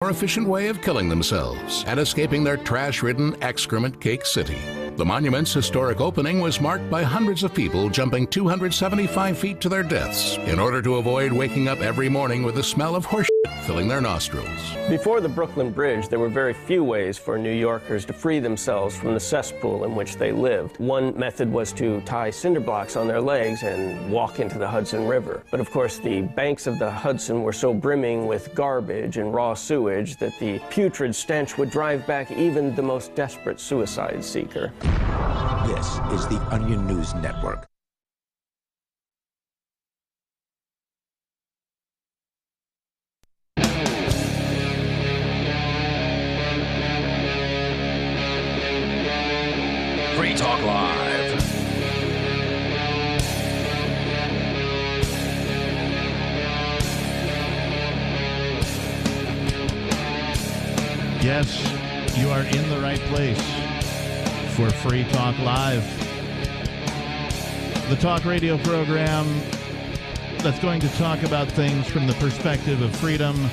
more efficient way of killing themselves and escaping their trash-ridden excrement-cake city. The monument's historic opening was marked by hundreds of people jumping 275 feet to their deaths in order to avoid waking up every morning with the smell of horse shit filling their nostrils. Before the Brooklyn Bridge, there were very few ways for New Yorkers to free themselves from the cesspool in which they lived. One method was to tie cinder blocks on their legs and walk into the Hudson River. But of course, the banks of the Hudson were so brimming with garbage and raw sewage that the putrid stench would drive back even the most desperate suicide seeker. This is the Onion News Network. Free Talk Live. Yes, you are in the right place for Free Talk Live, the talk radio program that's going to talk about things from the perspective of freedom,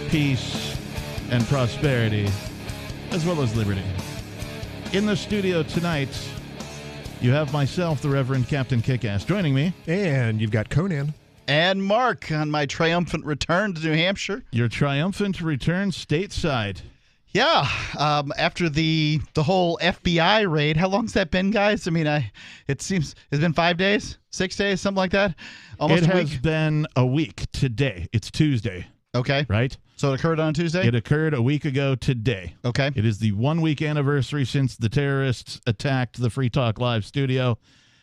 peace, and prosperity, as well as liberty. In the studio tonight, you have myself, the Reverend Captain Kickass, joining me. And you've got Conan. And Mark on my triumphant return to New Hampshire. Your triumphant return stateside. Yeah, after the whole FBI raid, how long's that been, guys? I mean, it seems it's been 5 days, 6 days, something like that. Almost it a week. has been a week today. It's Tuesday. Okay. Right? So it occurred on Tuesday? It occurred a week ago today. Okay. It is the 1 week anniversary since the terrorists attacked the Free Talk Live studio.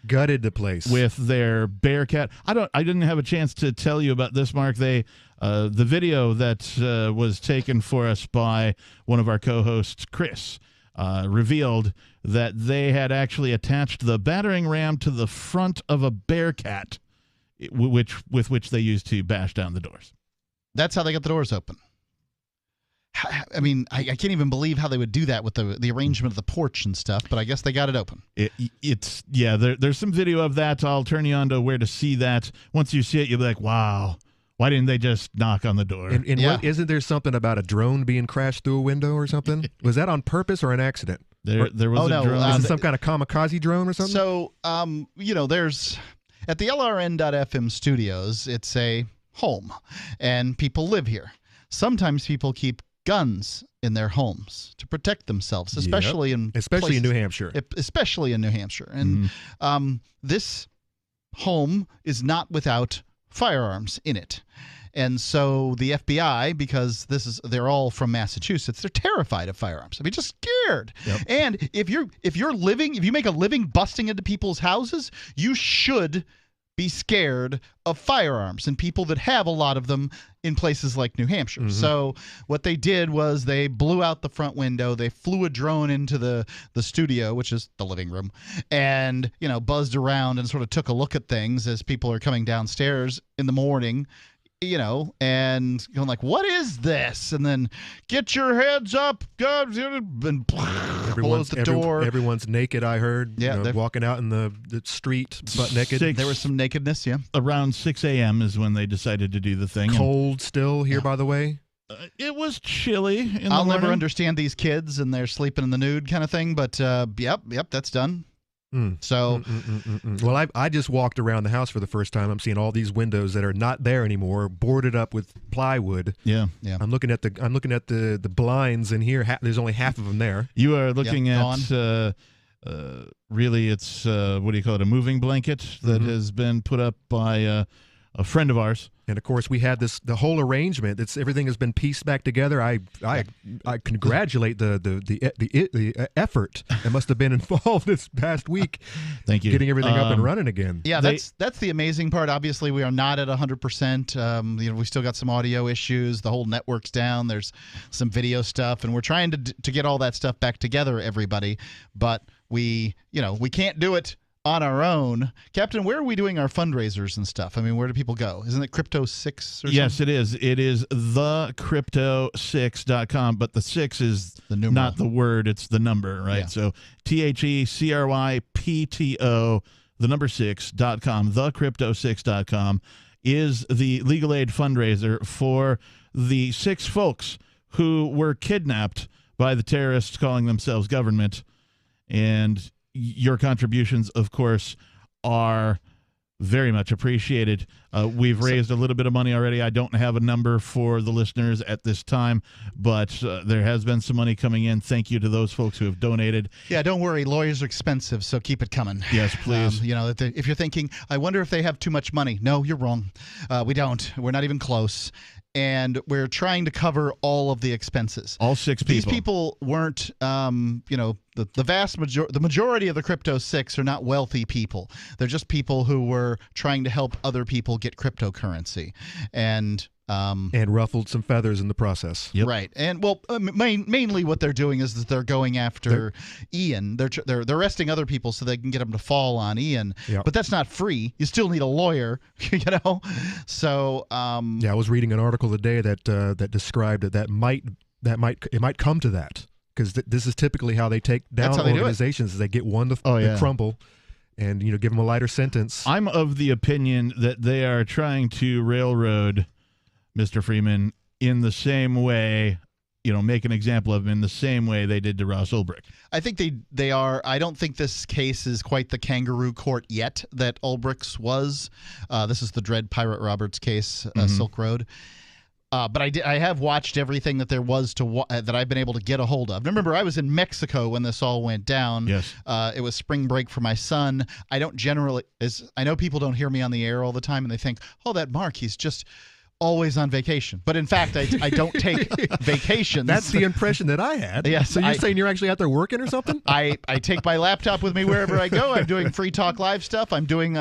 Gutted the place with their Bearcat. I didn't have a chance to tell you about this, Mark. The video that was taken for us by one of our co-hosts, Chris, revealed that they had actually attached the battering ram to the front of a Bearcat, with which they used to bash down the doors. That's how they got the doors open. I mean, I can't even believe how they would do that with the arrangement of the porch and stuff, but I guess they got it open. There's some video of that. I'll turn you on to where to see that. Once you see it, you'll be like, wow, why didn't they just knock on the door? And isn't there something about a drone being crashed through a window or something? Was that on purpose or an accident? There was a drone. Is it some kind of kamikaze drone or something? So, there's, at the LRN.FM studios, it's a home, and people live here. Sometimes people keep guns in their homes to protect themselves, especially in New Hampshire. Especially in New Hampshire. And this home is not without firearms in it. And so the FBI, because they're all from Massachusetts, they're terrified of firearms. I mean, just scared. Yep. And if you make a living busting into people's houses, you should be scared of firearms and people that have a lot of them in places like New Hampshire. Mm-hmm. So what they did was they blew out the front window. They flew a drone into the studio, which is the living room, and buzzed around and sort of took a look at things as people are coming downstairs in the morning, and going like, what is this? And then get your heads up, and close the door. Everyone's naked, I heard. Yeah, walking out in the street butt naked. There was some nakedness, yeah. Around 6 a.m. is when they decided to do the thing. Cold still here, by the way. It was chilly in the morning. I'll never understand these kids and they're sleeping in the nude kind of thing, but yep, that's done. So, well, I just walked around the house for the first time. I'm seeing all these windows that are not there anymore, boarded up with plywood. Yeah. I'm looking at the blinds in here. There's only half of them there. You are looking at really, it's what do you call it? A moving blanket that has been put up by a friend of ours. And of course, we had the whole arrangement. Everything has been pieced back together. I congratulate the effort that must have been involved this past week. Thank you. Getting everything up and running again. Yeah, that's the amazing part. Obviously, we are not at 100%. We still got some audio issues. The whole network's down. There's some video stuff, and we're trying to get all that stuff back together, everybody. But we can't do it on our own. Captain, where are we doing our fundraisers and stuff? I mean, where do people go? Isn't it Crypto 6 or Yes, something? it is. It is thecrypto6.com, but the 6 is the numeral. Not the word, it's the number, right? Yeah. So THECRYPTO, the number 6.com, thecrypto6.com is the legal aid fundraiser for the 6 folks who were kidnapped by the terrorists calling themselves government. And your contributions, of course, are very much appreciated. We've raised a little bit of money already. I don't have a number for the listeners at this time, but there has been some money coming in. Thank you to those folks who have donated. Yeah, don't worry. Lawyers are expensive, so keep it coming. Yes, please. If you're thinking, I wonder if they have too much money. No, you're wrong. We don't. We're not even close. And we're trying to cover all of the expenses. All 6 people. These people weren't, the majority of the Crypto 6 are not wealthy people. They're just people who were trying to help other people get cryptocurrency. And ruffled some feathers in the process. Yep. Right. And mainly what they're doing is that they're going after Ian. They're arresting other people so they can get them to fall on Ian. Yep. But that's not free. You still need a lawyer, So I was reading an article today that described that it might come to that, because this is typically how they take down organizations. Is they get one to crumble, and give them a lighter sentence. I'm of the opinion that they are trying to railroad Mr. Freeman in the same way, make an example of him in the same way they did to Ross Ulbricht. I think they are. I don't think this case is quite the kangaroo court yet that Ulbricht's was. This is the Dread Pirate Roberts case, Silk Road. But I have watched everything that there was that I've been able to get a hold of. Remember, I was in Mexico when this all went down. Yes. It was spring break for my son. I know people don't hear me on the air all the time, and they think, oh, that Mark, he's just always on vacation. But in fact, I don't take vacations. That's the impression that I had. Yes, so you're saying you're actually out there working or something? I take my laptop with me wherever I go. I'm doing Free Talk Live stuff. I'm doing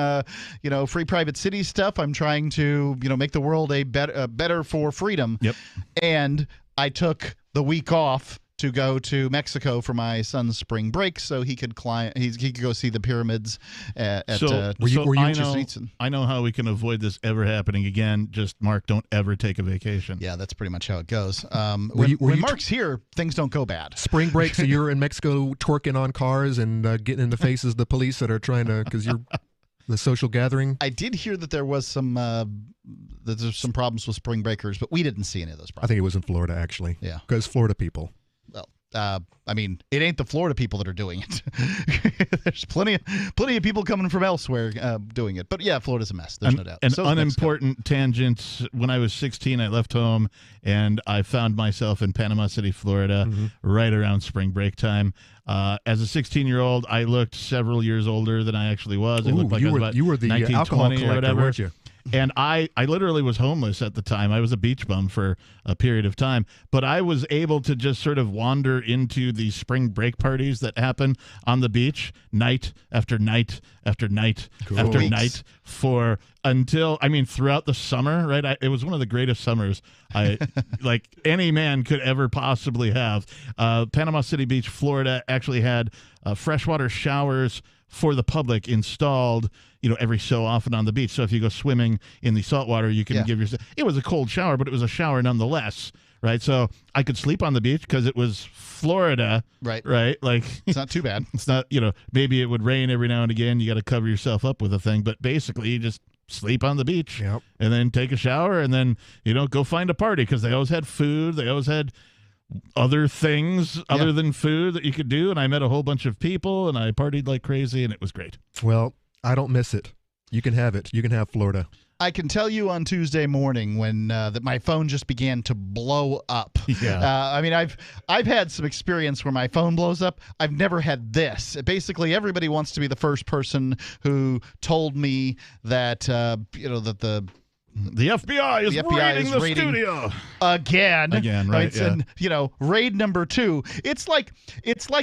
Free Private City stuff. I'm trying to make the world a better for freedom. Yep. And I took the week off to go to Mexico for my son's spring break, so he could he could go see the pyramids at I know how we can avoid this ever happening again. Just, Mark, don't ever take a vacation. Yeah, that's pretty much how it goes. When Mark's here, things don't go bad. Spring break, so you're in Mexico twerking on cars and getting in the faces of the police that are trying to, because you're the social gathering. I did hear that there was some there's some problems with spring breakers, but we didn't see any of those problems. I think it was in Florida, actually. Yeah. Because Florida people. Well, it ain't the Florida people that are doing it. There's plenty of people coming from elsewhere doing it. But yeah, Florida's a mess. There's no doubt. An unimportant tangent. When I was 16, I left home and I found myself in Panama City, Florida, right around spring break time. As a 16-year-old, I looked several years older than I actually was. I looked like you were the 19, alcohol 20 collector, or whatever. weren't you? And I literally was homeless at the time. I was a beach bum for a period of time. But I was able to just sort of wander into these spring break parties that happen on the beach night after night after night after night throughout the summer, right? It was one of the greatest summers like any man could ever possibly have. Panama City Beach, Florida actually had freshwater showers for the public installed, every so often on the beach. So if you go swimming in the salt water, you can give yourself. It was a cold shower, but it was a shower nonetheless, right? So I could sleep on the beach because it was Florida, right? Like it's not too bad. It's not, maybe it would rain every now and again. You got to cover yourself up with a thing, but basically you just sleep on the beach and then take a shower and then go find a party, because they always had food. They always had other things other than food that you could do, and I met a whole bunch of people and I partied like crazy, and it was great. Well, I don't miss it. You can have it. You can have Florida. I can tell you on Tuesday morning when that my phone just began to blow up. Yeah. I've had some experience where my phone blows up. I've never had this. Basically, everybody wants to be the first person who told me that the FBI is raiding the studio again, right? Yeah. And raid number 2. It's like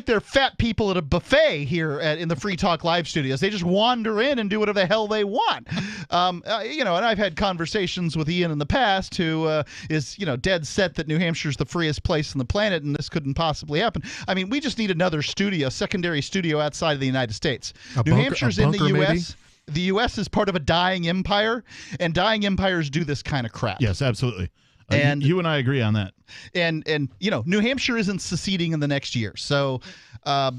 they're fat people at a buffet here in the Free Talk Live studios. They just wander in and do whatever the hell they want. And I've had conversations with Ian in the past, who is dead set that New Hampshire's the freest place on the planet, and this couldn't possibly happen. We just need another secondary studio outside of the United States. New Hampshire's in the U.S. Maybe? The U.S. is part of a dying empire, and dying empires do this kind of crap. Yes, absolutely. And you and I agree on that. And New Hampshire isn't seceding in the next year. So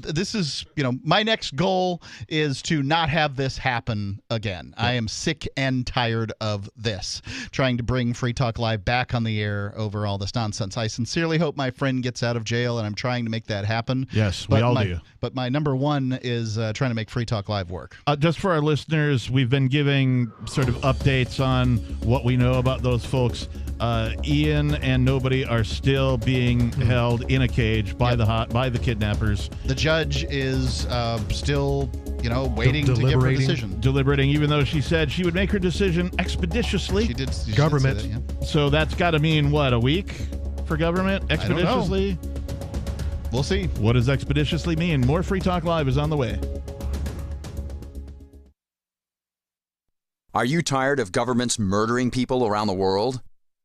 this is, my next goal is to not have this happen again. I am sick and tired of this, trying to bring Free Talk Live back on the air over all this nonsense. I sincerely hope my friend gets out of jail, and I'm trying to make that happen. Yes, we all do. But my number one is trying to make Free Talk Live work. Just for our listeners, we've been giving sort of updates on what we know about those folks. Ian and nobody are still being held in a cage by the kidnappers. The judge is still, waiting to give her decision. Deliberating, even though she said she would make her decision expeditiously. She did. Government. Did say that, yeah. So that's got to mean, what, a week for government? Expeditiously? We'll see. What does expeditiously mean? More Free Talk Live is on the way. Are you tired of governments murdering people around the world?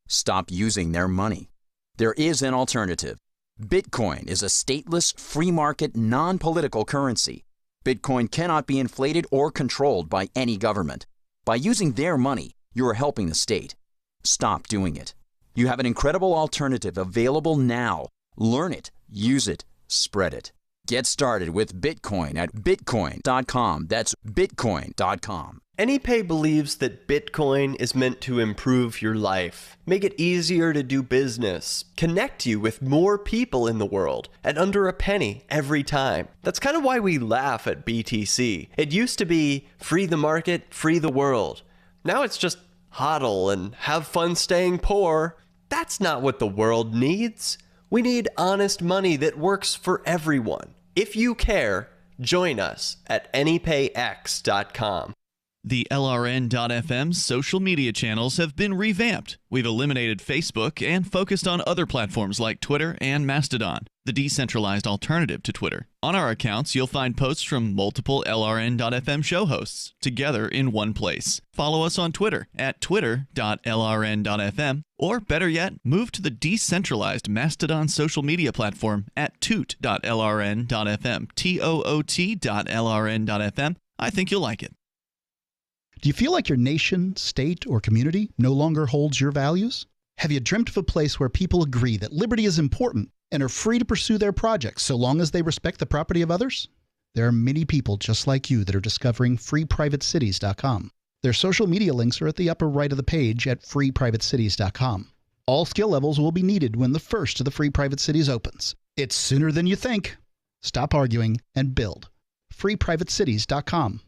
Stop using their money. There is an alternative. Bitcoin is a stateless, free market, non-political currency. Bitcoin cannot be inflated or controlled by any government. By using their money, you are helping the state. Stop doing it. You have an incredible alternative available now. Learn it, use it, spread it. Get started with Bitcoin at bitcoin.com. That's bitcoin.com. AnyPay believes that Bitcoin is meant to improve your life, make it easier to do business, connect you with more people in the world at under a penny every time. That's kind of why we laugh at BTC. It used to be free the market, free the world. Now it's just hodl and have fun staying poor. That's not what the world needs. We need honest money that works for everyone. If you care, join us at anypayx.com. The LRN.FM social media channels have been revamped. We've eliminated Facebook and focused on other platforms like Twitter and Mastodon, the decentralized alternative to Twitter. On our accounts, you'll find posts from multiple LRN.FM show hosts together in one place. Follow us on Twitter at twitter.lrn.fm, or better yet, move to the decentralized Mastodon social media platform at toot.lrn.fm, toot.lrn.fm. I think you'll like it. Do you feel like your nation, state, or community no longer holds your values? Have you dreamt of a place where people agree that liberty is important and are free to pursue their projects so long as they respect the property of others? There are many people just like you that are discovering freeprivatecities.com. Their social media links are at the upper right of the page at freeprivatecities.com. All skill levels will be needed when the first of the Free Private Cities opens. It's sooner than you think. Stop arguing and build. freeprivatecities.com.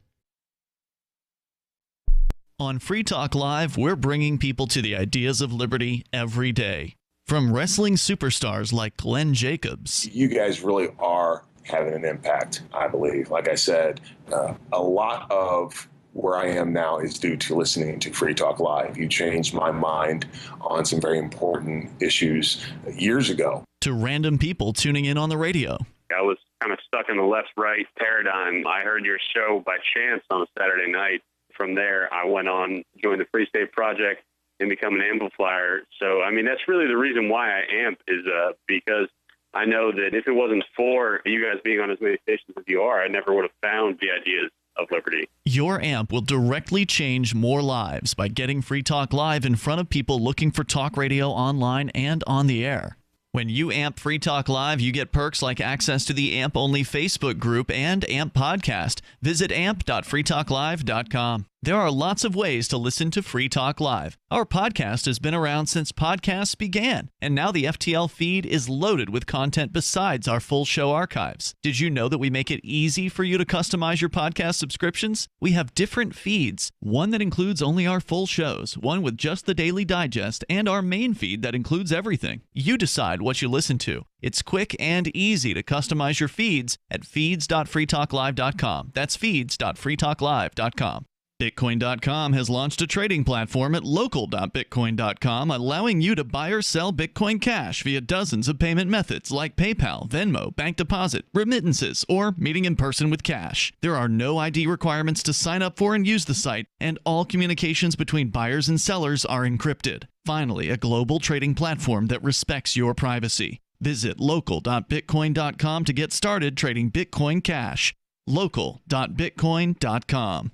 On Free Talk Live, we're bringing people to the ideas of liberty every day. From wrestling superstars like Glenn Jacobs. You guys really are having an impact, I believe. Like I said, a lot of where I am now is due to listening to Free Talk Live. You changed my mind on some very important issues years ago. To random people tuning in on the radio. I was kind of stuck in the left-right paradigm. I heard your show by chance on a Saturday night. From there, I went on, joined the Free State Project, and become an amplifier. So, I mean, that's really the reason why I amp is because I know that if it wasn't for you guys being on as many stations as you are, I never would have found the ideas of liberty. Your amp will directly change more lives by getting Free Talk Live in front of people looking for talk radio online and on the air. When you amp Free Talk Live, you get perks like access to the AMP-only Facebook group and AMP podcast. Visit amp.freetalklive.com. There are lots of ways to listen to Free Talk Live. Our podcast has been around since podcasts began, and now the FTL feed is loaded with content besides our full show archives. Did you know that we make it easy for you to customize your podcast subscriptions? We have different feeds, one that includes only our full shows, one with just the Daily Digest, and our main feed that includes everything. You decide what you listen to. It's quick and easy to customize your feeds at feeds.freetalklive.com. That's feeds.freetalklive.com. Bitcoin.com has launched a trading platform at local.bitcoin.com, allowing you to buy or sell Bitcoin Cash via dozens of payment methods like PayPal, Venmo, bank deposit, remittances, or meeting in person with cash. There are no ID requirements to sign up for and use the site, and all communications between buyers and sellers are encrypted. Finally, a global trading platform that respects your privacy. Visit local.bitcoin.com to get started trading Bitcoin Cash. Local.bitcoin.com.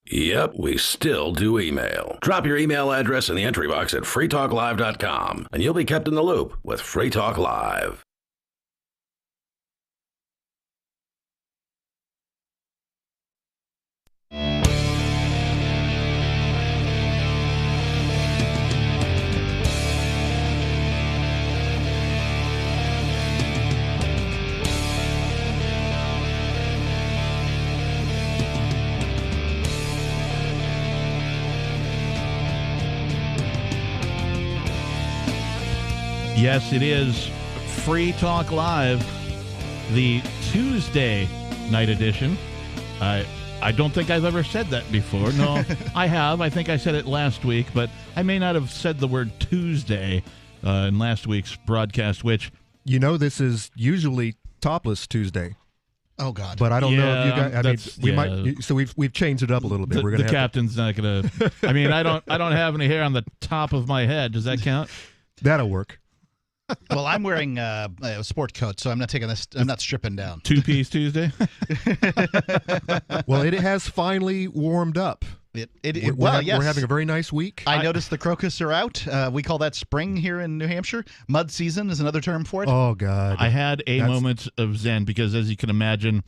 Yep, we still do email. Drop your email address in the entry box at freetalklive.com, and you'll be kept in the loop with Free Talk Live. Yes, it is Free Talk Live, the Tuesday night edition. I don't think I've ever said that before. No, I have. I think I said it last week, but I may not have said the word Tuesday in last week's broadcast, which... You know, this is usually Topless Tuesday. Oh God! But I don't know if you guys. I mean, we might. So we've changed it up a little bit. We're gonna. The captain's not gonna. I mean, I don't have any hair on the top of my head. Does that count? That'll work. Well, I'm wearing a sport coat, so I'm not taking this. I'm not stripping down. Two-piece Tuesday. Well, it has finally warmed up. Yes. We're having a very nice week. I noticed the crocus are out. We call that spring here in New Hampshire. Mud season is another term for it. Oh God! I had a moment of zen because, as you can imagine,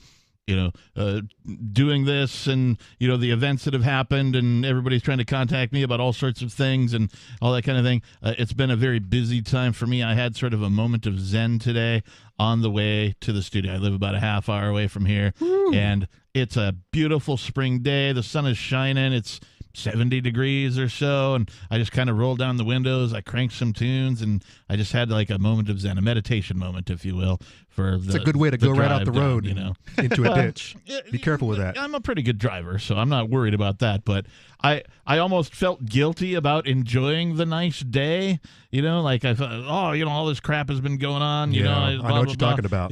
doing this and, the events that have happened and everybody's trying to contact me about all sorts of things and all that kind of thing. It's been a very busy time for me. I had sort of a moment of zen today on the way to the studio. I live about a half hour away from here. Woo. And it's a beautiful spring day. The sun is shining. It's 70 degrees or so, and I just kind of rolled down the windows. I cranked some tunes, and I just had like a moment of zen, a meditation moment, if you will. It's a good way to go right out the road, into a ditch. Be careful with that. I'm a pretty good driver, so I'm not worried about that. But I almost felt guilty about enjoying the nice day. Like I thought, all this crap has been going on. I know what you're talking about.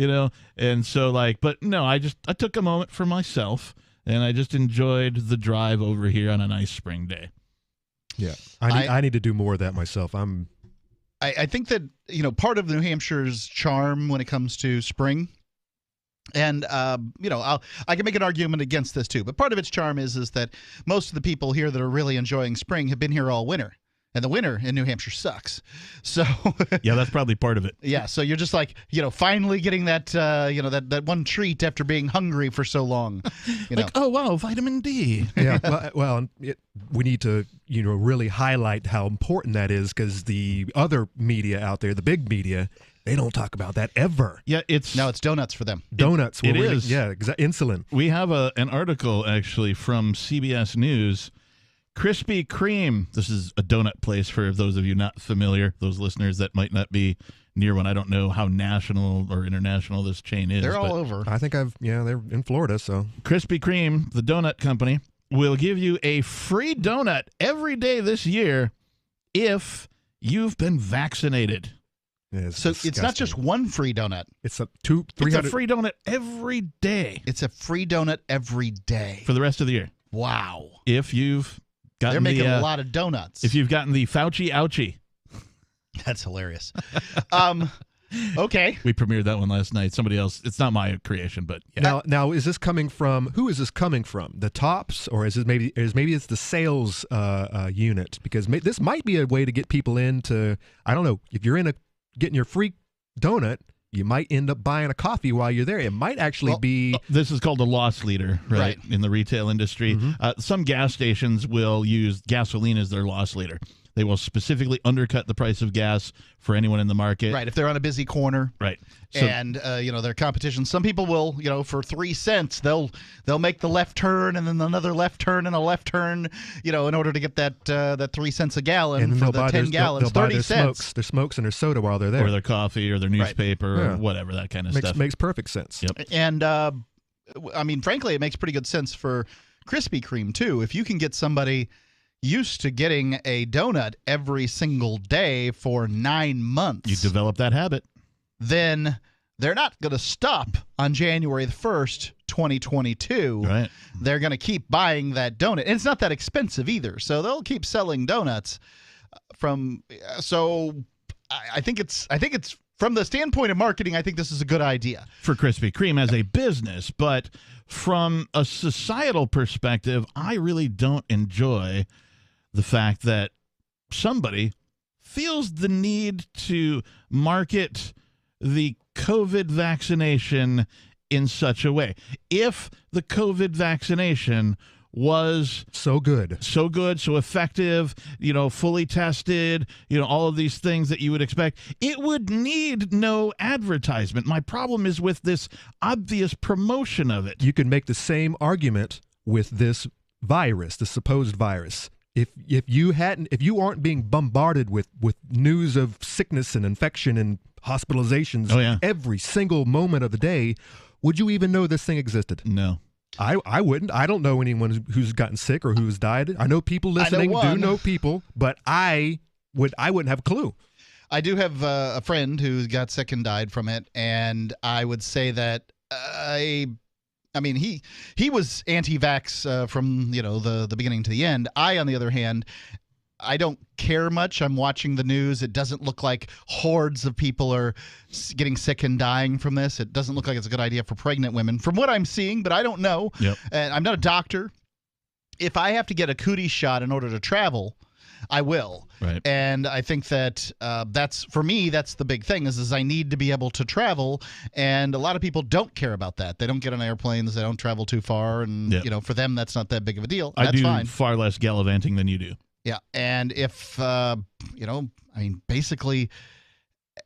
And so but no, I took a moment for myself. And I just enjoyed the drive over here on a nice spring day. Yeah, I need to do more of that myself. I think that part of New Hampshire's charm when it comes to spring, and I can make an argument against this too. But part of its charm is that most of the people here that are really enjoying spring have been here all winter. And the winter in New Hampshire sucks. So yeah, that's probably part of it. Yeah, so you're just like, finally getting that, that one treat after being hungry for so long. Oh wow, vitamin D. Yeah, we need to, really highlight how important that is because the other media out there, the big media, they don't talk about that ever. Yeah, it's donuts for them. Donuts. It is. Yeah, insulin. We have an article actually from CBS News. Krispy Creme. This is a donut place for those of you not familiar, those listeners that might not be near one. I don't know how national or international this chain is. They're all over. I think they're in Florida, so. Krispy Kreme, the donut company, will give you a free donut every day this year if you've been vaccinated. So disgusting. It's not just one free donut. It's a free donut every day. It's a free donut every day. For the rest of the year. Wow. If you've They're making a lot of donuts. If you've gotten the Fauci ouchie. That's hilarious. Okay. We premiered that one last night. Somebody else. It's not my creation, but yeah. Now is this coming from? Who is this coming from? The tops, or is it maybe it's the sales unit? Because this might be a way to get people into. I don't know. If you're getting your free donut, you might end up buying a coffee while you're there. It might actually be... This is called a loss leader, right, in the retail industry. Mm-hmm. Some gas stations will use gasoline as their loss leader. They will specifically undercut the price of gas for anyone in the market. Right, if they're on a busy corner. Right. And, their competition. Some people will, for 3 cents, they'll make the left turn and then another left turn and a left turn, in order to get that 3 cents a gallon and for the 10 gallons, they'll 30 buy cents. Their smokes and their soda while they're there. Or their coffee or their newspaper or whatever, that kind of stuff. Makes perfect sense. Yep. And, frankly, it makes pretty good sense for Krispy Kreme, too. If you can get somebody used to getting a donut every single day for 9 months. You develop that habit. Then they're not going to stop on January the 1st, 2022. Right. They're going to keep buying that donut. And it's not that expensive either. So they'll keep selling donuts I think it's from the standpoint of marketing, I think this is a good idea. For Krispy Kreme as a business, but from a societal perspective, I really don't enjoy the fact that somebody feels the need to market the COVID vaccination in such a way. If the COVID vaccination was so good, so effective, fully tested, all of these things that you would expect, it would need no advertisement. My problem is with this obvious promotion of it. You could make the same argument with this virus, the supposed virus. If you aren't being bombarded with news of sickness and infection and hospitalizations every single moment of the day, would you even know this thing existed? No. I wouldn't. I don't know anyone who's gotten sick or who's died. I know people listening do know people, but I wouldn't have a clue. I do have a friend who got sick and died from it, and I would say that I mean, he was anti-vax from the beginning to the end. I, on the other hand, I don't care much. I'm watching the news. It doesn't look like hordes of people are getting sick and dying from this. It doesn't look like it's a good idea for pregnant women from what I'm seeing, but I don't know. Yep. And I'm not a doctor. If I have to get a cootie shot in order to travel, I will. Right. And I think that for me, that's the big thing is I need to be able to travel. And a lot of people don't care about that. They don't get on airplanes. They don't travel too far. And, for them, that's not that big of a deal. That's fine. I do far less gallivanting than you do. Yeah, and if, basically,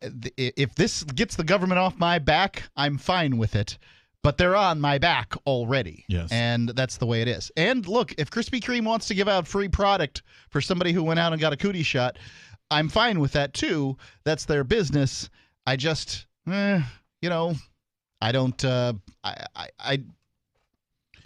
if this gets the government off my back, I'm fine with it. But they're on my back already. Yes. And that's the way it is. And look, if Krispy Kreme wants to give out free product for somebody who went out and got a cootie shot, I'm fine with that too. That's their business. I just, I don't, to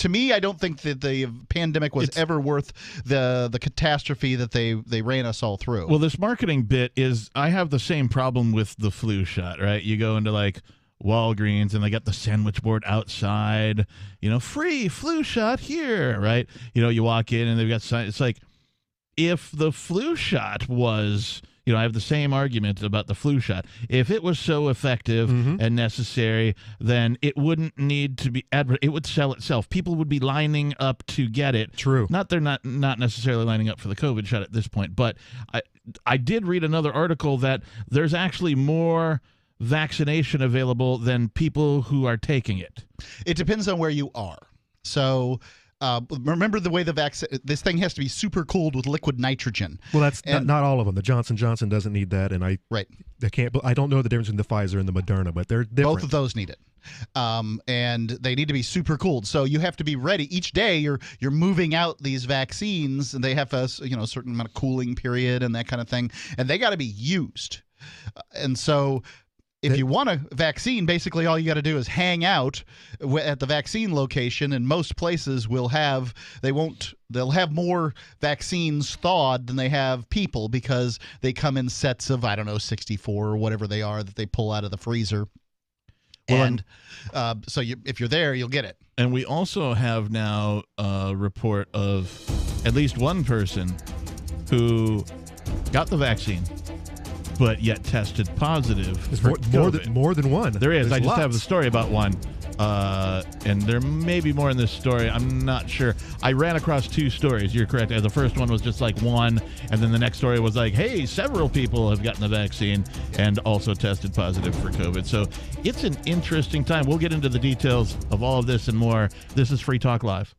me, I don't think that the pandemic was ever worth the catastrophe that they ran us all through. Well, this marketing bit is, I have the same problem with the flu shot, right? You go into like Walgreens and they got the sandwich board outside, free flu shot here, right? You walk in and they've got, it's like, if the flu shot was, I have the same argument about the flu shot. If it was so effective and necessary, then it wouldn't need to be it would sell itself. People would be lining up to get it. True. They're not necessarily lining up for the COVID shot at this point, but I did read another article that there's actually more vaccination available than people who are taking it. It depends on where you are. So remember the way this thing has to be super cooled with liquid nitrogen. Well, that's not all of them. The Johnson & Johnson doesn't need that, and I don't know the difference in the Pfizer and the Moderna, but they're different. Both of those need it. And they need to be super cooled. So you have to be ready. Each day you're moving out these vaccines, and they have a certain amount of cooling period and that kind of thing, and they got to be used. And so if you want a vaccine, basically all you got to do is hang out at the vaccine location, and most places they'll have more vaccines thawed than they have people because they come in sets of 64 or whatever they are that they pull out of the freezer. Well, and if you're there, you'll get it. And we also have now a report of at least one person who got the vaccine but yet tested positive for more than one. There is. There's I just lots. have the story about one. And there may be more in this story. I'm not sure. I ran across two stories. You're correct. The first one was just like one, and then the next story was like, hey, several people have gotten the vaccine and also tested positive for COVID. So it's an interesting time. We'll get into the details of all of this and more. This is Free Talk Live.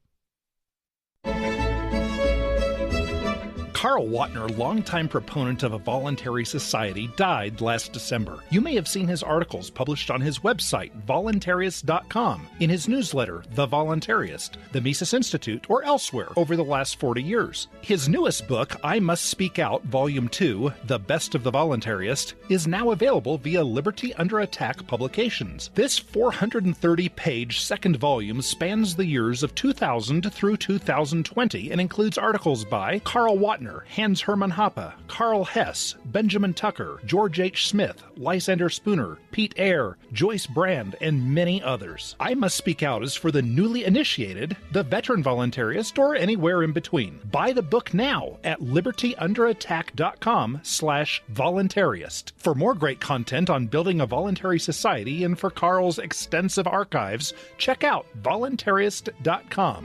Carl Watner, longtime proponent of a voluntary society, died last December. You may have seen his articles published on his website, voluntarist.com, in his newsletter, The Voluntarist, the Mises Institute, or elsewhere over the last 40 years. His newest book, I Must Speak Out, Volume 2, The Best of the Voluntarist, is now available via Liberty Under Attack Publications. This 430-page second volume spans the years of 2000 through 2020 and includes articles by Carl Watner, Watner, Hans Hermann Hoppe, Carl Hess, Benjamin Tucker, George H. Smith, Lysander Spooner, Pete Eyre, Joyce Brand, and many others. I Must Speak Out is for the newly initiated, the veteran voluntarist, or anywhere in between. Buy the book now at libertyunderattack.com/voluntarist. For more great content on building a voluntary society and for Carl's extensive archives, check out voluntarist.com.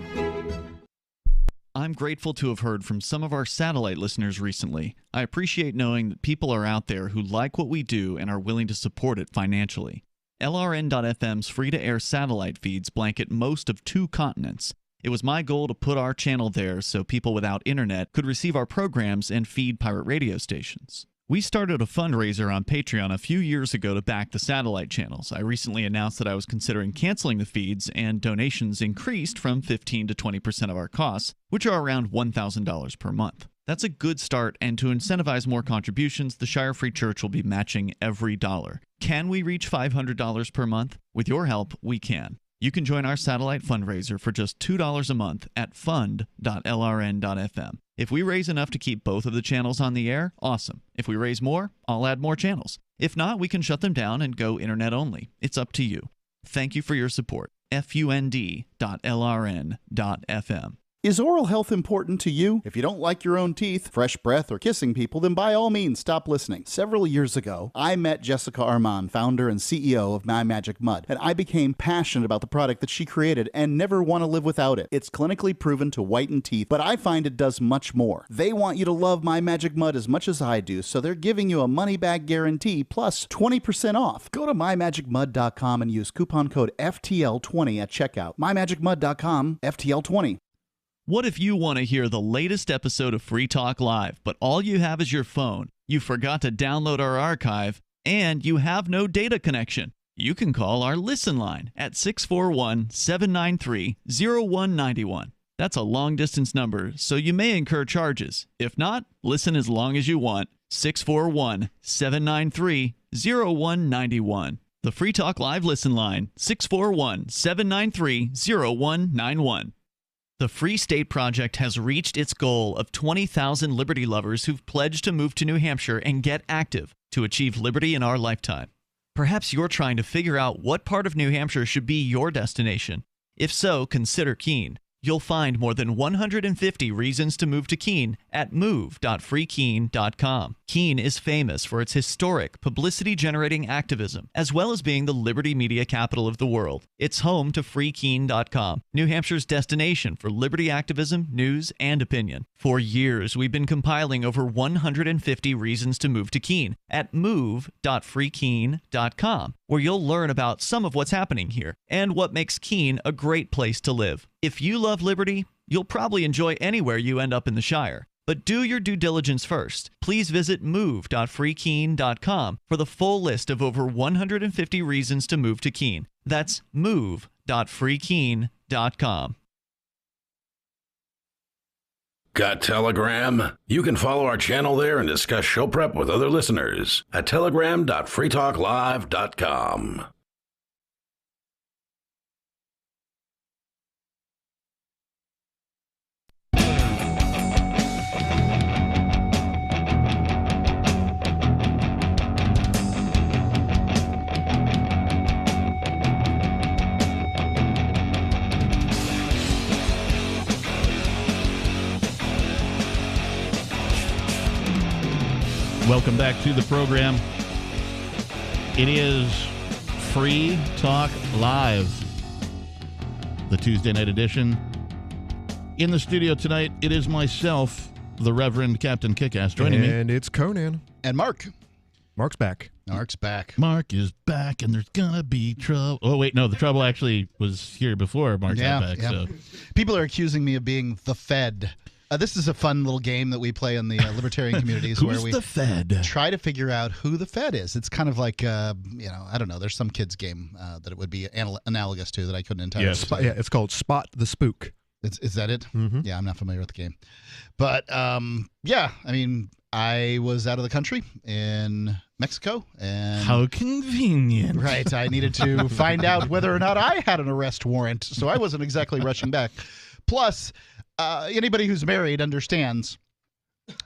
I'm grateful to have heard from some of our satellite listeners recently. I appreciate knowing that people are out there who like what we do and are willing to support it financially. LRN.FM's free-to-air satellite feeds blanket most of 2 continents. It was my goal to put our channel there so people without internet could receive our programs and feed pirate radio stations. We started a fundraiser on Patreon a few years ago to back the satellite channels. I recently announced that I was considering canceling the feeds, and donations increased from 15 to 20% of our costs, which are around $1,000 per month. That's a good start, and to incentivize more contributions, the Shire Free Church will be matching every dollar. Can we reach $500 per month? With your help, we can. You can join our satellite fundraiser for just $2 a month at fund.lrn.fm. If we raise enough to keep both of the channels on the air, awesome. If we raise more, I'll add more channels. If not, we can shut them down and go internet only. It's up to you. Thank you for your support. fund.lrn.fm. Is oral health important to you? If you don't like your own teeth, fresh breath, or kissing people, then by all means stop listening. Several years ago, I met Jessica Armand, founder and CEO of My Magic Mud, and I became passionate about the product that she created and never want to live without it. It's clinically proven to whiten teeth, but I find it does much more. They want you to love My Magic Mud as much as I do, so they're giving you a money-back guarantee plus 20% off. Go to mymagicmud.com and use coupon code FTL20 at checkout. mymagicmud.com, FTL20. What if you want to hear the latest episode of Free Talk Live, but all you have is your phone, you forgot to download our archive, and you have no data connection? You can call our Listen line at 641-793-0191. That's a long-distance number, so you may incur charges. If not, listen as long as you want. 641-793-0191. The Free Talk Live Listen line, 641-793-0191. The Free State Project has reached its goal of 20,000 liberty lovers who've pledged to move to New Hampshire and get active to achieve liberty in our lifetime. Perhaps you're trying to figure out what part of New Hampshire should be your destination. If so, consider Keene. You'll find more than 150 reasons to move to Keene at move.freekeene.com. Keene is famous for its historic, publicity-generating activism, as well as being the liberty media capital of the world. It's home to freekeene.com, New Hampshire's destination for liberty activism, news, and opinion. For years, we've been compiling over 150 reasons to move to Keene at move.freekeene.com, where you'll learn about some of what's happening here and what makes Keene a great place to live. If you love liberty, you'll probably enjoy anywhere you end up in the Shire. But do your due diligence first. Please visit move.freekeene.com for the full list of over 150 reasons to move to Keene. That's move.freekeene.com. Got Telegram? You can follow our channel there and discuss show prep with other listeners at telegram.freetalklive.com. Welcome back to the program. It is Free Talk Live, the Tuesday night edition. In the studio tonight, it is myself, the Reverend Captain Kickass, joining me. And it's Conan. And Mark. Mark's back. Mark's back. Mark is back, and there's gonna be trouble. Oh, wait, no, the trouble actually was here before Mark got back. Yeah. So. People are accusing me of being the Fed. This is a fun little game that we play in the libertarian communities where we the Fed? Try to figure out who the Fed is. It's kind of like, I don't know. There's some kids game that it would be analogous to that I couldn't entirely. Yeah, it's called Spot the Spook. Is that it? Mm-hmm. Yeah, I'm not familiar with the game. But, I was out of the country in Mexico. And how convenient. Right. I needed to find out whether or not I had an arrest warrant, so I wasn't exactly rushing back. Plus, anybody who's married understands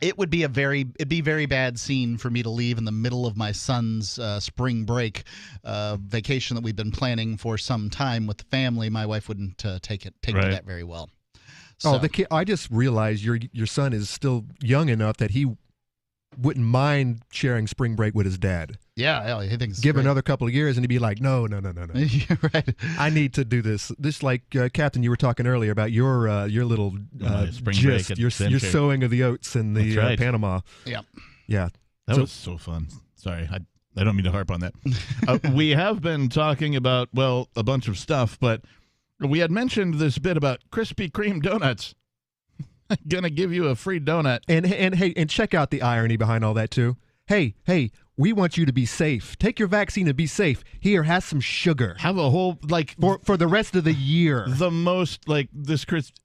it'd be very bad scene for me to leave in the middle of my son's spring break vacation that we've been planning for some time with the family. My wife wouldn't take to that very well. So. Oh, the kid! I just realized your son is still young enough that he wouldn't mind sharing spring break with his dad. Yeah, he thinks give another couple of years and he'd be like, no. Right. I need to do this. This, like Captain, you were talking earlier about your little spring gist, break your sowing of the oats in the Panama. Yeah. That was so fun. Sorry, I don't mean to harp on that. We have been talking about, well, a bunch of stuff, but we had mentioned this bit about Krispy Kreme donuts. I'm gonna give you a free donut. And check out the irony behind all that too. Hey, we want you to be safe. Take your vaccine and be safe. Here, have some sugar. Have a whole, like, for the rest of the year. The most, like,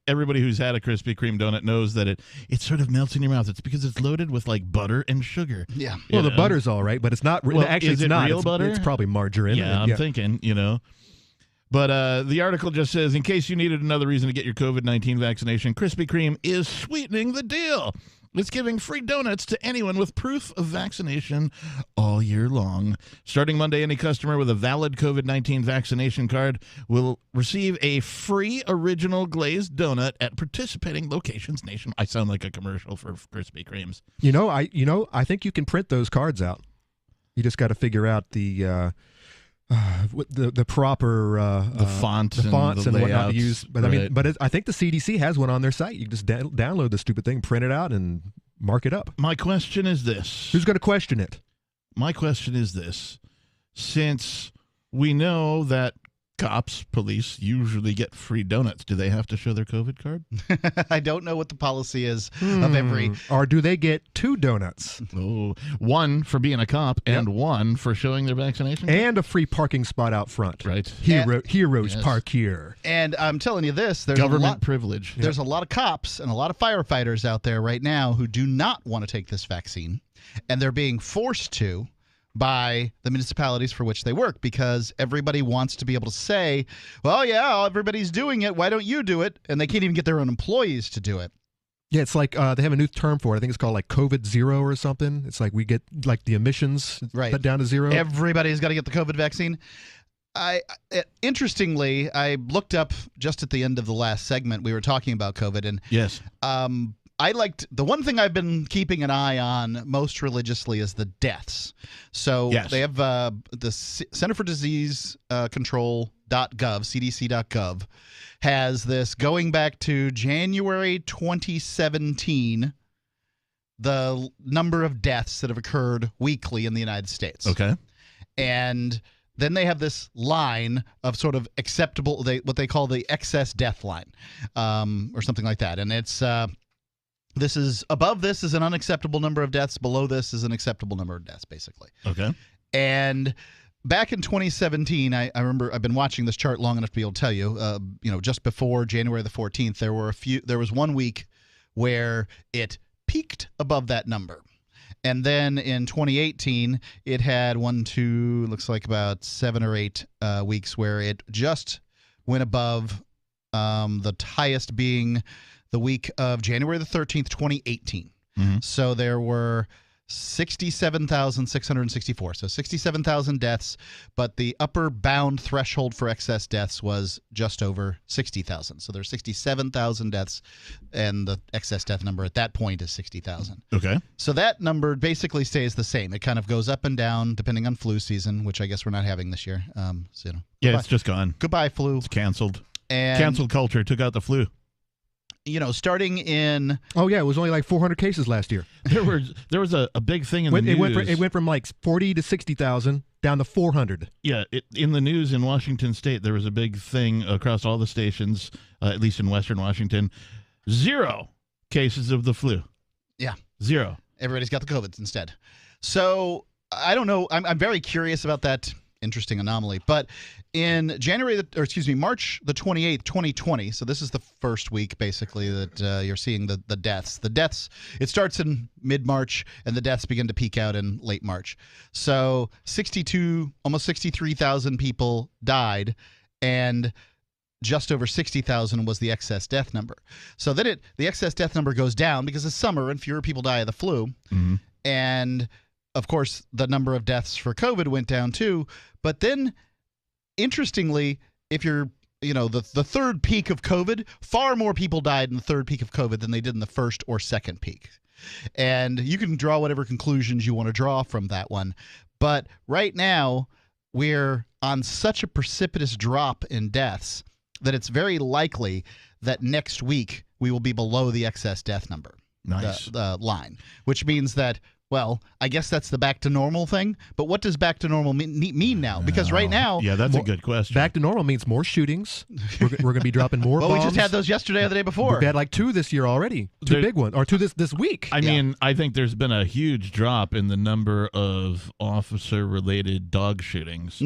everybody who's had a Krispy Kreme donut knows that it sort of melts in your mouth. It's because it's loaded with, like, butter and sugar. Yeah. Well, the butter's all right, but it's not. Well, actually, is it's it not. real butter? It's probably margarine. Yeah, I'm thinking, But the article just says, in case you needed another reason to get your COVID-19 vaccination, Krispy Kreme is sweetening the deal. It's giving free donuts to anyone with proof of vaccination all year long. Starting Monday, any customer with a valid COVID-19 vaccination card will receive a free original glazed donut at participating locations nationwide. I sound like a commercial for Krispy Kremes. I think you can print those cards out. You just got to figure out the proper the fonts and whatnot to use. But right. I think the CDC has one on their site. You can just download the stupid thing, print it out, and mark it up. My question is this: who's going to question it? My question is this: since we know that police usually get free donuts, do they have to show their COVID card? I don't know what the policy is of every. Or do they get 2 donuts? Oh, one for being a cop and one for showing their vaccination card? And a free parking spot out front. Right. Heroes park here. And I'm telling you this, there's government privilege. There's a lot of cops and a lot of firefighters out there right now who do not want to take this vaccine, and they're being forced to by the municipalities for which they work, because everybody wants to be able to say, well, yeah, everybody's doing it, why don't you do it? And they can't even get their own employees to do it. Yeah, it's like they have a new term for it. I think it's called like COVID zero or something. It's like we get like the emissions cut down to zero. Everybody's got to get the COVID vaccine. Interestingly, I looked up just at the end of the last segment, we were talking about COVID, and yes, I liked the one thing I've been keeping an eye on most religiously is the deaths. So they have the Center for Disease Control.gov, CDC.gov, has this going back to January 2017, the number of deaths that have occurred weekly in the United States. Okay. And then they have this line of sort of acceptable, what they call the excess death line, or something like that. And it's above this is an unacceptable number of deaths. Below this is an acceptable number of deaths, basically. Okay. And back in 2017, I remember I've been watching this chart long enough to be able to tell you, just before January the 14th, there was 1 week where it peaked above that number. And then in 2018, it had looks like about 7 or 8 weeks where it just went above, the highest being the week of January the 13th, 2018. Mm-hmm. So there were 67,664. So 67,000 deaths, but the upper bound threshold for excess deaths was just over 60,000. So there's 67,000 deaths, and the excess death number at that point is 60,000. Okay. So that number basically stays the same. It kind of goes up and down depending on flu season, which I guess we're not having this year. It's just gone. Goodbye, flu. It's canceled. And canceled culture took out the flu. Starting in... Oh, yeah, it was only like 400 cases last year. There was a big thing in the news. It went from like 40 to 60,000 down to 400. Yeah, in the news in Washington State, there was a big thing across all the stations, at least in Western Washington. 0 cases of the flu. Yeah. 0. Everybody's got the COVIDs instead. So, I don't know. I'm very curious about that interesting anomaly. But in March the 28th, 2020, so this is the first week basically that you're seeing the deaths. The deaths, it starts in mid-March and the deaths begin to peak out in late March. So almost 63,000 people died, and just over 60,000 was the excess death number. So then the excess death number goes down because it's summer and fewer people die of the flu. Mm-hmm. And, of course, the number of deaths for COVID went down too. But then, interestingly, if you're the third peak of COVID, far more people died in the third peak of COVID than they did in the first or second peak. And you can draw whatever conclusions you want to draw from that one. But right now, we're on such a precipitous drop in deaths that it's very likely that next week we will be below the excess death number. Nice. The line, which means that, well, I guess that's the back to normal thing. But what does back to normal mean now? Because right now, yeah, that's a good question. Back to normal means more shootings. We're going to be dropping more well, bombs. we just had those yesterday or the day before. We've had like 2 this year already. 2 big ones, or 2 this week. I mean, I think there's been a huge drop in the number of officer-related dog shootings.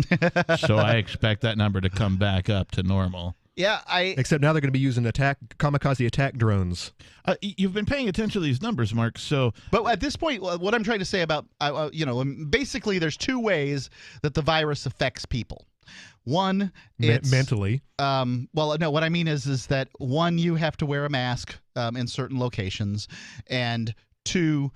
So I expect that number to come back up to normal. Yeah, except now they're going to be using kamikaze attack drones. You've been paying attention to these numbers, Mark. But at this point, what I'm trying to say about, basically, there's 2 ways that the virus affects people. One, it's mentally. Well, no, what I mean is that 1, you have to wear a mask in certain locations, and 2,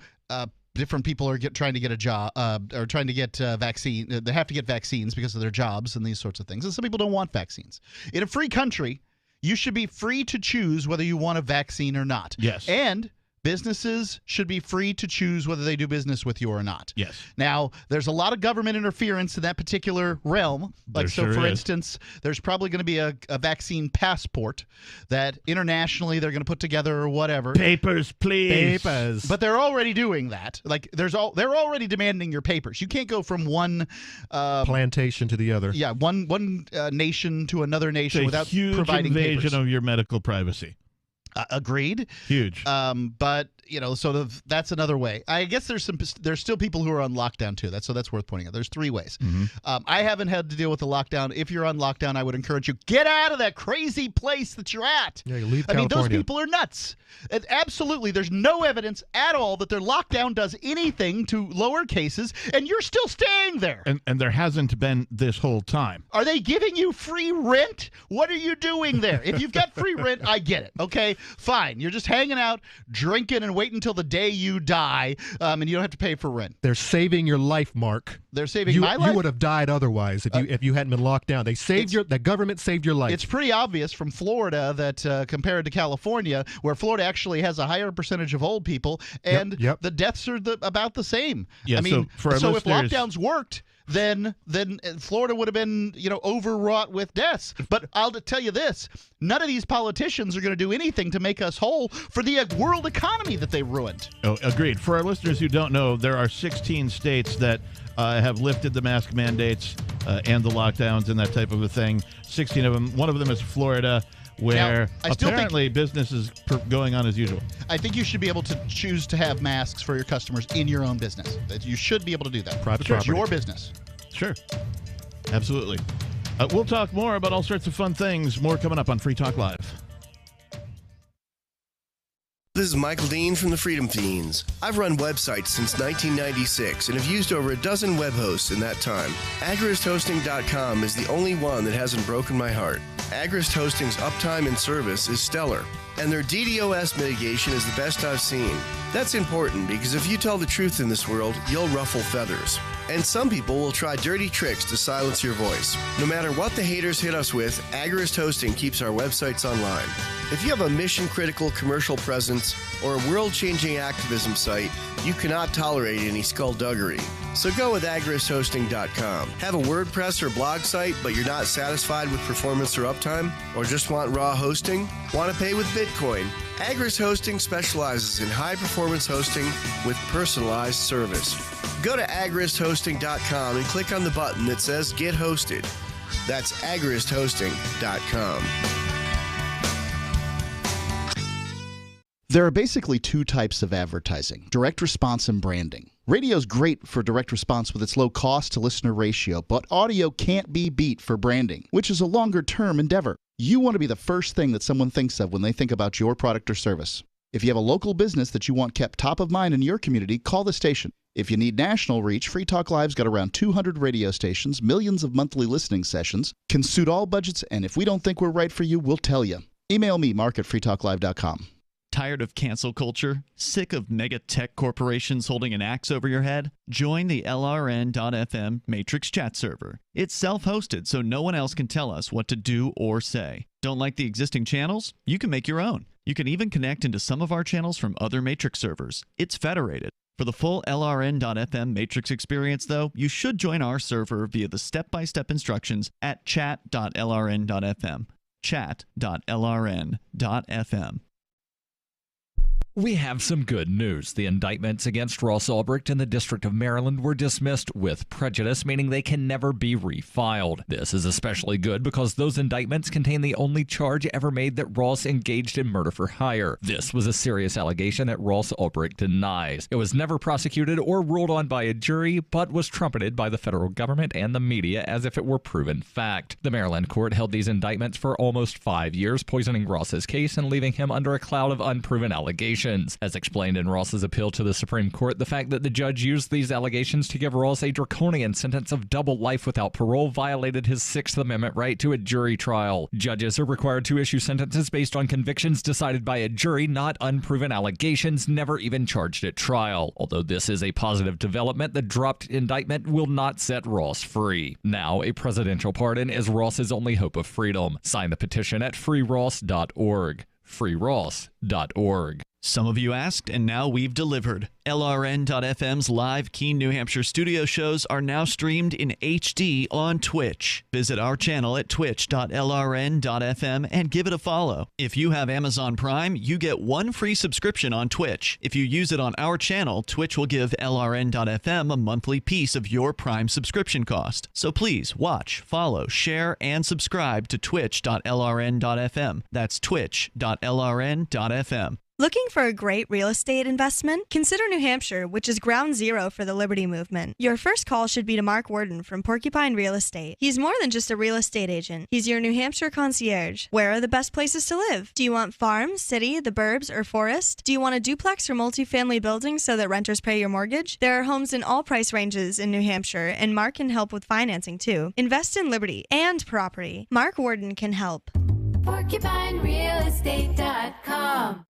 different people are trying to get a job or trying to get vaccine. They have to get vaccines because of their jobs and these sorts of things. And some people don't want vaccines. In a free country, you should be free to choose whether you want a vaccine or not. Yes. And businesses should be free to choose whether they do business with you or not. Yes. Now, there's a lot of government interference in that particular realm. Like, so, for instance, there's probably going to be a vaccine passport that internationally they're going to put together or whatever. Papers, please. Papers. But they're already doing that. Like, they're already demanding your papers. You can't go from one plantation to the other. Yeah, one nation to another nation without huge providing invasion papers. of your medical privacy. Agreed. Huge. But sort of that's another way. I guess there's still people who are on lockdown too. That's worth pointing out. There's 3 ways. Mm-hmm. I haven't had to deal with the lockdown. If you're on lockdown, I would encourage you, get out of that crazy place that you're at. Yeah, you leave California. I mean, those people are nuts. Absolutely, there's no evidence at all that their lockdown does anything to lower cases, and you're still staying there. And there hasn't been this whole time. Are they giving you free rent? What are you doing there? If you've got free rent, I get it. Okay, fine. You're just hanging out, drinking, and waiting until the day you die, and you don't have to pay for rent. They're saving your life, Mark. They're saving my life? You would have died otherwise if you hadn't been locked down. The government saved your life. It's pretty obvious from Florida that compared to California, where Florida actually has a higher percentage of old people, and the deaths are about the same. Yeah, I mean, so if lockdowns worked, then Florida would have been, overwrought with deaths. But I'll tell you this, none of these politicians are going to do anything to make us whole for the world economy that they ruined. Oh, agreed. For our listeners who don't know, there are 16 states that have lifted the mask mandates and the lockdowns and that type of a thing. 16 of them. One of them is Florida, where apparently business is going on as usual. I think you should be able to choose to have masks for your customers in your own business. You should be able to do that. Private property. It's your business. Sure. Absolutely. We'll talk more about all sorts of fun things. More coming up on Free Talk Live. This is Michael Dean from the Freedom Fiends. I've run websites since 1996 and have used over a dozen web hosts in that time. AgristHosting.com is the only one that hasn't broken my heart. Agrist Hosting's uptime and service is stellar, and their DDoS mitigation is the best I've seen. That's important because if you tell the truth in this world, you'll ruffle feathers. And some people will try dirty tricks to silence your voice. No matter what the haters hit us with, Agrist Hosting keeps our websites online. If you have a mission-critical commercial presence or a world-changing activism site, you cannot tolerate any skullduggery. So go with agristhosting.com. Have a WordPress or blog site, but you're not satisfied with performance or uptime? Or just want raw hosting? Want to pay with Bitcoin? Agrist Hosting specializes in high-performance hosting with personalized service. Go to agristhosting.com and click on the button that says Get Hosted. That's agristhosting.com. There are basically 2 types of advertising, direct response and branding. Radio's great for direct response with its low cost to listener ratio, but audio can't be beat for branding, which is a longer-term endeavor. You want to be the first thing that someone thinks of when they think about your product or service. If you have a local business that you want kept top of mind in your community, call the station. If you need national reach, Free Talk Live's got around 200 radio stations, millions of monthly listening sessions, can suit all budgets, and if we don't think we're right for you, we'll tell you. Email me, mark@freetalklive.com. Tired of cancel culture? Sick of mega tech corporations holding an axe over your head? Join the LRN.FM Matrix chat server. It's self-hosted, so no one else can tell us what to do or say. Don't like the existing channels? You can make your own. You can even connect into some of our channels from other Matrix servers. It's federated. For the full LRN.FM Matrix experience, though, you should join our server via the step-by-step instructions at chat.lrn.fm. Chat.lrn.fm. We have some good news. The indictments against Ross Ulbricht in the District of Maryland were dismissed with prejudice, meaning they can never be refiled. This is especially good because those indictments contain the only charge ever made that Ross engaged in murder for hire. This was a serious allegation that Ross Ulbricht denies. It was never prosecuted or ruled on by a jury, but was trumpeted by the federal government and the media as if it were proven fact. The Maryland court held these indictments for almost 5 years, poisoning Ross's case and leaving him under a cloud of unproven allegations. As explained in Ross's appeal to the Supreme Court, the fact that the judge used these allegations to give Ross a draconian sentence of double life without parole violated his Sixth Amendment right to a jury trial. Judges are required to issue sentences based on convictions decided by a jury, not unproven allegations never even charged at trial. Although this is a positive development, the dropped indictment will not set Ross free. Now, a presidential pardon is Ross's only hope of freedom. Sign the petition at freeross.org. freeross.org. Some of you asked, and now we've delivered. LRN.FM's live Keene, New Hampshire studio shows are now streamed in HD on Twitch. Visit our channel at twitch.lrn.fm and give it a follow. If you have Amazon Prime, you get one free subscription on Twitch. If you use it on our channel, Twitch will give LRN.FM a monthly piece of your Prime subscription cost. So please watch, follow, share, and subscribe to twitch.lrn.fm. That's twitch.lrn.fm. Looking for a great real estate investment? Consider New Hampshire, which is ground zero for the Liberty Movement. Your first call should be to Mark Worden from Porcupine Real Estate. He's more than just a real estate agent. He's your New Hampshire concierge. Where are the best places to live? Do you want farm, city, the burbs, or forest? Do you want a duplex or multifamily building so that renters pay your mortgage? There are homes in all price ranges in New Hampshire, and Mark can help with financing too. Invest in Liberty and property. Mark Worden can help. PorcupineRealEstate.com.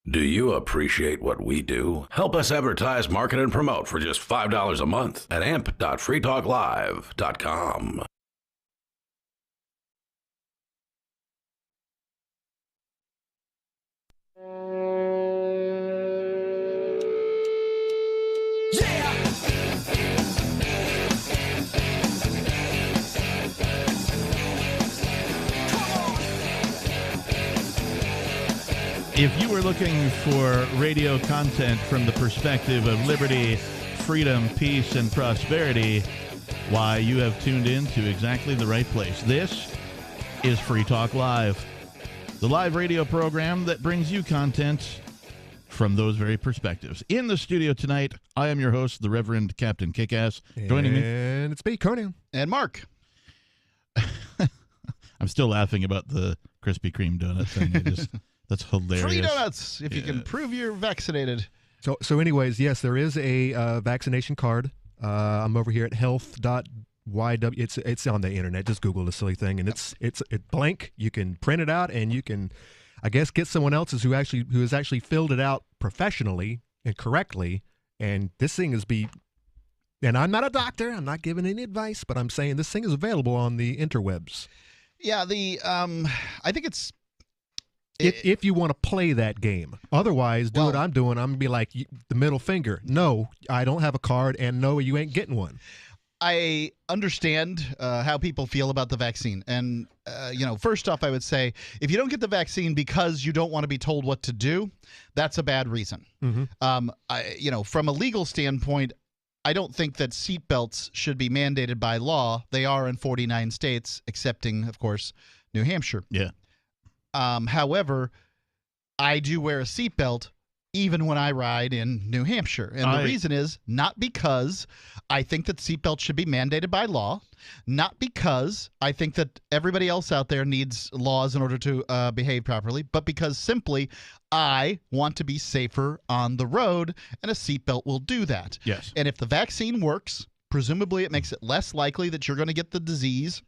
Do you appreciate what we do? Help us advertise, market, and promote for just $5 a month at amp.freetalklive.com. If you were looking for radio content from the perspective of liberty, freedom, peace, and prosperity, why, you have tuned in to exactly the right place. This is Free Talk Live, the live radio program that brings you content from those very perspectives. In the studio tonight, I am your host, the Reverend Captain Kickass. Joining me. And it's me, Conan. And Mark. I'm still laughing about the Krispy Kreme donut thing. That's hilarious. Free donuts if you can prove you're vaccinated. So anyways, yes, there is a vaccination card. I'm over here at health.yw. It's on the internet. Just Google the silly thing, and it's blank. You can print it out, and you can, I guess, get someone else's who has actually filled it out professionally and correctly. And this thing and I'm not a doctor. I'm not giving any advice, but I'm saying this thing is available on the interwebs. Yeah, I think it's. If you want to play that game. Otherwise, do what I'm doing. I'm going to be like the middle finger. No, I don't have a card, and no, you ain't getting one. I understand how people feel about the vaccine. And, first off, I would say if you don't get the vaccine because you don't want to be told what to do, that's a bad reason. Mm-hmm. From a legal standpoint, I don't think that seatbelts should be mandated by law. They are in 49 states, excepting, of course, New Hampshire. Yeah. However, I do wear a seatbelt even when I ride in New Hampshire. And the reason is not because I think that seatbelts should be mandated by law, not because I think that everybody else out there needs laws in order to behave properly, but because simply I want to be safer on the road, and a seatbelt will do that. Yes. And if the vaccine works, presumably it makes it less likely that you're going to get the disease.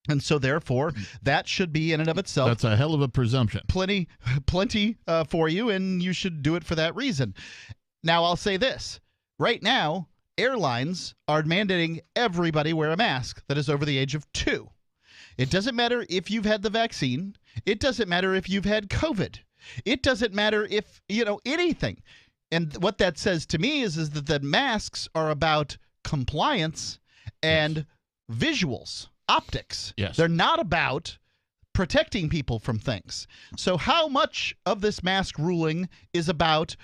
And so, therefore, that should be in and of itself. That's a hell of a presumption. Plenty for you, and you should do it for that reason. Now, I'll say this. Right now, airlines are mandating everybody wear a mask that is over the age of 2. It doesn't matter if you've had the vaccine. It doesn't matter if you've had COVID. It doesn't matter if, anything. And what that says to me is that the masks are about compliance and visuals. Optics. Yes. They're not about protecting people from things. So how much of this mask ruling is about,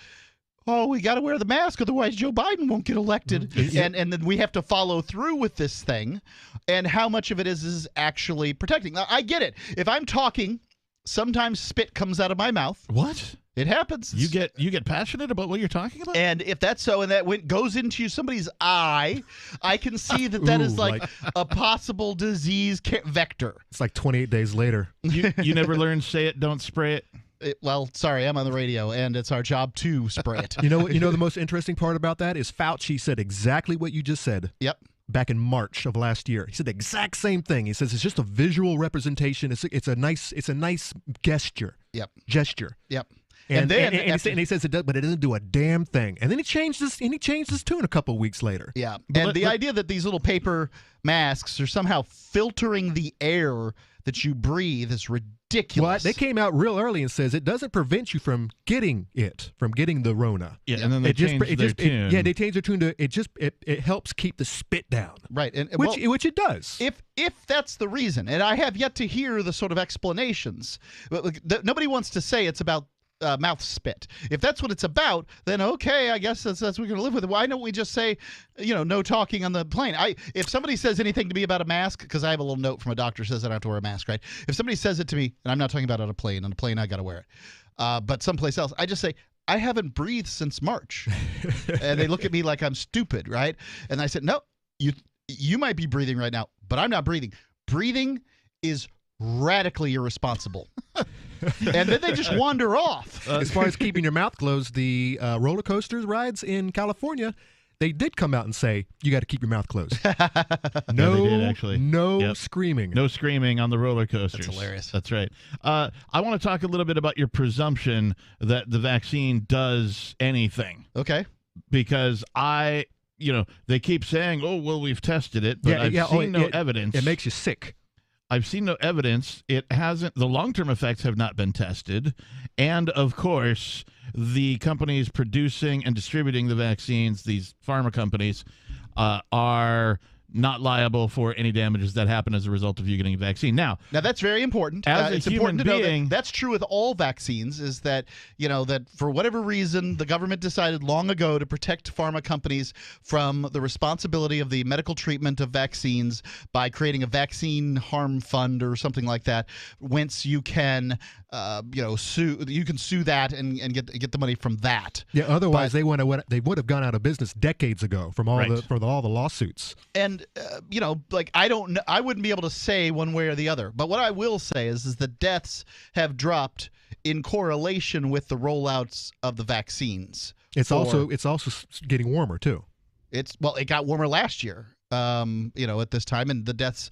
we got to wear the mask, otherwise Joe Biden won't get elected, and then we have to follow through with this thing, and how much of it is actually protecting? Now, I get it. If I'm talking, sometimes spit comes out of my mouth. What? It happens. You get passionate about what you're talking about? And if that's so, and that goes into somebody's eye, I can see that is like a possible disease vector. It's like 28 days later. You never learned say it, don't spray it? Well, sorry, I'm on the radio, and it's our job to spray it. You know the most interesting part about that is Fauci said exactly what you just said. Yep. Back in March of last year, he said the exact same thing. He says it's just a visual representation. It's a nice gesture. Yep. Gesture. Yep. And he says it does, but it doesn't do a damn thing. And then he changed his tune a couple weeks later. Yeah. And the idea that these little paper masks are somehow filtering the air that you breathe is ridiculous. Well, they came out real early and says it doesn't prevent you from getting the Rona. Yeah, and then they changed their tune. They changed their tune to it helps keep the spit down. Right, and which it does. If that's the reason, and I have yet to hear the sort of explanations. Nobody wants to say it's about mouth spit. If that's what it's about, then okay, I guess that's we're going to live with it. Why don't we just say, no talking on the plane? If somebody says anything to me about a mask, because I have a little note from a doctor says I don't have to wear a mask, right? If somebody says it to me, and I'm not talking about on a plane I got to wear it, but someplace else, I just say, I haven't breathed since March. And they look at me like I'm stupid, right? And I said, no, you might be breathing right now, but I'm not breathing. Breathing is radically irresponsible. And then they just wander off. As far as keeping your mouth closed, the roller coaster rides in California, they did come out and say, you got to keep your mouth closed. No, they did, actually. No screaming. No screaming on the roller coasters. That's hilarious. That's right. I want to talk a little bit about your presumption that the vaccine does anything. Okay. Because they keep saying, we've tested it, but I've seen no evidence. It makes you sick. I've seen no evidence. It hasn't. The long-term effects have not been tested, and of course, the companies producing and distributing the vaccines, these pharma companies, are not liable for any damages that happen as a result of you getting a vaccine. Now that's very important. As it's important to know that's true with all vaccines, is that, that for whatever reason, the government decided long ago to protect pharma companies from the responsibility of the medical treatment of vaccines by creating a vaccine harm fund or something like that, whence you can sue that and get the money from that. Yeah, otherwise they would have gone out of business decades ago from all the lawsuits. And I wouldn't be able to say one way or the other. But what I will say is that deaths have dropped in correlation with the rollouts of the vaccines. It's also getting warmer too. It got warmer last year. At this time, and the deaths,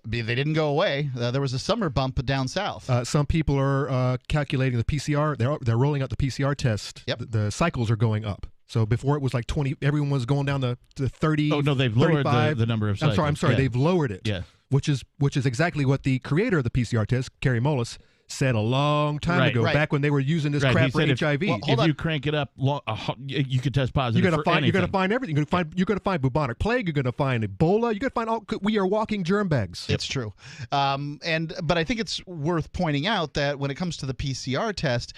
they didn't go away. There was a summer bump down south. Some people are calculating the PCR. They're rolling out the PCR test. Yep. The cycles are going up. So before it was like 20, everyone was going down to 30. Oh no, they've 35. lowered the number of cycles. I'm sorry, they've lowered it. Yeah. Which is exactly what the creator of the PCR test, Kerry Mullis, said a long time ago, back when they were using this crap for HIV. If you crank it up, you could test positive. You're going to find everything. You're going to find bubonic plague. You're going to find Ebola. You're going to find all. We are walking germ bags. It's true, but I think it's worth pointing out that when it comes to the PCR test,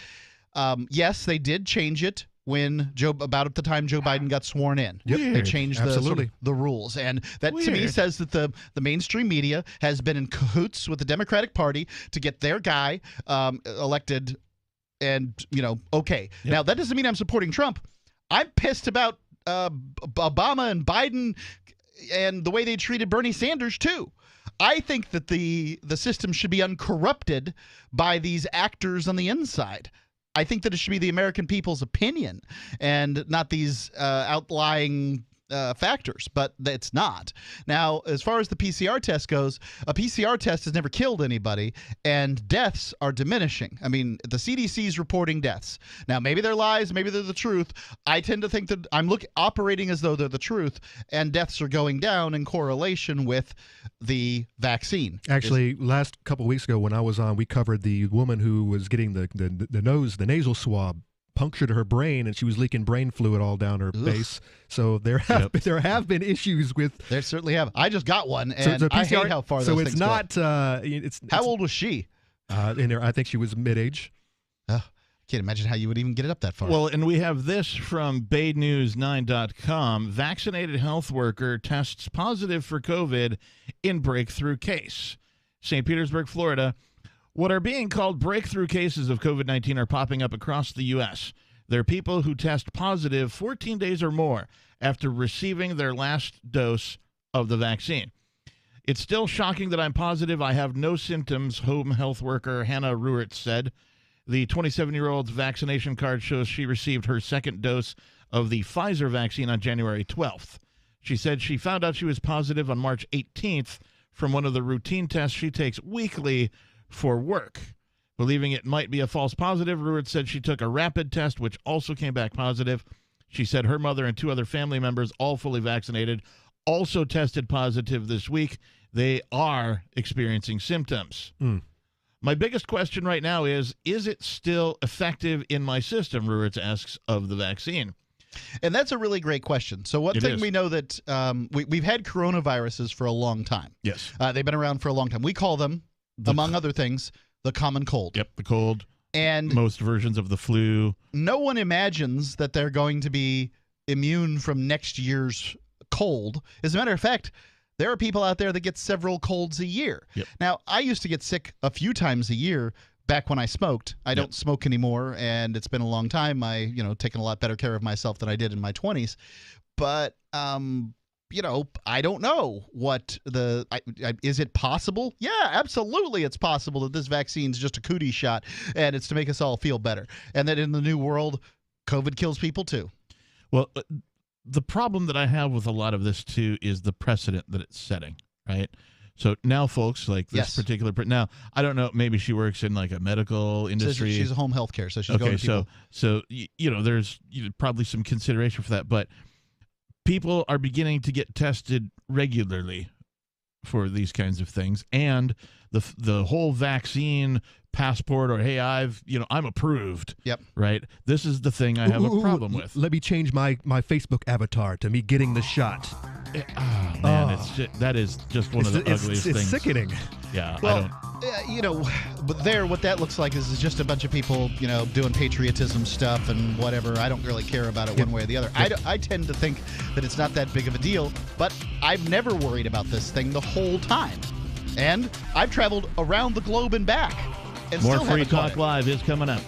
yes, they did change it about at the time Joe Biden got sworn in. Yep. They changed the rules, and that to me says that the mainstream media has been in cahoots with the Democratic Party to get their guy elected And, okay. Yep. Now, that doesn't mean I'm supporting Trump. I'm pissed about Obama and Biden and the way they treated Bernie Sanders, too. I think that the system should be uncorrupted by these actors on the inside. I think that it should be the American people's opinion and not these outlying factors, but it's not. Now, as far as the PCR test goes, a PCR test has never killed anybody, and deaths are diminishing. I mean, the CDC is reporting deaths. Now, maybe they're lies, maybe they're the truth. I tend to think that I'm operating as though they're the truth, and deaths are going down in correlation with the vaccine. Actually, last couple of weeks ago when I was on, we covered the woman who was getting the nasal swab punctured her brain, and she was leaking brain fluid all down her face. So there have been issues with. There certainly have. I just got one, and I hate how far. So it's not. How old was she? In there, I think she was mid-age. I can't imagine how you would even get it up that far. Well, and we have this from BayNews9.com. Vaccinated health worker tests positive for COVID in breakthrough case. St. Petersburg, Florida. What are being called breakthrough cases of COVID-19 are popping up across the U.S. They're people who test positive 14 days or more after receiving their last dose of the vaccine. It's still shocking that I'm positive. I have no symptoms, home health worker Hannah Ruert said. The 27-year-old's vaccination card shows she received her second dose of the Pfizer vaccine on January 12th. She said she found out she was positive on March 18th from one of the routine tests she takes weekly for work. Believing it might be a false positive, Ruert said she took a rapid test, which also came back positive. She said her mother and 2 other family members, all fully vaccinated, also tested positive this week. They are experiencing symptoms. My biggest question right now is it still effective in my system, Ruert asks of the vaccine. And that's a really great question. So one thing we know that we've had coronaviruses for a long time. Yes. They've been around for a long time. We call them, among other things, the common cold. Yep, the cold. And most versions of the flu. No one imagines that they're going to be immune from next year's cold. As a matter of fact, there are people out there that get several colds a year. Yep. Now, I used to get sick a few times a year back when I smoked. I don't smoke anymore, and it's been a long time. I, taken a lot better care of myself than I did in my 20s. But I don't know what is it possible? Yeah, absolutely it's possible that this vaccine's just a cootie shot and it's to make us all feel better. And that in the new world, COVID kills people too. Well, the problem that I have with a lot of this too is the precedent that it's setting, right? So now folks like this particular, now I don't know, maybe she works in like a medical industry. So she's a home health care, so she's going to people. So there's probably some consideration for that, but people are beginning to get tested regularly for these kinds of things, and the whole vaccine passport or hey, I'm approved. Yep. Right. This is the thing I have a problem with. Let me change my Facebook avatar to me getting the shot. That is just one of the ugliest things. It's sickening. Yeah. Well, but what that looks like is just a bunch of people, doing patriotism stuff and whatever. I don't really care about it one way or the other. I tend to think that it's not that big of a deal, but I've never worried about this thing the whole time. And I've traveled around the globe and back. And more Free Talk Live is coming up.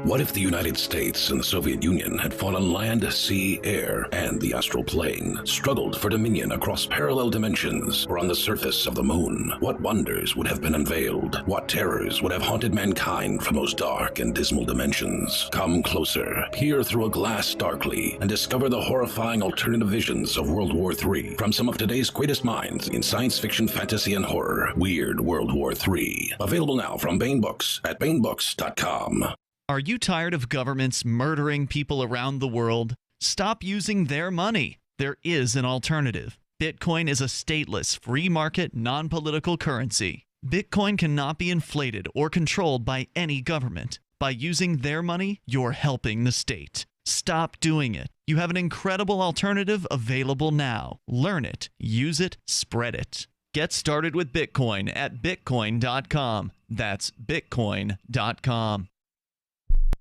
What if the United States and the Soviet Union had fought on land, sea, air, and the astral plane, struggled for dominion across parallel dimensions or on the surface of the moon? What wonders would have been unveiled? What terrors would have haunted mankind from those dark and dismal dimensions? Come closer, peer through a glass darkly, and discover the horrifying alternative visions of World War III from some of today's greatest minds in science fiction, fantasy, and horror. Weird World War III. Available now from Baen Books at BaenBooks.com. Are you tired of governments murdering people around the world? Stop using their money. There is an alternative. Bitcoin is a stateless, free market, non-political currency. Bitcoin cannot be inflated or controlled by any government. By using their money, you're helping the state. Stop doing it. You have an incredible alternative available now. Learn it, use it, spread it. Get started with Bitcoin at Bitcoin.com. That's Bitcoin.com.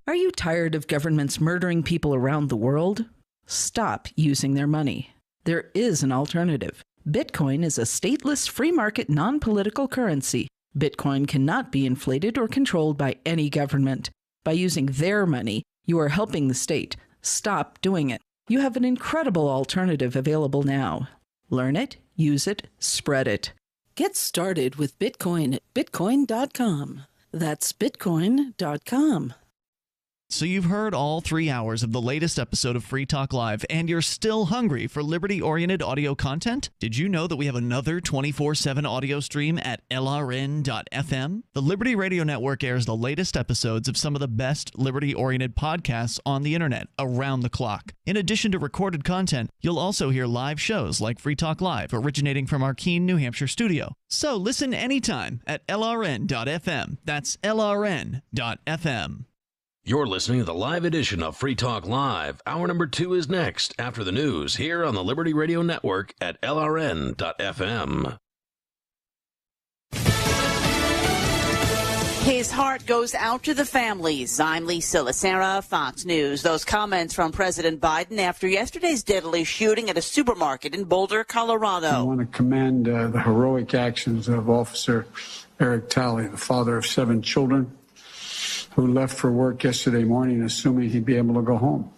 Are you tired of governments murdering people around the world? Stop using their money. There is an alternative. Bitcoin is a stateless, free market, non-political currency. Bitcoin cannot be inflated or controlled by any government. By using their money, you are helping the state. Stop doing it. You have an incredible alternative available now. Learn it, use it, spread it. Get started with Bitcoin at Bitcoin.com. That's Bitcoin.com. So you've heard all 3 hours of the latest episode of Free Talk Live, and you're still hungry for liberty-oriented audio content? Did you know that we have another 24/7 audio stream at LRN.FM? The Liberty Radio Network airs the latest episodes of some of the best liberty-oriented podcasts on the internet around the clock. In addition to recorded content, you'll also hear live shows like Free Talk Live, originating from our Keene, New Hampshire studio. So listen anytime at LRN.FM. That's LRN.FM. You're listening to the live edition of Free Talk Live. Hour number 2 is next, after the news, here on the Liberty Radio Network at LRN.FM. His heart goes out to the families. I'm Lisa Lacera, Fox News. Those comments from President Biden after yesterday's deadly shooting at a supermarket in Boulder, Colorado. I want to commend the heroic actions of Officer Eric Talley, the father of 7 children, who left for work yesterday morning assuming he'd be able to go home,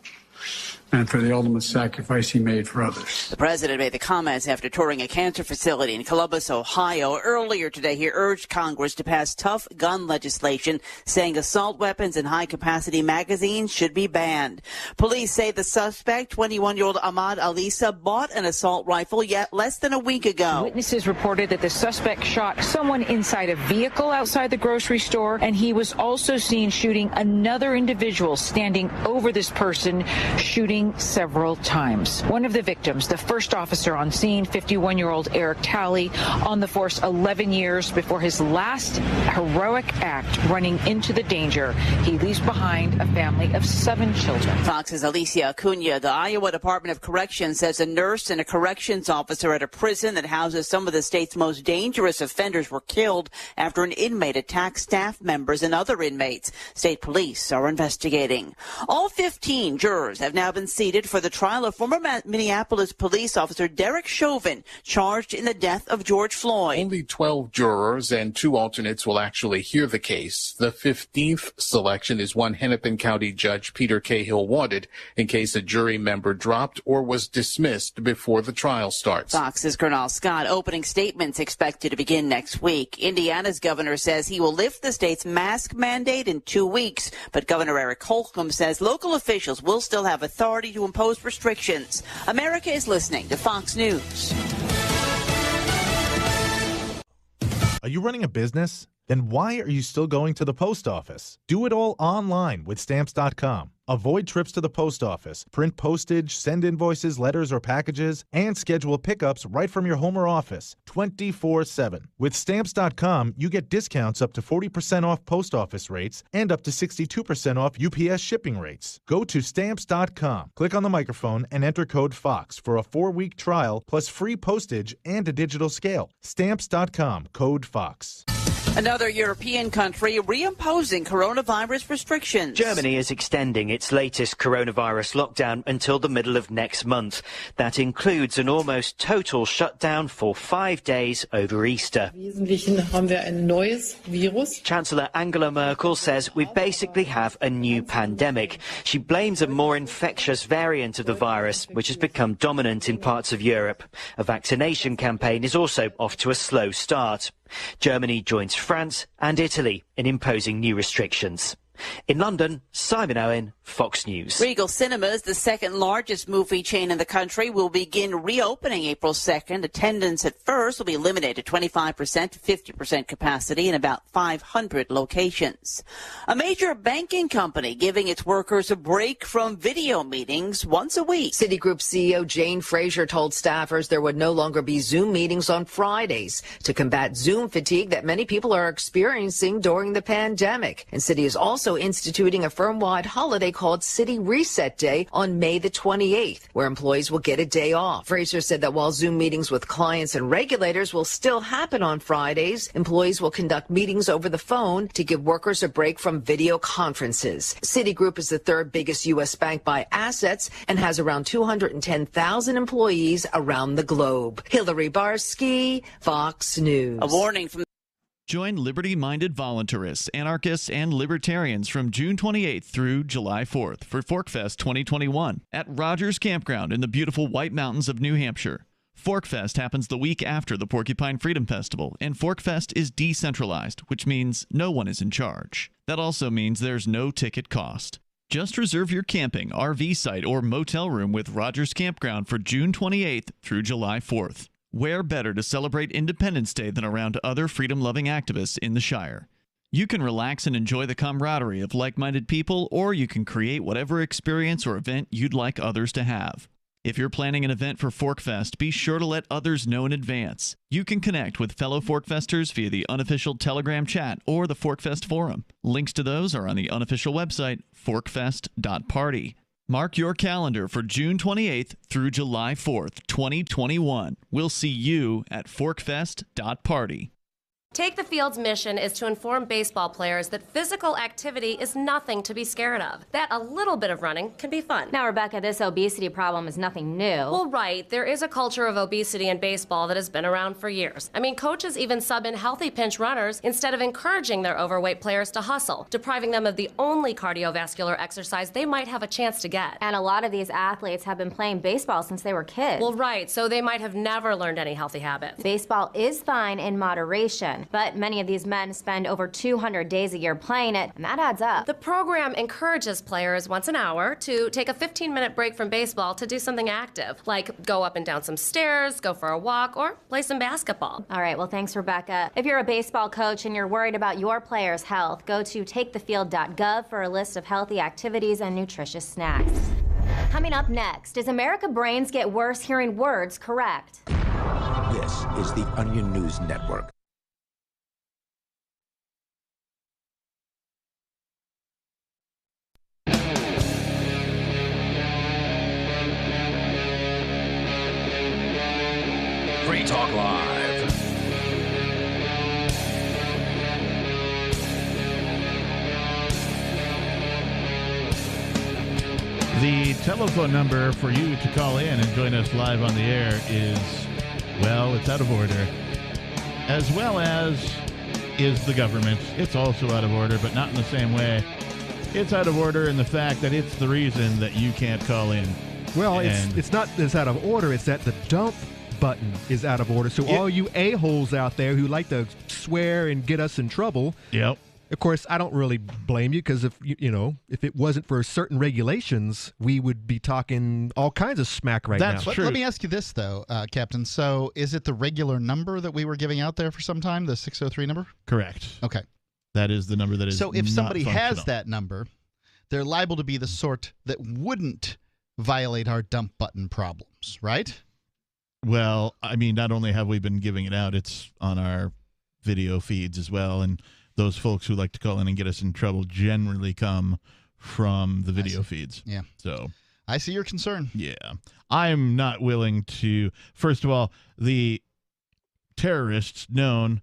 and for the ultimate sacrifice he made for others. The president made the comments after touring a cancer facility in Columbus, Ohio. Earlier today, he urged Congress to pass tough gun legislation, saying assault weapons and high-capacity magazines should be banned. Police say the suspect, 21-year-old Ahmad Alisa, bought an assault rifle yet less than a week ago. Witnesses reported that the suspect shot someone inside a vehicle outside the grocery store, and he was also seen shooting another individual standing over this person, shooting several times. One of the victims, the first officer on scene, 51-year-old Eric Talley, on the force 11 years before his last heroic act, running into the danger. He leaves behind a family of 7 children. Fox's Alicia Acuna. The Iowa Department of Corrections says a nurse and a corrections officer at a prison that houses some of the state's most dangerous offenders were killed after an inmate attacked staff members and other inmates. State police are investigating. All 15 jurors have now been seated for the trial of former Minneapolis police officer Derek Chauvin, charged in the death of George Floyd. Only 12 jurors and 2 alternates will actually hear the case. The 15th selection is one Hennepin County Judge Peter Cahill wanted in case a jury member dropped or was dismissed before the trial starts. Fox's Colonel Scott. Opening statements expected to begin next week. Indiana's governor says he will lift the state's mask mandate in 2 weeks, but Governor Eric Holcomb says local officials will still have authority to impose restrictions. America is listening to Fox News. Are you running a business? Then why are you still going to the post office? Do it all online with Stamps.com. Avoid trips to the post office, print postage, send invoices, letters, or packages, and schedule pickups right from your home or office 24/7. With Stamps.com, you get discounts up to 40% off post office rates and up to 62% off UPS shipping rates. Go to Stamps.com, click on the microphone, and enter code FOX for a 4-week trial plus free postage and a digital scale. Stamps.com, code FOX. Another European country reimposing coronavirus restrictions. Germany is extending its latest coronavirus lockdown until the middle of next month. That includes an almost total shutdown for 5 days over Easter. Chancellor Angela Merkel says we basically have a new pandemic. She blames a more infectious variant of the virus, which has become dominant in parts of Europe. A vaccination campaign is also off to a slow start. Germany joins France and Italy in imposing new restrictions. In London, Simon Owen, Fox News. Regal Cinemas, the second largest movie chain in the country, will begin reopening April 2nd. Attendance at first will be limited to 25% to 50% capacity in about 500 locations. A major banking company giving its workers a break from video meetings once a week. Citigroup CEO Jane Fraser told staffers there would no longer be Zoom meetings on Fridays to combat Zoom fatigue that many people are experiencing during the pandemic. And Citi is also instituting a firm-wide holiday called City Reset Day on May the 28th, where employees will get a day off. Fraser said that while Zoom meetings with clients and regulators will still happen on Fridays, employees will conduct meetings over the phone to give workers a break from video conferences. Citigroup is the third biggest U.S. bank by assets and has around 210,000 employees around the globe. Hillary Barsky, Fox News. A warning from Join liberty-minded voluntarists, anarchists, and libertarians from June 28th through July 4th for ForkFest 2021 at Rogers Campground in the beautiful White Mountains of New Hampshire. ForkFest happens the week after the Porcupine Freedom Festival, and ForkFest is decentralized, which means no one is in charge. That also means there's no ticket cost. Just reserve your camping, RV site, or motel room with Rogers Campground for June 28th through July 4th. Where better to celebrate Independence Day than around other freedom-loving activists in the Shire? You can relax and enjoy the camaraderie of like-minded people, or you can create whatever experience or event you'd like others to have. If you're planning an event for ForkFest, be sure to let others know in advance. You can connect with fellow ForkFesters via the unofficial Telegram chat or the ForkFest forum. Links to those are on the unofficial website, forkfest.party. Mark your calendar for June 28th through July 4th, 2021. We'll see you at forkfest.party. Take the Field's mission is to inform baseball players that physical activity is nothing to be scared of, that a little bit of running can be fun. Now, Rebecca, this obesity problem is nothing new. Well, right. There is a culture of obesity in baseball that has been around for years. I mean, coaches even sub in healthy pinch runners instead of encouraging their overweight players to hustle, depriving them of the only cardiovascular exercise they might have a chance to get. And a lot of these athletes have been playing baseball since they were kids. Well, right. So they might have never learned any healthy habits. Baseball is fine in moderation. But many of these men spend over 200 days a year playing it, and that adds up. The program encourages players once an hour to take a 15-minute break from baseball to do something active, like go up and down some stairs, go for a walk, or play some basketball. All right, well, thanks, Rebecca. If you're a baseball coach and you're worried about your players' health, go to takethefield.gov for a list of healthy activities and nutritious snacks. Coming up next, does America brains get worse hearing words correct? This is the Onion News Network. Free Talk Live. The telephone number for you to call in and join us live on the air is, well, it's out of order. As well as is the government. It's also out of order, but not in the same way. It's out of order in the fact that it's the reason that you can't call in. Well, it's not that it's out of order. It's that the dump button is out of order. So all you a-holes out there who like to swear and get us in trouble. Yep. Of course, I don't really blame you, because if if it wasn't for certain regulations, we would be talking all kinds of smack right now. That's true. Let me ask you this, though, Captain. So is it the regular number that we were giving out there for some time, the 603 number? Correct. Okay. That is the number that is So if not somebody has functional. that number, they're liable to be the sort that wouldn't violate our dump button problems, right? Well, I mean, not only have we been giving it out, it's on our video feeds as well. And those folks who like to call in and get us in trouble generally come from the video feeds. Yeah. So I see your concern. Yeah. I'm not willing to. First of all, the terrorists known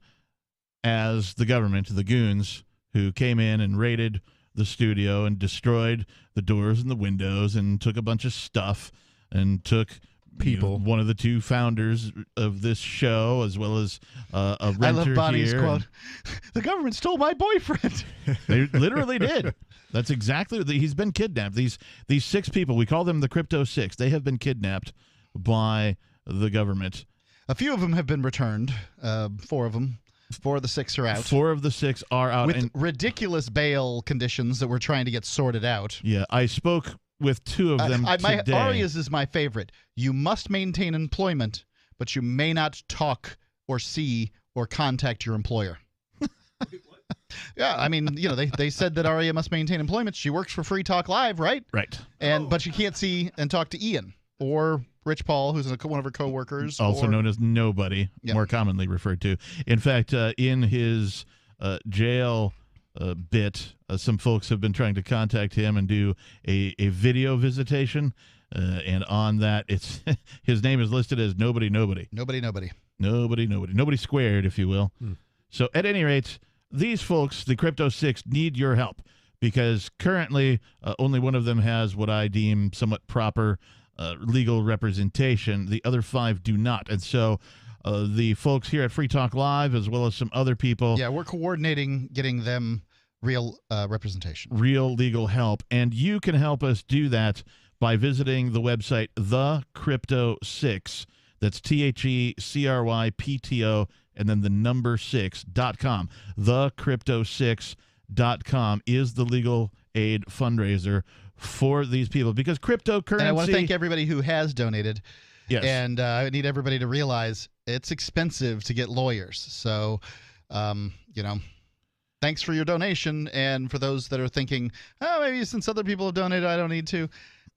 as the government, the goons, who came in and raided the studio and destroyed the doors and the windows and took a bunch of stuff and took people. One of the two founders of this show, as well as a renter. I love Bonnie's here, quote. The government stole my boyfriend. They literally did. That's exactly. He's been kidnapped. These 6 people, we call them the Crypto 6. They have been kidnapped by the government. A few of them have been returned. 4 of them. 4 of the 6 are out. 4 of the 6 are out. With ridiculous bail conditions that we're trying to get sorted out. Yeah, I spoke with 2 of them today. Aria's is my favorite. You must maintain employment, but you may not talk or see or contact your employer. Yeah, I mean, they said that Aria must maintain employment. She works for Free Talk Live, right? Right. But you can't see and talk to Ian or Rich Paul, who's one of her coworkers. Also known as Nobody, more commonly referred to. In fact, in his jail bit. Some folks have been trying to contact him and do a video visitation, and on that, it's his name is listed as nobody squared, if you will. So at any rate, these folks, the Crypto Six, need your help because currently only one of them has what I deem somewhat proper legal representation. The other 5 do not, and so the folks here at Free Talk Live, as well as some other people, we're coordinating getting them real representation, real legal help, and you can help us do that by visiting the website The Crypto 6. That's TheCrypto and then the number 6.com. TheCrypto6.com is the legal aid fundraiser for these people because cryptocurrency. And I want to thank everybody who has donated. Yes. And I need everybody to realize it's expensive to get lawyers. So, thanks for your donation. And for those that are thinking, maybe since other people have donated, I don't need to.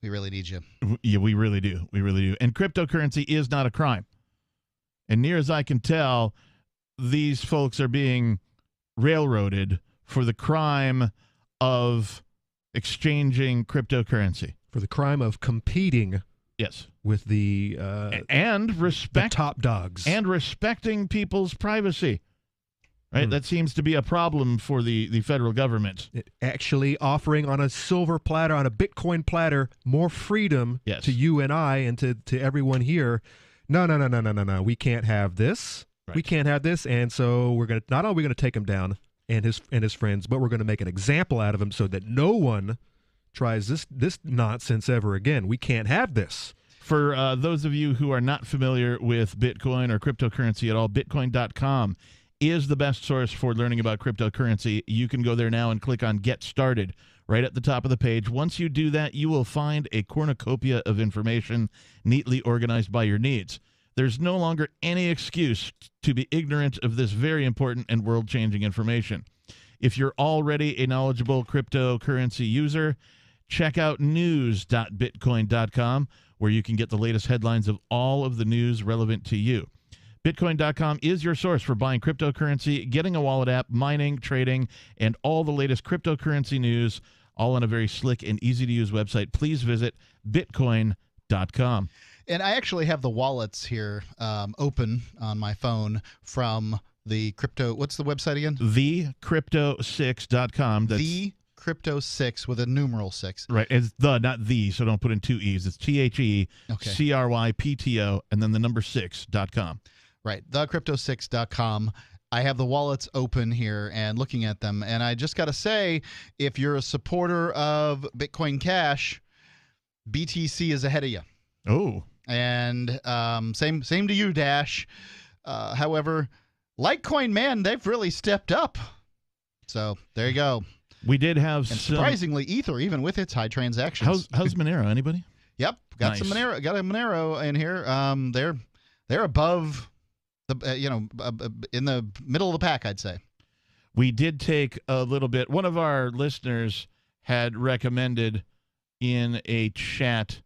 We really need you. Yeah, we really do. We really do. And cryptocurrency is not a crime. And near as I can tell, these folks are being railroaded for the crime of exchanging cryptocurrency. For the crime of competing. Yes. With the top dogs. And respecting people's privacy. Right? That seems to be a problem for the federal government. Actually offering on a silver platter, on a Bitcoin platter, more freedom to you and I and to everyone here. No. We can't have this. Right. We can't have this. And so we're going to, not only are we going to take him down and his friends, but we're going to make an example out of him so that no one tries this nonsense ever again. We can't have this. For those of you who are not familiar with Bitcoin or cryptocurrency at all, Bitcoin.com is the best source for learning about cryptocurrency. You can go there now and click on Get Started right at the top of the page. Once you do that, you will find a cornucopia of information neatly organized by your needs. There's no longer any excuse to be ignorant of this very important and world-changing information. If you're already a knowledgeable cryptocurrency user, check out news.bitcoin.com, where you can get the latest headlines of all of the news relevant to you. Bitcoin.com is your source for buying cryptocurrency, getting a wallet app, mining, trading, and all the latest cryptocurrency news, all on a very slick and easy-to-use website. Please visit Bitcoin.com. And I actually have the wallets here open on my phone from the crypto. What's the website again? TheCrypto6.com. That's TheCrypto6 with a numeral 6. Right. It's not the, so don't put in 2 E's. It's TheCrypto and then the number 6.com. Right. TheCrypto6.com. I have the wallets open here and looking at them. And I just got to say, if you're a supporter of Bitcoin Cash, BTC is ahead of you. Oh. And same to you, Dash. However, Litecoin, man, they've really stepped up. So there you go. We did have and surprisingly Ether, even with its high transactions. How's Monero? Anybody? Yep, got some Monero. Got a Monero in here. They're above the in the middle of the pack, I'd say. We did take a little bit. One of our listeners had recommended in a chat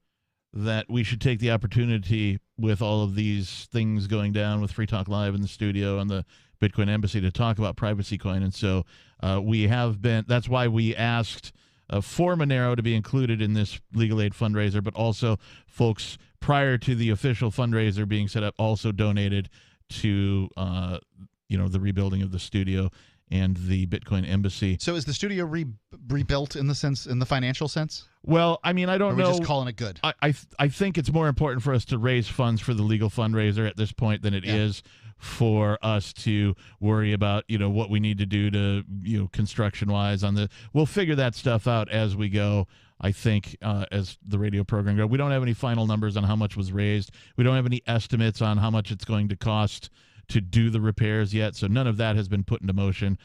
that we should take the opportunity with all of these things going down with Free Talk Live in the studio and the Bitcoin Embassy to talk about privacy coin. And so we have been, that's why we asked for Monero to be included in this legal aid fundraiser, but also folks prior to the official fundraiser being set up also donated to, the rebuilding of the studio and the Bitcoin Embassy. So is the studio rebuilt in the financial sense? Well, I mean, I don't know. We're just calling it good. I think it's more important for us to raise funds for the legal fundraiser at this point than it is for us to worry about, what we need to do to, construction-wise on the. We'll figure that stuff out as we go. I think as the radio program goes, we don't have any final numbers on how much was raised. We don't have any estimates on how much it's going to cost to do the repairs yet. So none of that has been put into motion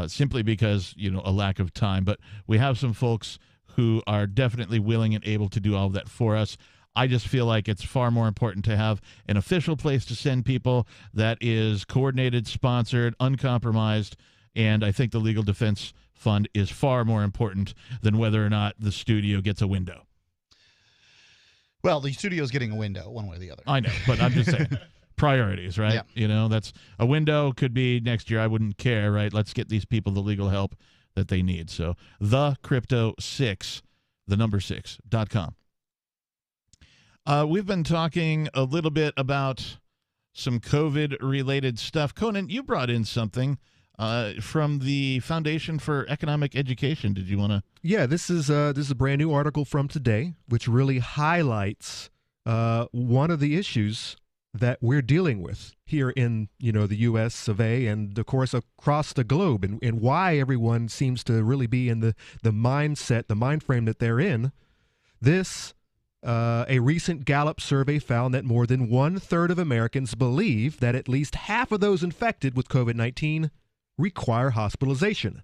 simply because, a lack of time. But we have some folks who are definitely willing and able to do all of that for us. I just feel like it's far more important to have an official place to send people that is coordinated, sponsored, uncompromised, and I think the Legal Defense Fund is far more important than whether or not the studio gets a window. Well, the studio's getting a window, one way or the other. I know, but I'm just saying. Priorities, right? Yeah. That's a window could be next year. I wouldn't care, right? Let's get these people the legal help that they need. So thecrypto6, the number 6.com. We've been talking a little bit about some COVID-related stuff. Conan, you brought in something from the Foundation for Economic Education. Did you want to? Yeah, this is a brand new article from today, which really highlights one of the issues that we're dealing with here in the U.S. of A. and of course across the globe, and why everyone seems to really be in the mindset, the mind frame that they're in. This a recent Gallup survey found that more than 1/3 of Americans believe that at least half of those infected with COVID-19 require hospitalization.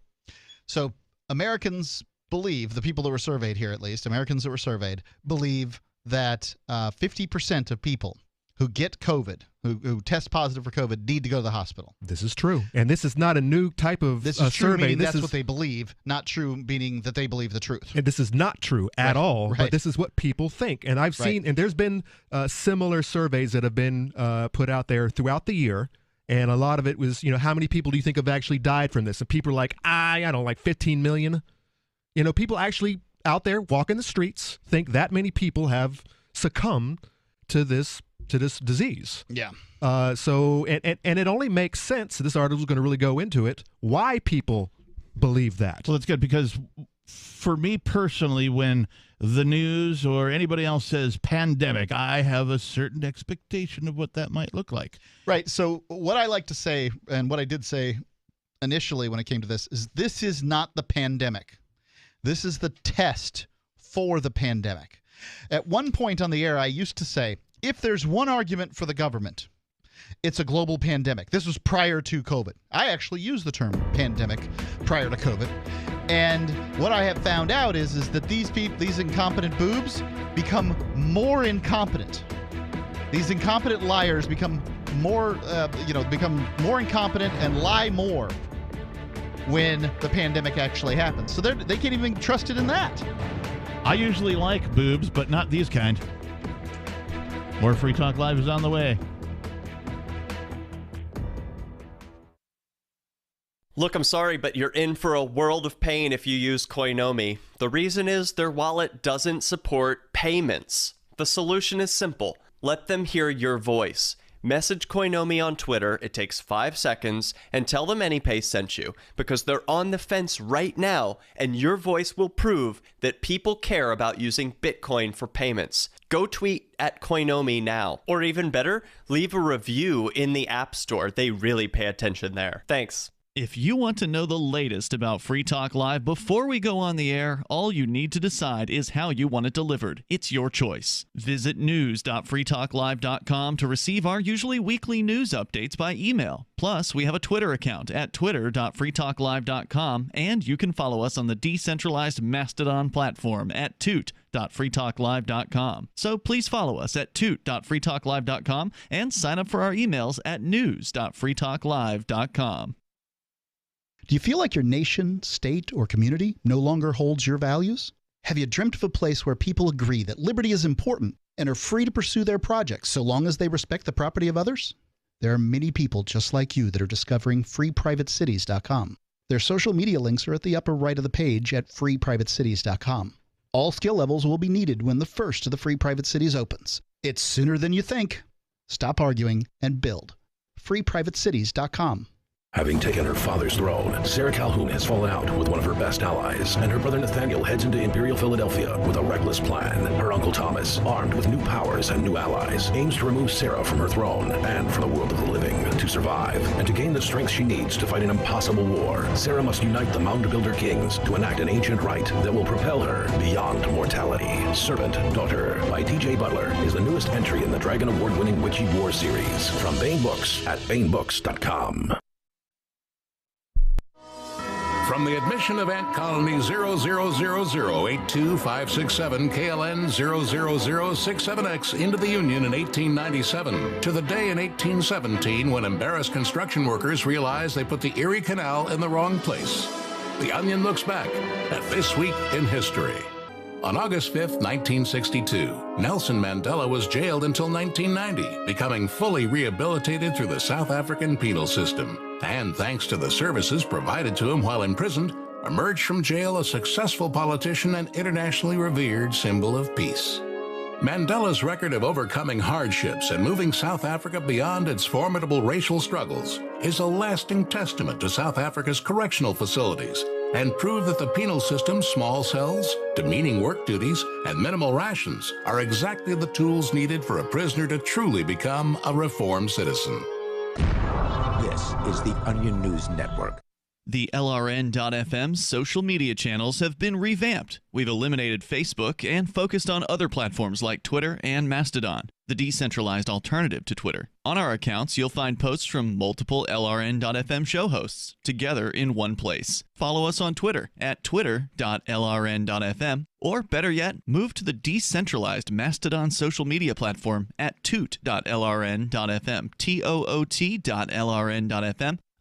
So Americans believe, the people that were surveyed here at least, Americans that were surveyed, believe that 50% of people who get COVID, who test positive for COVID, need to go to the hospital. This is true. And this is not a new type of this is true, survey. Meaning that's what they believe, not true meaning that they believe the truth. And this is not true at all, but this is what people think. And I've seen, and there's been similar surveys that have been put out there throughout the year. And a lot of it was, how many people do you think have actually died from this? And people are like, I don't know, like 15 million. People actually out there walking the streets think that many people have succumbed to this disease. Yeah. So it only makes sense. This article is going to really go into it. Why people believe that. Well, that's good, because for me personally, when the news or anybody else says pandemic, I have a certain expectation of what that might look like. Right. So what I like to say, and what I did say initially when it came to this is not the pandemic. This is the test for the pandemic. At one point on the air, I used to say, if there's one argument for the government, it's a global pandemic. This was prior to COVID. I actually used the term pandemic prior to COVID. And what I have found out is that these incompetent boobs become more incompetent. These incompetent liars become more incompetent and lie more when the pandemic actually happens. So they can't even be trusted in that. I usually like boobs, but not these kind. More Free Talk Live is on the way. Look, I'm sorry, but you're in for a world of pain if you use Coinomi. The reason is their wallet doesn't support payments. The solution is simple. Let them hear your voice. Message Coinomi on Twitter, it takes 5 seconds, and tell them AnyPay sent you, because they're on the fence right now, and your voice will prove that people care about using Bitcoin for payments. Go tweet at Coinomi now. Or even better, leave a review in the App Store. They really pay attention there. Thanks. If you want to know the latest about Free Talk Live before we go on the air, all you need to decide is how you want it delivered. It's your choice. Visit news.freetalklive.com to receive our usually weekly news updates by email. Plus, we have a Twitter account at twitter.freetalklive.com, and you can follow us on the decentralized Mastodon platform at toot.freetalklive.com. So please follow us at toot.freetalklive.com and sign up for our emails at news.freetalklive.com. Do you feel like your nation, state, or community no longer holds your values? Have you dreamt of a place where people agree that liberty is important and are free to pursue their projects so long as they respect the property of others? There are many people just like you that are discovering freeprivatecities.com. Their social media links are at the upper right of the page at freeprivatecities.com. All skill levels will be needed when the first of the Free Private Cities opens. It's sooner than you think. Stop arguing and build. freeprivatecities.com. Having taken her father's throne, Sarah Calhoun has fallen out with one of her best allies, and her brother Nathaniel heads into Imperial Philadelphia with a reckless plan. Her uncle Thomas, armed with new powers and new allies, aims to remove Sarah from her throne and from the world of the living. To survive and to gain the strength she needs to fight an impossible war, Sarah must unite the Mound Builder Kings to enact an ancient rite that will propel her beyond mortality. Servant Daughter by T.J. Butler is the newest entry in the Dragon Award-winning Witchy War series from Baen Books at BaenBooks.com. From the admission of Ant Colony 000082567 KLN 00067X into the Union in 1897, to the day in 1817 when embarrassed construction workers realized they put the Erie Canal in the wrong place. The Onion looks back at This Week in History. On August 5th, 1962, Nelson Mandela was jailed until 1990, becoming fully rehabilitated through the South African penal system. And thanks to the services provided to him while imprisoned, emerged from jail a successful politician and internationally revered symbol of peace. Mandela's record of overcoming hardships and moving South Africa beyond its formidable racial struggles is a lasting testament to South Africa's correctional facilities and prove that the penal system's small cells, demeaning work duties, and minimal rations are exactly the tools needed for a prisoner to truly become a reformed citizen. This is the Onion News Network. The LRN.FM social media channels have been revamped. We've eliminated Facebook and focused on other platforms like Twitter and Mastodon, the decentralized alternative to Twitter. On our accounts, you'll find posts from multiple LRN.FM show hosts together in one place. Follow us on Twitter at twitter.lrn.fm, or better yet, move to the decentralized Mastodon social media platform at toot.lrn.fm, toot.lrn.fm.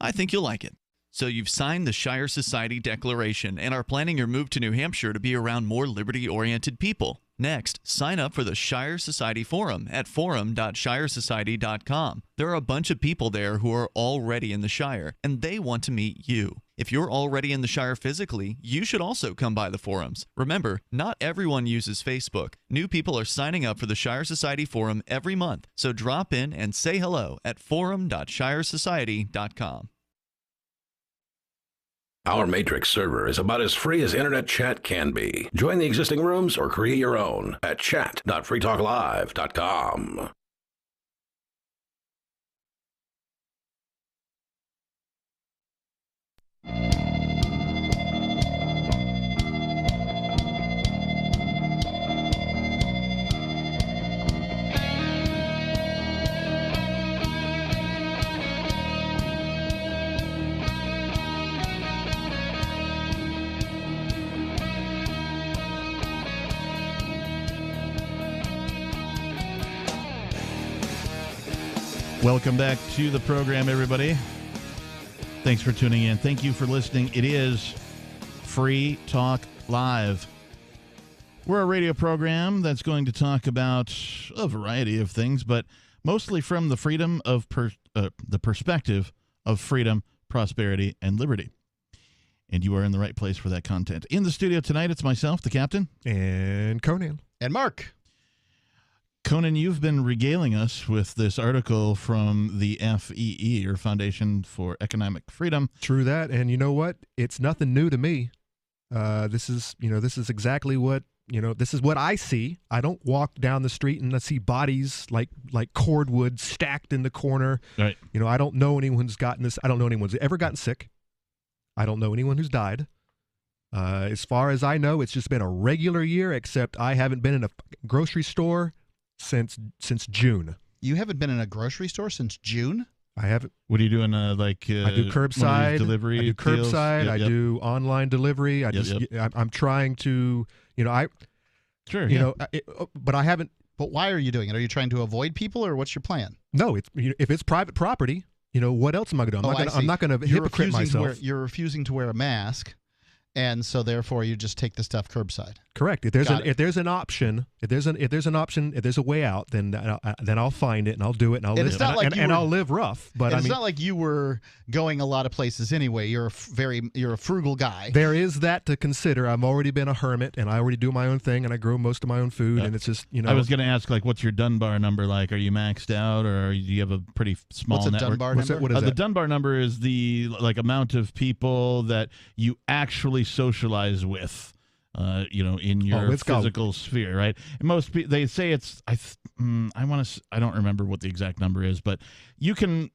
I think you'll like it. So you've signed the Shire Society Declaration and are planning your move to New Hampshire to be around more liberty-oriented people. Next, sign up for the Shire Society Forum at forum.shiresociety.com. There are a bunch of people there who are already in the Shire, and they want to meet you. If you're already in the Shire physically, you should also come by the forums. Remember, not everyone uses Facebook. New people are signing up for the Shire Society Forum every month, so drop in and say hello at forum.shiresociety.com. Our Matrix server is about as free as internet chat can be. Join the existing rooms or create your own at chat.freetalklive.com. Welcome back to the program, everybody. Thanks for tuning in. Thank you for listening. It is Free Talk Live. We're a radio program that's going to talk about a variety of things, but mostly from the freedom of the perspective of freedom, prosperity, and liberty. And you are in the right place for that content. In the studio tonight, it's myself, the captain. And Conan. And Mark. Conan, you've been regaling us with this article from the FEE, or Foundation for Economic Freedom. True that, and you know what? It's nothing new to me. This is exactly what this is what I see. I don't walk down the street and I see bodies like cordwood stacked in the corner. Right. I don't know anyone who's gotten this. I don't know anyone who's ever gotten sick. I don't know anyone who's died. As far as I know, it's just been a regular year. Except I haven't been in a grocery store since June. You haven't been in a grocery store since June? I haven't. What are you doing? I do curbside delivery. I do curbside. Yep, I do online delivery. I'm trying to. Sure. But I haven't. But why are you doing it? Are you trying to avoid people, or what's your plan? No, it's if it's private property. What else am I going to do? I'm not going to hypocrite myself. You're refusing to wear a mask. And so, therefore, you just take the stuff curbside. Correct. If there's an option, if there's a way out, then I'll find it and I'll do it and I'll live rough. But it's not like you were going a lot of places anyway. You're a frugal guy. There is that to consider. I've already been a hermit and I already do my own thing and I grow most of my own food and it's just I was going to ask what's your Dunbar number like? Are you maxed out or do you have a pretty small network? Dunbar number? What is that? The Dunbar number is the amount of people that you actually socialize with, in your physical sphere, right? And most people, they say it's, I don't remember what the exact number is, but you can,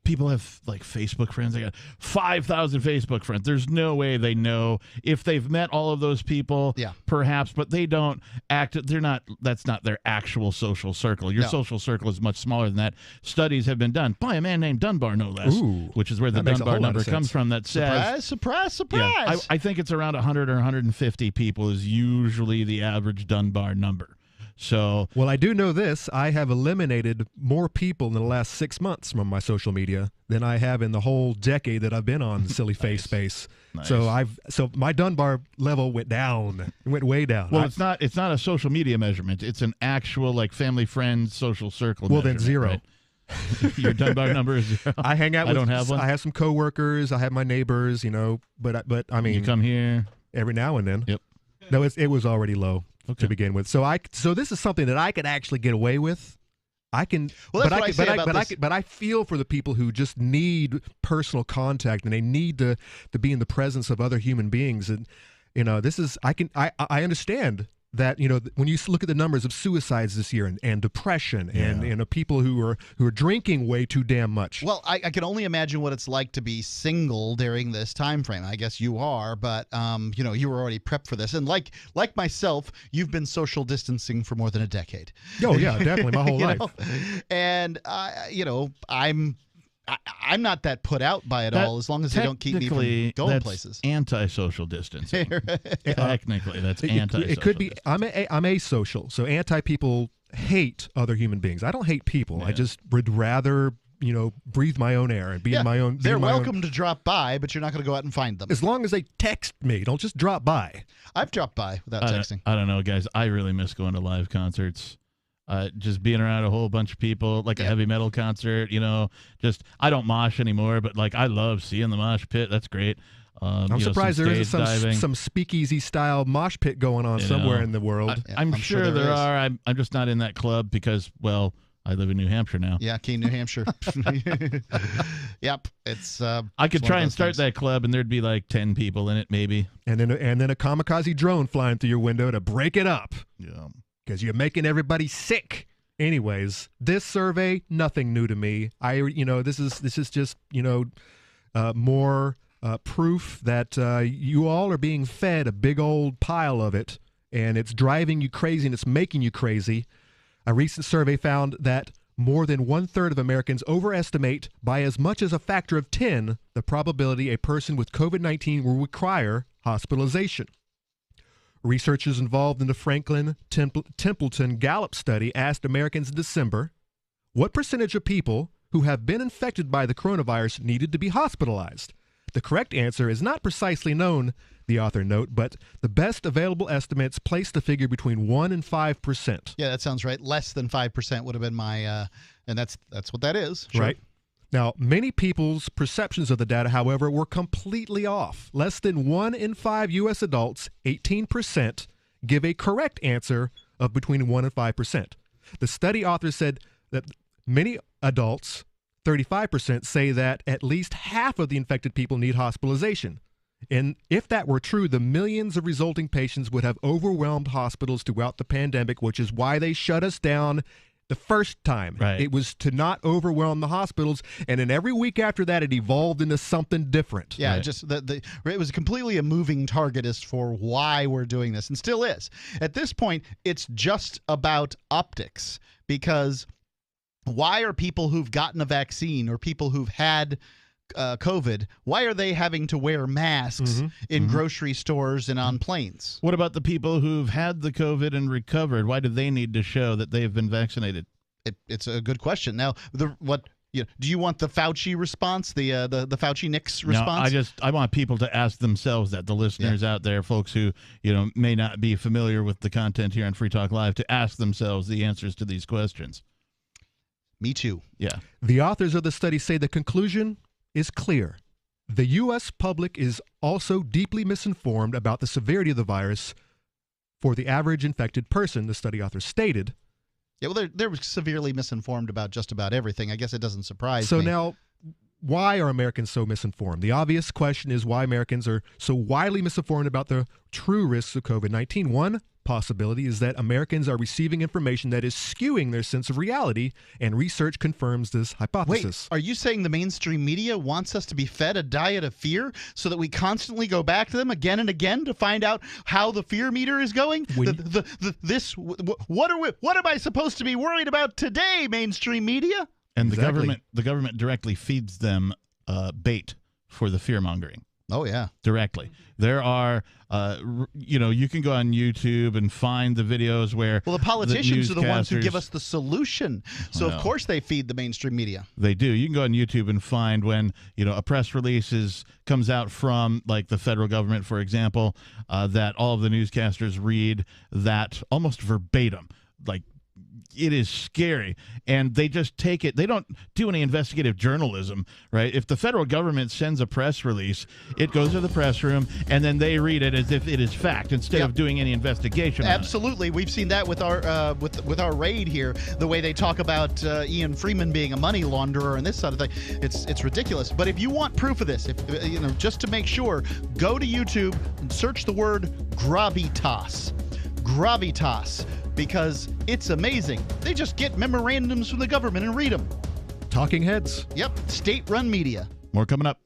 people have Facebook friends. They got 5,000 Facebook friends. There's no way they know if they've met all of those people, perhaps, but they don't that's not their actual social circle. Your social circle is much smaller than that. Studies have been done by a man named Dunbar, no less, which is where the Dunbar number comes from. That says, surprise. Yeah, I think it's around 100 or 150 people is usually the average Dunbar number. So, well, I do know this. I have eliminated more people in the last 6 months from my social media than I have in the whole decade that I've been on Silly Face Space. Nice. So my Dunbar level went down. It went way down. Well, it's not a social media measurement. It's an actual family friend social circle. Well, then zero. Right? Your Dunbar number is 0. I hang out. I don't have one. I have some coworkers. I have my neighbors. But I mean, you come here every now and then. Yep. No, it was already low to begin with. So this is something that I could actually get away with. I can, well, but I feel for the people who just need personal contact and they need to be in the presence of other human beings. And this is I understand that when you look at the numbers of suicides this year and depression and people who are drinking way too damn much. Well, I can only imagine what it's like to be single during this time frame. I guess you are, but you were already prepped for this, and like myself, you've been social distancing for more than a decade. Oh yeah, definitely my whole life. And I'm not that put out by it all, as long as they don't keep me from going places. Anti-social distancing. Technically, that's anti-social. It could be. I'm asocial, so anti-people hate other human beings. I don't hate people. I just would rather breathe my own air and be in my own. They're welcome to drop by, but you're not going to go out and find them. As long as they text me, don't just drop by. I've dropped by without texting. I don't know, guys. I really miss going to live concerts. Just being around a whole bunch of people, like a heavy metal concert, I don't mosh anymore, but I love seeing the mosh pit. That's great. I'm surprised there isn't some speakeasy style mosh pit going on somewhere in the world. I'm sure there are. I'm just not in that club because, well, I live in New Hampshire now. Yeah, Keene, New Hampshire. Yep, it's. I could try and start that club, and there'd be 10 people in it, maybe. And then a kamikaze drone flying through your window to break it up. Yeah. Because you're making everybody sick. Anyways, this survey, nothing new to me. This is just more proof that you all are being fed a big old pile of it, and it's driving you crazy and it's making you crazy. A recent survey found that more than 1/3 of Americans overestimate by as much as a factor of 10 the probability a person with COVID-19 will require hospitalization. Researchers involved in the Franklin Templeton Gallup study asked Americans in December what percentage of people who have been infected by the coronavirus needed to be hospitalized. The correct answer is not precisely known, the author note, but the best available estimates place the figure between 1% and 5%. Yeah, that sounds right. Less than 5% would have been my, and that's what that is. Sure. Right. Now, many people's perceptions of the data, however, were completely off. Less than 1 in 5 U.S. adults, 18%, give a correct answer of between 1 and 5%. The study authors said that many adults, 35%, say that at least half of the infected people need hospitalization. And if that were true, the millions of resulting patients would have overwhelmed hospitals throughout the pandemic, which is why they shut us down the first time. Right. It was to not overwhelm the hospitals, and then every week after that, it evolved into something different. Yeah, just it was completely a moving target as for why we're doing this, and still is. At this point, it's just about optics, because why are people who've gotten a vaccine or people who've had COVID, why are they having to wear masks in grocery stores and on planes? What about the people who've had the COVID and recovered? Why do they need to show that they've been vaccinated? It's a good question. Now, do you want the Fauci response, the Fauci Nix response? No, I want people to ask themselves that, the listeners out there, folks who may not be familiar with the content here on Free Talk Live, to ask themselves the answers to these questions. Me too. Yeah. The authors of the study say the conclusion is clear. The U.S. public is also deeply misinformed about the severity of the virus for the average infected person, the study authors stated. Yeah, well, they're severely misinformed about just about everything. I guess it doesn't surprise me. So now, why are Americans so misinformed? The obvious question is why Americans are so widely misinformed about the true risks of COVID-19. One possibility is that Americans are receiving information that is skewing their sense of reality, and research confirms this hypothesis. Wait, are you saying the mainstream media wants us to be fed a diet of fear so that we constantly go back to them again and again to find out how the fear meter is going? What am I supposed to be worried about today, mainstream media? And the government directly feeds them bait for the fear mongering. Oh, yeah. Directly. There are, you can go on YouTube and find the videos where. Well, the politicians are the ones who give us the solution. So, of course, they feed the mainstream media. They do. You can go on YouTube and find when, a press release comes out from, like, the federal government, for example, that all of the newscasters read that almost verbatim. Like, it is scary. And they just take it. They don't do any investigative journalism, right? If the federal government sends a press release, it goes to the press room, and then they read it as if it is fact instead of doing any investigation. Absolutely. We've seen that with our with our raid here, the way they talk about Ian Freeman being a money launderer and this sort of thing. It's ridiculous. But if you want proof of this, if just to make sure, go to YouTube and search the word gravitas. Gravitas, because it's amazing. They just get memorandums from the government and read them. Talking heads. Yep, state-run media. More coming up.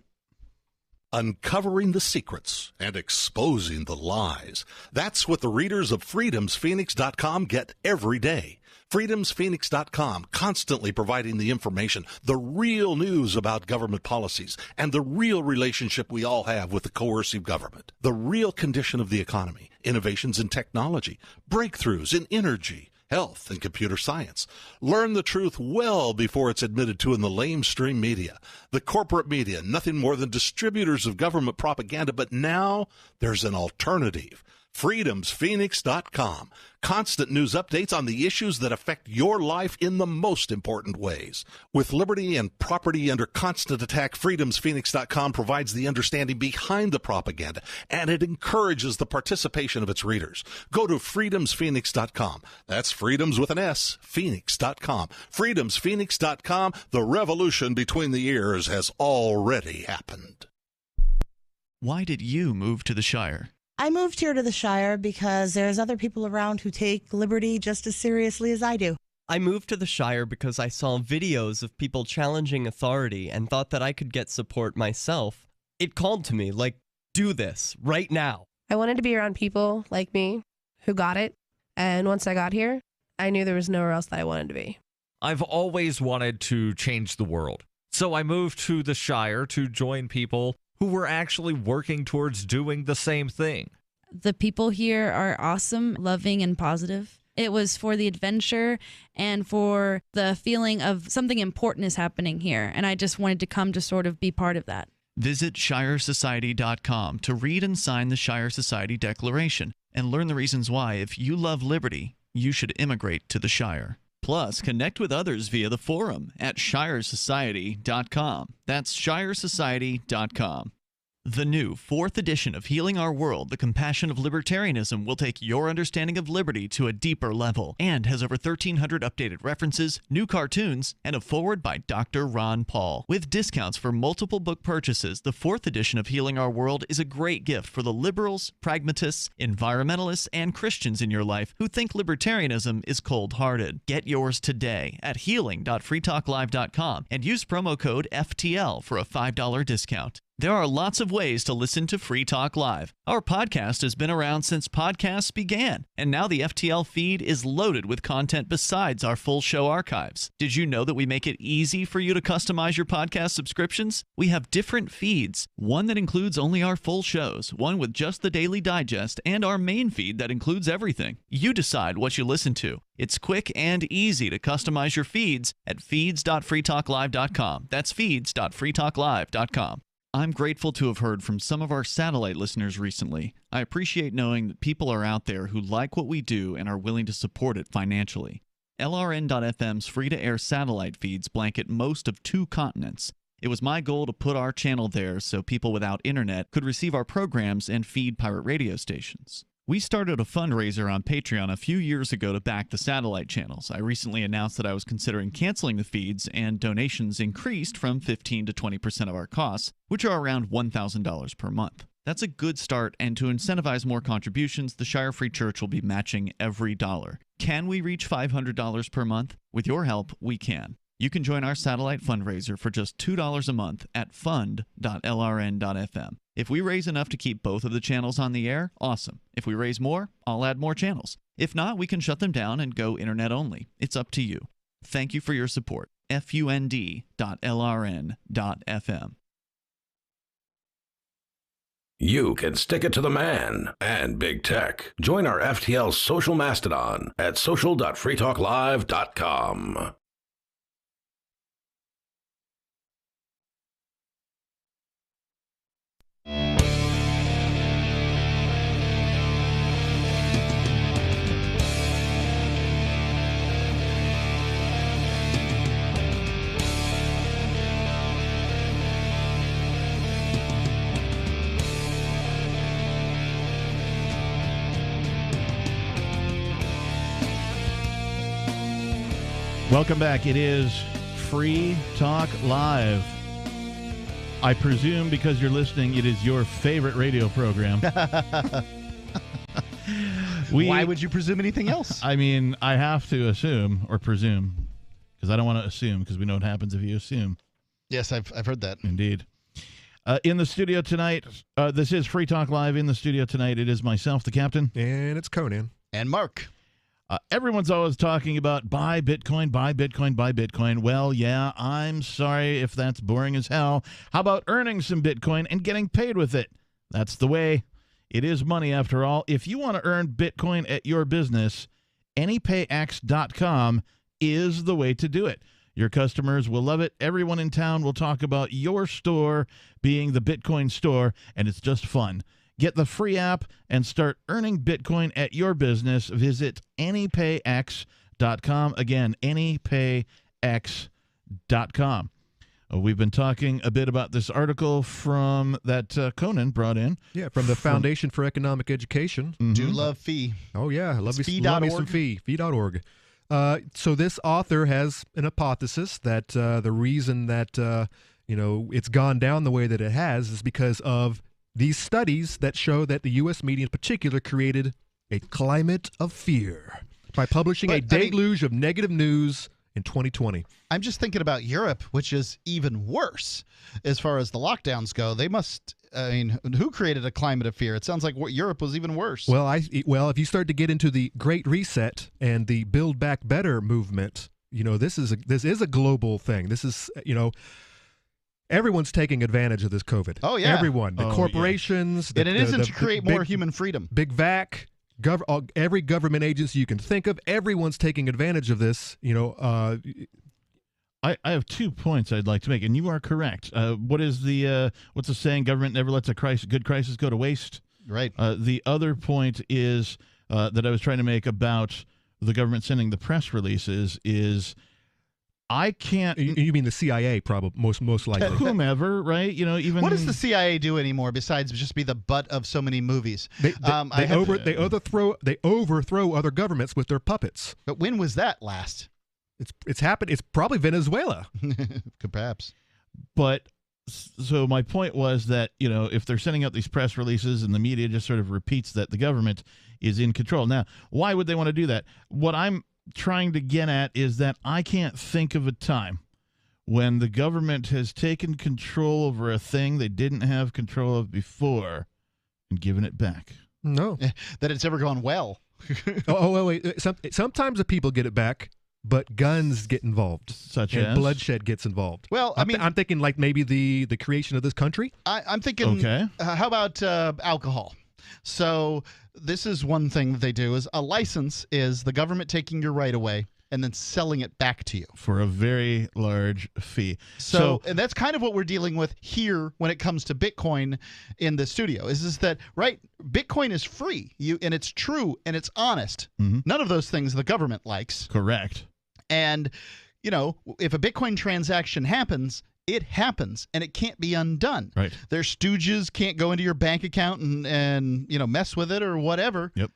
Uncovering the secrets and exposing the lies. That's what the readers of freedomsphoenix.com get every day. freedomsphoenix.com, constantly providing the information, the real news about government policies, and the real relationship we all have with the coercive government, the real condition of the economy, innovations in technology, breakthroughs in energy, health, and computer science. Learn the truth well before it's admitted to in the lamestream media. The corporate media, nothing more than distributors of government propaganda, but now there's an alternative. freedomsphoenix.com. Constant news updates on the issues that affect your life in the most important ways. With liberty and property under constant attack, freedomsphoenix.com provides the understanding behind the propaganda, and it encourages the participation of its readers. Go to freedomsphoenix.com. That's freedoms with an S, phoenix.com. freedomsphoenix.com. The revolution between the ears has already happened. Why did you move to the Shire? I moved here to the Shire because there's other people around who take liberty just as seriously as I do. I moved to the Shire because I saw videos of people challenging authority and thought that I could get support myself. It called to me, like, do this, right now. I wanted to be around people like me who got it, and once I got here, I knew there was nowhere else that I wanted to be. I've always wanted to change the world, so I moved to the Shire to join people who were actually working towards doing the same thing. The people here are awesome, loving, and positive. It was for the adventure and for the feeling of something important is happening here, and I just wanted to come to sort of be part of that. Visit ShireSociety.com to read and sign the Shire Society Declaration and learn the reasons why, if you love liberty, you should immigrate to the Shire. Plus, connect with others via the forum at ShireSociety.com. That's ShireSociety.com. The new 4th edition of Healing Our World, The Compassion of Libertarianism, will take your understanding of liberty to a deeper level and has over 1,300 updated references, new cartoons, and a foreword by Dr. Ron Paul. With discounts for multiple book purchases, the 4th edition of Healing Our World is a great gift for the liberals, pragmatists, environmentalists, and Christians in your life who think libertarianism is cold-hearted. Get yours today at healing.freetalklive.com and use promo code FTL for a $5 discount. There are lots of ways to listen to Free Talk Live. Our podcast has been around since podcasts began, and now the FTL feed is loaded with content besides our full show archives. Did you know that we make it easy for you to customize your podcast subscriptions? We have different feeds, one that includes only our full shows, one with just the Daily Digest, and our main feed that includes everything. You decide what you listen to. It's quick and easy to customize your feeds at feeds.freetalklive.com. That's feeds.freetalklive.com. I'm grateful to have heard from some of our satellite listeners recently. I appreciate knowing that people are out there who like what we do and are willing to support it financially. LRN.FM's free-to-air satellite feeds blanket most of 2 continents. It was my goal to put our channel there so people without internet could receive our programs and feed pirate radio stations. We started a fundraiser on Patreon a few years ago to back the satellite channels. I recently announced that I was considering canceling the feeds, and donations increased from 15 to 20% of our costs, which are around $1,000 per month. That's a good start, and to incentivize more contributions, the Shire Free Church will be matching every dollar. Can we reach $500 per month? With your help, we can. You can join our satellite fundraiser for just $2 a month at fund.lrn.fm. If we raise enough to keep both of the channels on the air, awesome. If we raise more, I'll add more channels. If not, we can shut them down and go internet only. It's up to you. Thank you for your support. fund.lrn.fm. You can stick it to the man and big tech. Join our FTL social mastodon at social.freetalklive.com. Welcome back. It is Free Talk Live. I presume because you're listening, it is your favorite radio program. Why would you presume anything else? I mean, I have to assume or presume because I don't want to assume because we know what happens if you assume. Yes, I've heard that. Indeed. In the studio tonight, this is Free Talk Live. In the studio tonight, it is myself, the captain. And it's Conan. And Mark. Everyone's always talking about buy Bitcoin, buy Bitcoin, buy Bitcoin. Well, yeah, I'm sorry if that's boring as hell. How about earning some Bitcoin and getting paid with it? That's the way. It is money after all. If you want to earn Bitcoin at your business, anypayx.com is the way to do it. Your customers will love it. Everyone in town will talk about your store being the Bitcoin store, and it's just fun. Get the free app and start earning Bitcoin at your business. Visit anypayx.com. Again, anypayx.com. We've been talking a bit about this article from that Conan brought in. Yeah, from the Foundation for Economic Education. Mm-hmm. Do love Fee. Oh, yeah. Love me some Fee. Fee.org. So this author has an hypothesis that the reason that it's gone down the way that it has is because of these studies that show that the U.S. media in particular created a climate of fear by publishing a deluge of negative news in 2020. I'm just thinking about Europe, which is even worse as far as the lockdowns go. They must, who created a climate of fear? It sounds like Europe was even worse. Well, if you start to get into the Great Reset and the Build Back Better movement, this is a global thing. This is, everyone's taking advantage of this COVID. Oh, yeah. Everyone. The corporations. Yeah. And it isn't to create more human freedom. Big VAC, every government agency you can think of, everyone's taking advantage of this. I have 2 points I'd like to make, and you are correct. What's the saying? Government never lets a good crisis go to waste. Right. The other point is that I was trying to make about the government sending the press releases is I can't. You mean the CIA, probably most likely. Whomever, right? Even what does the CIA do anymore besides just be the butt of so many movies? They overthrow other governments with their puppets. But when was that last? It's happened. It's probably Venezuela. Perhaps. But so my point was that if they're sending out these press releases and the media just sort of repeats that the government is in control. Now, why would they want to do that? What I'm trying to get at is that I can't think of a time when the government has taken control over a thing they didn't have control of before and given it back. No. That it's ever gone well. wait. Sometimes the people get it back, but guns get involved. Such and as? bloodshed gets involved. Well, I'm thinking like maybe the creation of this country. I'm thinking, okay. How about alcohol? So this is one thing that they do is a license is the government taking your right away and then selling it back to you for a very large fee. And that's kind of what we're dealing with here when it comes to Bitcoin in the studio is that, right? Bitcoin is free, and it's true and it's honest. Mm-hmm. None of those things the government likes. Correct. And, if a Bitcoin transaction happens, it happens, and it can't be undone. Right. Their stooges can't go into your bank account and mess with it or whatever. Yep.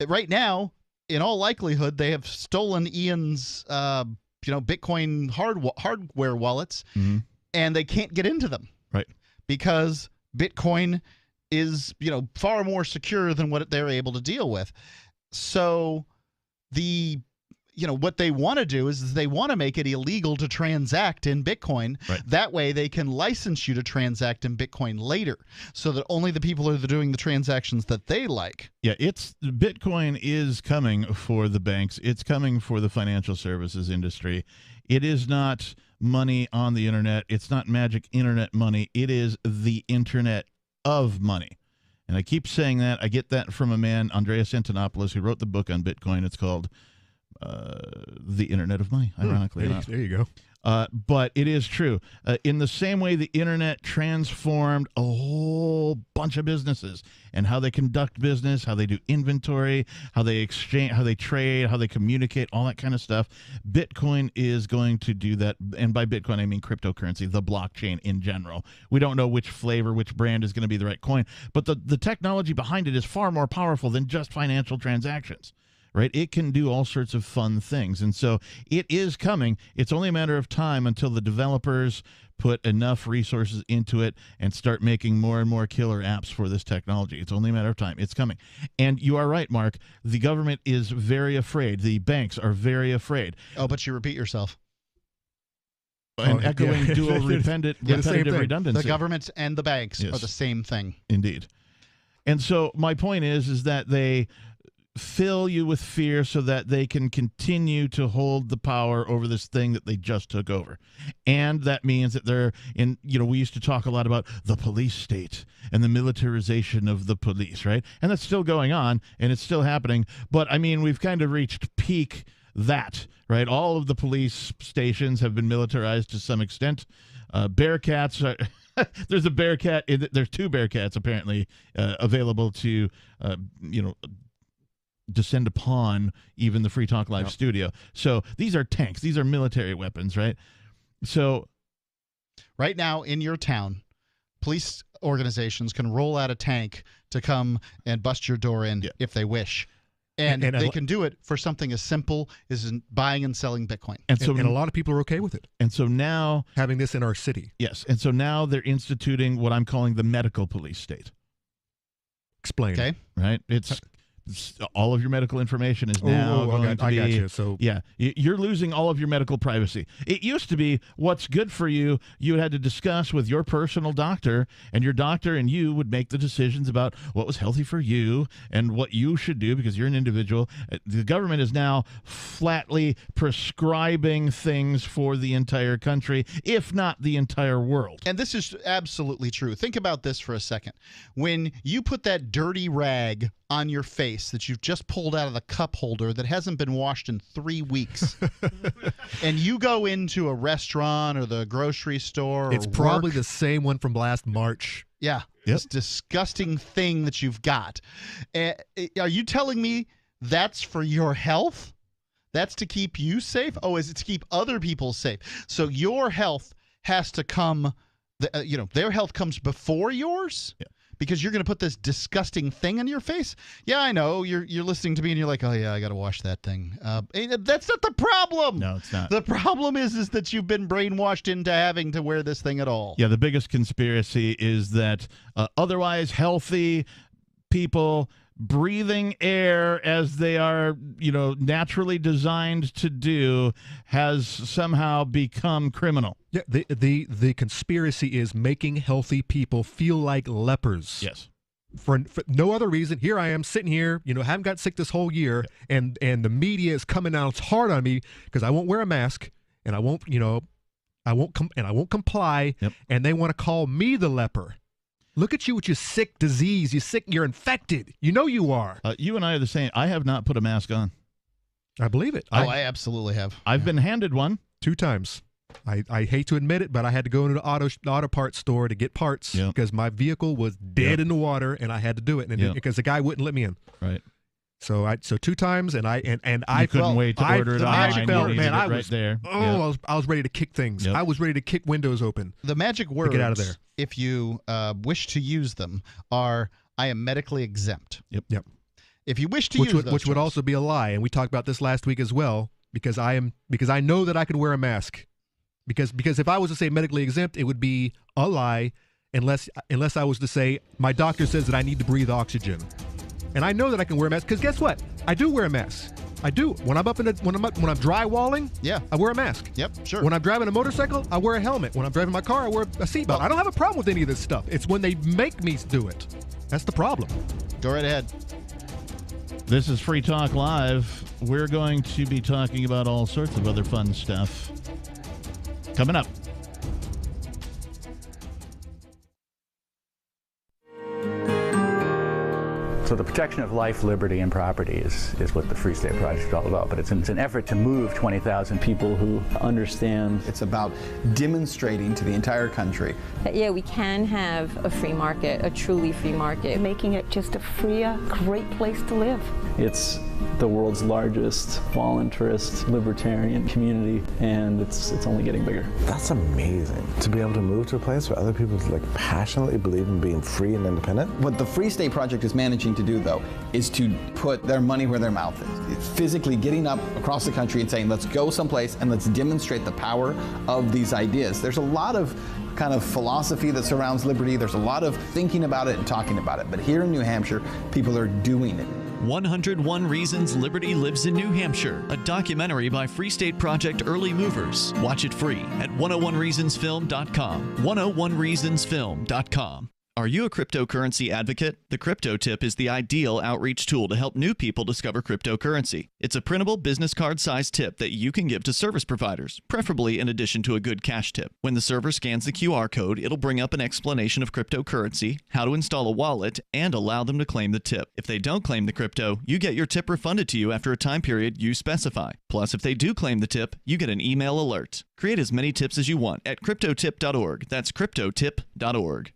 Right now, in all likelihood, they have stolen Ian's, Bitcoin hardware wallets, mm-hmm. and they can't get into them. Right. Because Bitcoin is, far more secure than what they're able to deal with. So what they want to do is they want to make it illegal to transact in Bitcoin. Right. That way they can license you to transact in Bitcoin later so that only the people are doing the transactions that they like. Yeah, Bitcoin is coming for the banks. It's coming for the financial services industry. It is not money on the internet. It's not magic internet money. It is the internet of money. And I keep saying that. I get that from a man, Andreas Antonopoulos, who wrote the book on Bitcoin. It's called The Internet of Money, ironically enough. There you go. But it is true. In the same way the internet transformed a whole bunch of businesses and how they conduct business, how they do inventory, how they exchange, how they trade, how they communicate, all that kind of stuff, Bitcoin is going to do that. And by Bitcoin, I mean cryptocurrency, the blockchain in general. We don't know which flavor, which brand is going to be the right coin, but the technology behind it is far more powerful than just financial transactions. right? It can do all sorts of fun things. And so it is coming. It's only a matter of time until the developers put enough resources into it and start making more and more killer apps for this technology. It's only a matter of time. It's coming. And you are right, Mark. The government is very afraid. The banks are very afraid. Oh, but you repeat yourself. And echoing dual repetitive redundancy. The government and the banks are the same thing. Indeed. And so my point is that they fill you with fear so that they can continue to hold the power over this thing that they just took over. And that means that they're in, we used to talk a lot about the police state and the militarization of the police, right? And that's still going on and it's still happening. But I mean, we've kind of reached peak that, right? All of the police stations have been militarized to some extent. Bearcats are there's a Bearcat. There's 2 Bearcats apparently available to, descend upon even the Free Talk Live studio. So these are tanks. These are military weapons, right? So right now in your town, police organizations can roll out a tank to come and bust your door in if they wish. And they can do it for something as simple as buying and selling Bitcoin. And a lot of people are okay with it. And so now having this in our city. Yes. And so now they're instituting what I'm calling the medical police state. Explain. Okay. Right? It's all of your medical information is now going to be. I got you. So yeah, you're losing all of your medical privacy. It used to be what's good for you. You had to discuss with your personal doctor, and your doctor and you would make the decisions about what was healthy for you and what you should do because you're an individual. The government is now flatly prescribing things for the entire country, if not the entire world. And this is absolutely true. Think about this for a second. When you put that dirty rag on your face that you've just pulled out of the cup holder that hasn't been washed in 3 weeks, and you go into a restaurant or the grocery store, it's probably the same one from last March. Yeah, this disgusting thing that you've got. Are you telling me that's for your health? That's to keep you safe? Oh, is it to keep other people safe? So your health has to come, their health comes before yours? Yeah. Because you're going to put this disgusting thing on your face? Yeah, I know. You're listening to me and you're like, oh, yeah, I got to wash that thing. That's not the problem. No, it's not. The problem is that you've been brainwashed into having to wear this thing at all. Yeah, the biggest conspiracy is that otherwise healthy people breathing air as they are, naturally designed to do has somehow become criminal. Yeah, the conspiracy is making healthy people feel like lepers. Yes. For no other reason. Here I am sitting here, haven't got sick this whole year, and the media is coming out hard on me because I won't wear a mask and I won't comply, and they want to call me the leper. Look at you with your sick disease. You're infected. You are. You and I are the same. I have not put a mask on. I believe it. I absolutely have. I've been handed one 2 times. I hate to admit it, but I had to go into the auto parts store to get parts because my vehicle was dead in the water, and I had to do it because the guy wouldn't let me in. Right. So 2 times, and I couldn't wait to order it online. Man, I was there. Oh, I was ready to kick things. I was ready to kick windows open. The magic words, get out of there, if you wish to use them, are "I am medically exempt." Yep. If you wish to use those, which would also be a lie, and we talked about this last week as well, because I know that I can wear a mask. Because if I was to say medically exempt, it would be a lie, unless I was to say my doctor says that I need to breathe oxygen. And I know that I can wear a mask because guess what? I do wear a mask. I do. When I'm drywalling, I wear a mask. Yep, sure. When I'm driving a motorcycle, I wear a helmet. When I'm driving my car, I wear a seatbelt. I don't have a problem with any of this stuff. It's when they make me do it. That's the problem. Go right ahead. This is Free Talk Live. We're going to be talking about all sorts of other fun stuff coming up. So the protection of life, liberty, and property is what the Free State Project is all about. But it's an effort to move 20,000 people who understand. It's about demonstrating to the entire country that, we can have a free market, a truly free market. Making it just a freer, great place to live. It's the world's largest voluntarist libertarian community, and it's only getting bigger. That's amazing, to be able to move to a place where other people like passionately believe in being free and independent. What the Free State Project is managing to do, though, is to put their money where their mouth is. It's physically getting up across the country and saying, let's go someplace and let's demonstrate the power of these ideas. There's a lot of kind of philosophy that surrounds liberty. There's a lot of thinking about it and talking about it. But here in New Hampshire, people are doing it. 101 Reasons Liberty Lives in New Hampshire, a documentary by Free State Project Early Movers. Watch it free at 101reasonsfilm.com. 101reasonsfilm.com. Are you a cryptocurrency advocate? The Crypto Tip is the ideal outreach tool to help new people discover cryptocurrency. It's a printable business card-sized tip that you can give to service providers, preferably in addition to a good cash tip. When the server scans the QR code, it'll bring up an explanation of cryptocurrency, how to install a wallet, and allow them to claim the tip. If they don't claim the crypto, you get your tip refunded to you after a time period you specify. Plus, if they do claim the tip, you get an email alert. Create as many tips as you want at cryptotip.org. That's cryptotip.org.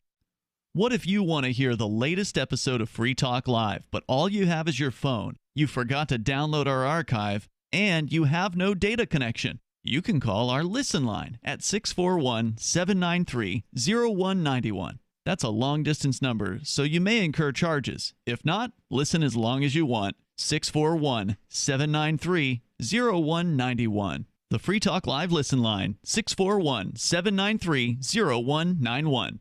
What if you want to hear the latest episode of Free Talk Live, but all you have is your phone, you forgot to download our archive, and you have no data connection? You can call our Listen line at 641-793-0191. That's a long-distance number, so you may incur charges. If not, listen as long as you want. 641-793-0191. The Free Talk Live Listen line, 641-793-0191.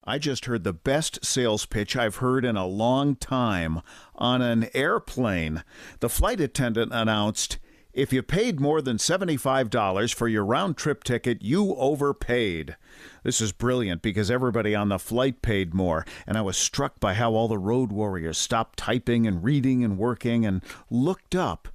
I just heard the best sales pitch I've heard in a long time on an airplane. The flight attendant announced, if you paid more than $75 for your round-trip ticket, you overpaid. This is brilliant because everybody on the flight paid more, and I was struck by how all the road warriors stopped typing and reading and working and looked up.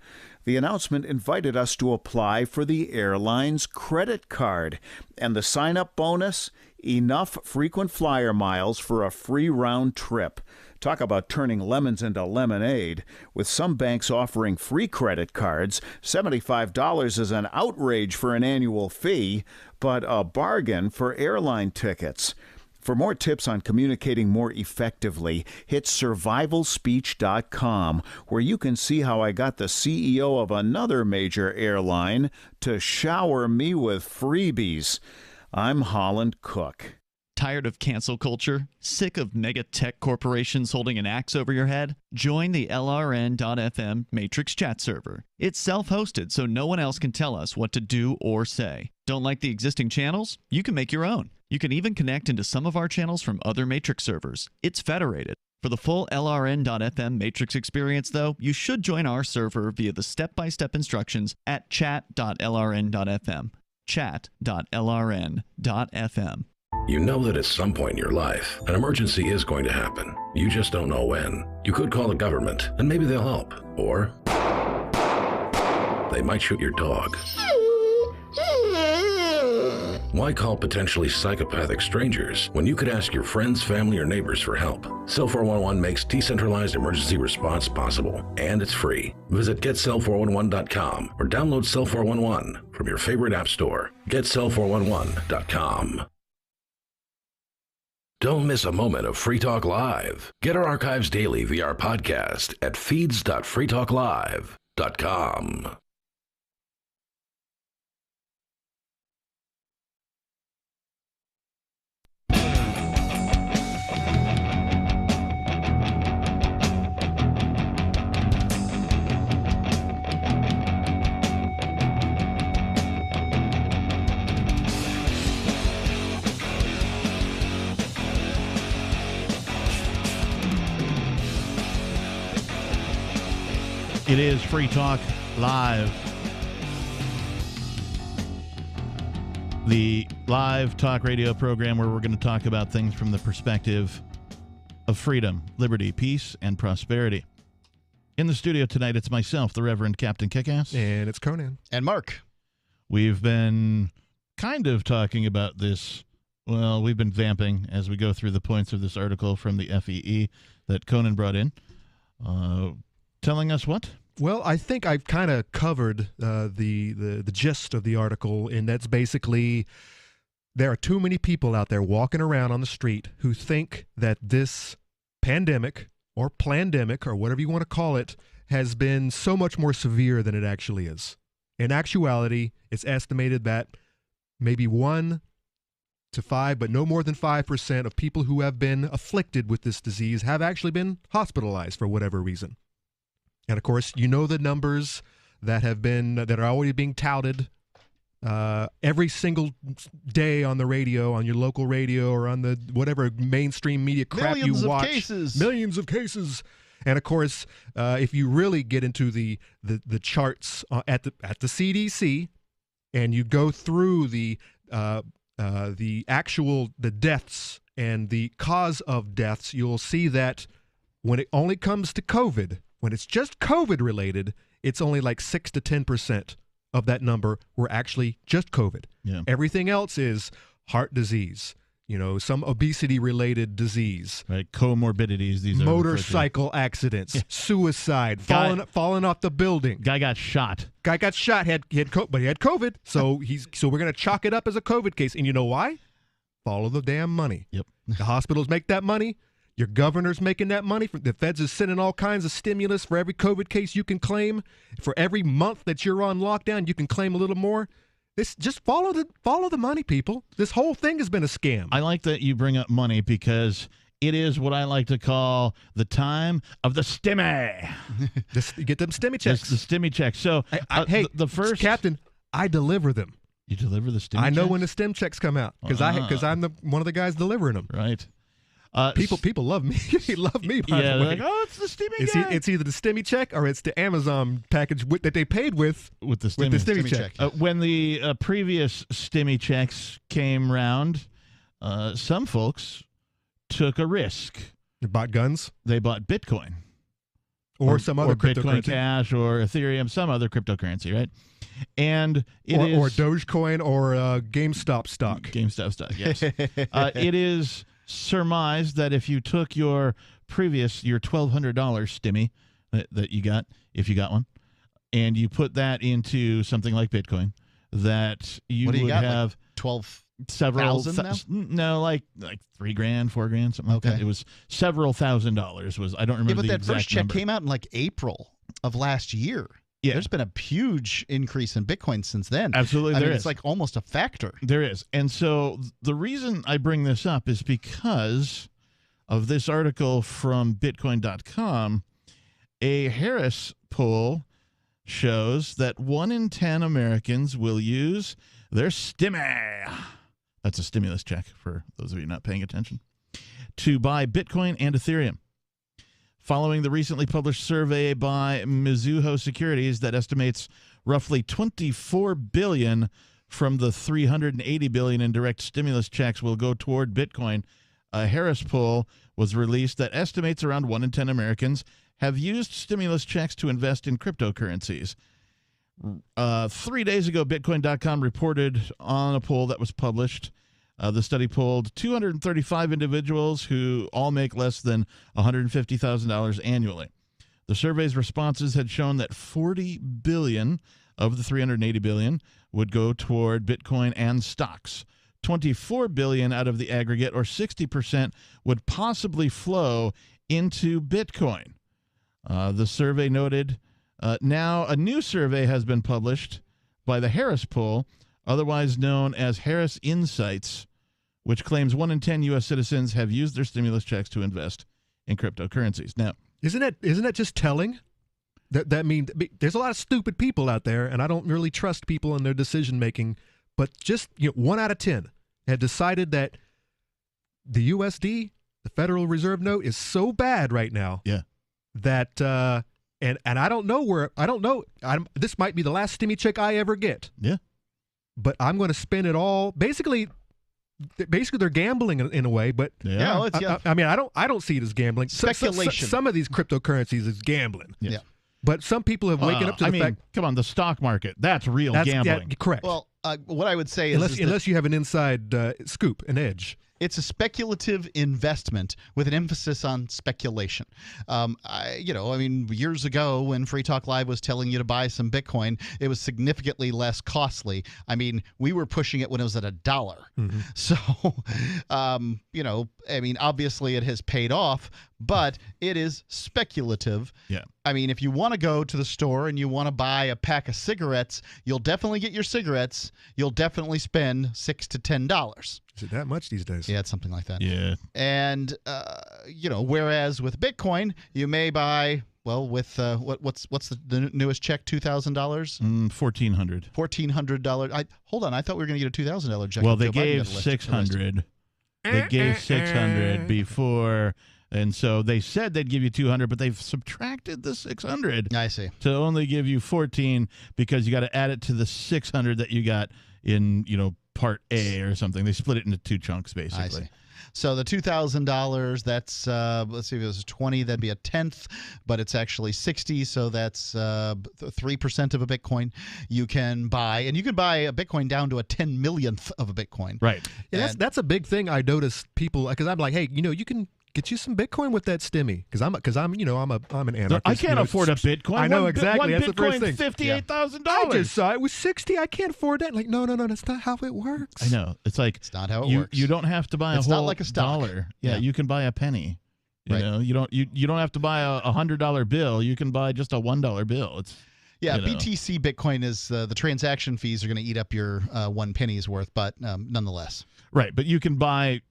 The announcement invited us to apply for the airline's credit card, and the sign-up bonus, enough frequent flyer miles for a free round trip. Talk about turning lemons into lemonade. With some banks offering free credit cards, $75 is an outrage for an annual fee, but a bargain for airline tickets. For more tips on communicating more effectively, hit survivalspeech.com, where you can see how I got the CEO of another major airline to shower me with freebies. I'm Holland Cook. Tired of cancel culture? Sick of mega tech corporations holding an axe over your head? Join the LRN.FM Matrix chat server. It's self-hosted, so no one else can tell us what to do or say. Don't like the existing channels? You can make your own. You can even connect into some of our channels from other Matrix servers. It's federated. For the full LRN.FM Matrix experience, though, you should join our server via the step-by-step instructions at chat.lrn.fm. chat.lrn.fm. You know that at some point in your life, an emergency is going to happen. You just don't know when. You could call the government, and maybe they'll help. Or they might shoot your dog. Why call potentially psychopathic strangers when you could ask your friends, family, or neighbors for help? Cell 411 makes decentralized emergency response possible, and it's free. Visit getcell411.com or download Cell 411 from your favorite app store. Getcell411.com. Don't miss a moment of Free Talk Live. Get our archives daily via our podcast at feeds.freetalklive.com. It is Free Talk Live. The live talk radio program where we're going to talk about things from the perspective of freedom, liberty, peace, and prosperity. In the studio tonight, it's myself, the Reverend Captain Kickass. And it's Conan. And Mark. We've been kind of talking about this. Well, we've been vamping as we go through the points of this article from the FEE that Conan brought in. Telling us what? Well, I think I've kind of covered the gist of the article, and that's basically there are too many people out there walking around on the street who think that this pandemic, or plandemic or whatever you want to call it has been so much more severe than it actually is. In actuality, it's estimated that maybe 1 to 5, but no more than 5% of people who have been afflicted with this disease have actually been hospitalized for whatever reason. And of course, you know the numbers that are already being touted every single day on the radio, on your local radio, or on the whatever mainstream media crap you watch. Millions of cases. And of course, if you really get into the charts at the CDC, and you go through the deaths and the cause of deaths, you'll see that when it only comes to COVID, when it's just COVID related, it's only like 6 to 10% of that number were actually just COVID. Yeah. Everything else is heart disease, some obesity-related disease. Right, comorbidities. These motorcycle accidents, suicide, falling off the building. Guy got shot. But he had COVID, so we're going to chalk it up as a COVID case. And you know why? Follow the damn money. Yep. The hospitals make that money. Your governor's making that money. The feds is sending all kinds of stimulus for every COVID case you can claim. For every month that you're on lockdown, you can claim a little more. Just follow the money, people. This whole thing has been a scam. I like that you bring up money because it is what I like to call the time of the stimmy. You get them stimmy checks. The stimmy checks. So, hey, the first Captain, I deliver them. You deliver the stimmy I know checks? when the stim checks come out because I'm one of the guys delivering them. Right. People love me. They love me. By the way. Like, oh, it's the stimmy guy. It's either the stimmy check or it's the Amazon package that they paid with the stimmy check. When the previous stimmy checks came round, some folks took a risk. They bought guns. They bought Bitcoin, or some other Bitcoin cryptocurrency, Cash, or Ethereum, some other cryptocurrency, right? And or Dogecoin or GameStop stock. GameStop stock. Yes. It is surmised that if you took your $1,200 stimmy that you got, if you got one, and you put that into something like Bitcoin, that you would have like 12 several now? like $3,000, $4,000, something like that. It was several $1,000s. I don't remember the exact but that first check number. came out in like April of last year. Yeah. There's been a huge increase in Bitcoin since then. Absolutely, I mean, is. It's like almost a factor. There is. And so the reason I bring this up is because of this article from Bitcoin.com. A Harris poll shows that 1 in 10 Americans will use their stimmy. That's a stimulus check for those of you not paying attention. To buy Bitcoin and Ethereum. Following the recently published survey by Mizuho Securities that estimates roughly $24 billion from the $380 billion in direct stimulus checks will go toward Bitcoin, a Harris poll was released that estimates around 1 in 10 Americans have used stimulus checks to invest in cryptocurrencies. 3 days ago, Bitcoin.com reported on a poll that was published. The study polled 235 individuals who all make less than $150,000 annually. The survey's responses had shown that $40 billion of the $380 billion would go toward Bitcoin and stocks. $24 billion out of the aggregate, or 60%, would possibly flow into Bitcoin. The survey noted, now a new survey has been published by the Harris poll, otherwise known as Harris Insights, which claims 1 in 10 U.S. citizens have used their stimulus checks to invest in cryptocurrencies. Now, isn't that just telling? That means there's a lot of stupid people out there, and I don't really trust people in their decision making. But just 1 out of 10 had decided that the USD, the Federal Reserve note, is so bad right now. Yeah. That and I don't know. This might be the last stimmy check I ever get. Yeah. But I'm going to spend it all. Basically, they're gambling in a way. But I mean, I don't see it as gambling. Speculation. Some of these cryptocurrencies is gambling. Yes. Yeah. But some people have waken up to the fact. Come on, the stock market, that's real gambling. Yeah, correct. Well, what I would say is unless you have an inside scoop, an edge. It's a speculative investment with an emphasis on speculation. Years ago when Free Talk Live was telling you to buy some Bitcoin, it was significantly less costly. I mean, we were pushing it when it was at $1. Mm-hmm. So, obviously it has paid off, but it is speculative. Yeah. I mean, if you want to go to the store and you want to buy a pack of cigarettes, you'll definitely get your cigarettes. You'll definitely spend $6 to $10. Is it that much these days? Yeah, it's something like that. Yeah. And whereas with Bitcoin, you may buy. Well, with what's the newest check? $2,000. $1,400. $1,400. Hold on, I thought we were going to get a $2,000 check. Well, they gave $600. They gave $600 before, and so they said they'd give you $200, but they've subtracted the $600. I see. To only give you $14 because you got to add it to the $600 that you got in Part A or something. They split it into two chunks basically. I see. So the $2,000, that's let's see, if it was 20, that'd be a tenth, but it's actually 60, so that's 3% of a Bitcoin you can buy, and you can buy a Bitcoin down to a 10 millionth of a Bitcoin. Right. Yeah, that's a big thing. I notice people, because I'm like, hey, you can get you some Bitcoin with that stimmy, because I'm an anarchist. I can't afford a Bitcoin. I know exactly. One That's the first Bitcoin, thing. $58,000. I just saw it was 60. I can't afford that. Like, no, that's not how it works. I know. It's like it's not how it works. You don't have to buy it's a whole not like a stock. dollar. Yeah, you can buy a penny. Right. You don't have to buy a $100 bill. You can buy just a $1 bill. It's BTC Bitcoin is the transaction fees are going to eat up your 1 penny's worth, but nonetheless. Right, but you can buy,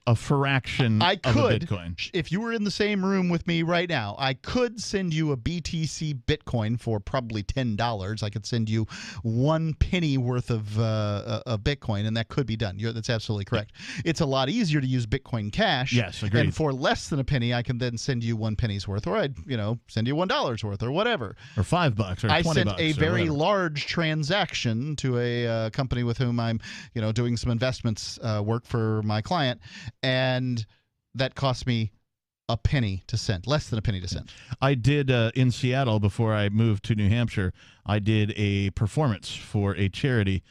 a fraction of a Bitcoin. If you were in the same room with me right now, I could send you a BTC Bitcoin for probably $10. I could send you 1 penny worth of Bitcoin, and that could be done. That's absolutely correct. It's a lot easier to use Bitcoin Cash. Yes, agreed. And for less than a penny, I can then send you 1 penny's worth, or I'd send you $1 worth, or whatever. Or $5 or $20. I sent a very whatever. large transaction to a company with whom I'm, doing some investments work for my client, and that cost me a penny to send, less than a penny to send. I did in Seattle before I moved to New Hampshire. I did a performance for a charity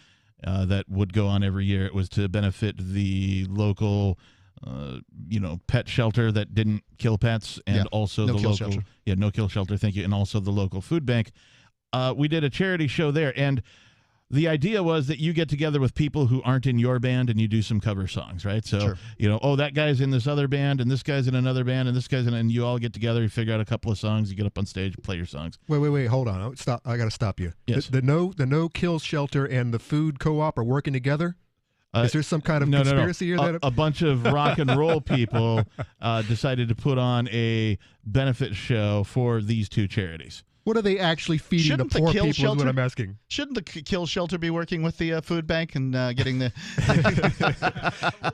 that would go on every year. It was to benefit the local pet shelter that didn't kill pets, and also the local shelter. No kill shelter, thank you, and also the local food bank. We did a charity show there, and the idea was that you get together with people who aren't in your band and you do some cover songs, right? So, sure. That guy's in this other band, and this guy's in another band, and this guy's in, and you all get together, you figure out a couple of songs, you get up on stage, play your songs. Wait, hold on. Stop. I got to stop you. Yes. The no kill shelter and the food co-op are working together? Is there some kind of conspiracy here? A bunch of rock and roll people decided to put on a benefit show for these two charities. What are they actually feeding the poor people is what I'm asking. Shouldn't the kill shelter be working with the food bank and getting the...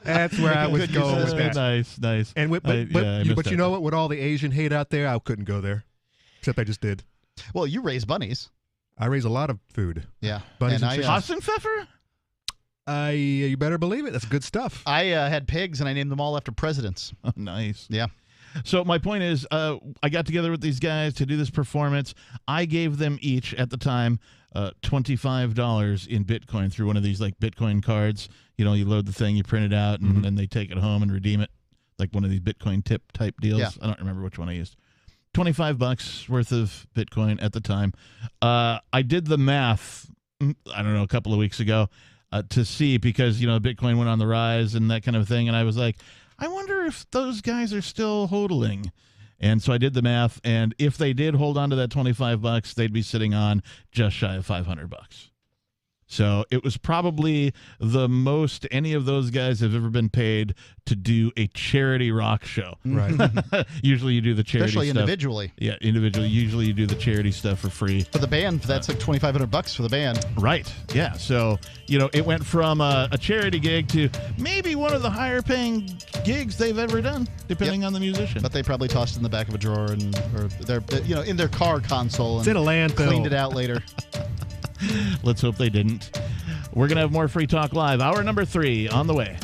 That's where I was going with that. Nice. And but you know what? With all the Asian hate out there, I couldn't go there. Except I just did. Well, you raise bunnies. I raise a lot of food. Yeah. Bunnies and chickens. Hassenpfeffer? You better believe it. That's good stuff. I had pigs, and I named them all after presidents. Oh, nice. Yeah. So my point is, I got together with these guys to do this performance. I gave them each, at the time, $25 in Bitcoin through one of these like Bitcoin cards. You load the thing, you print it out, and then they take it home and redeem it, like one of these Bitcoin tip type deals. Yeah. I don't remember which one I used. $25 worth of Bitcoin at the time. I did the math, I don't know, a couple of weeks ago to see, because, Bitcoin went on the rise and that kind of thing. And I was like, I wonder if those guys are still hodling. And so I did the math, and if they did hold on to that $25, they'd be sitting on just shy of $500. So it was probably the most any of those guys have ever been paid to do a charity rock show. Right. Usually you do the charity Especially stuff. individually. Yeah, individually. Usually you do the charity stuff for free. For the band, that's like $2,500 for the band. Right. Yeah. So, it went from a charity gig to maybe one of the higher paying gigs they've ever done, depending on the musician. But they probably tossed it in the back of a drawer or they're in their car console and it's in a landfill. Cleaned it out later. Let's hope they didn't. We're going to have more Free Talk Live. Hour number 3 on the way.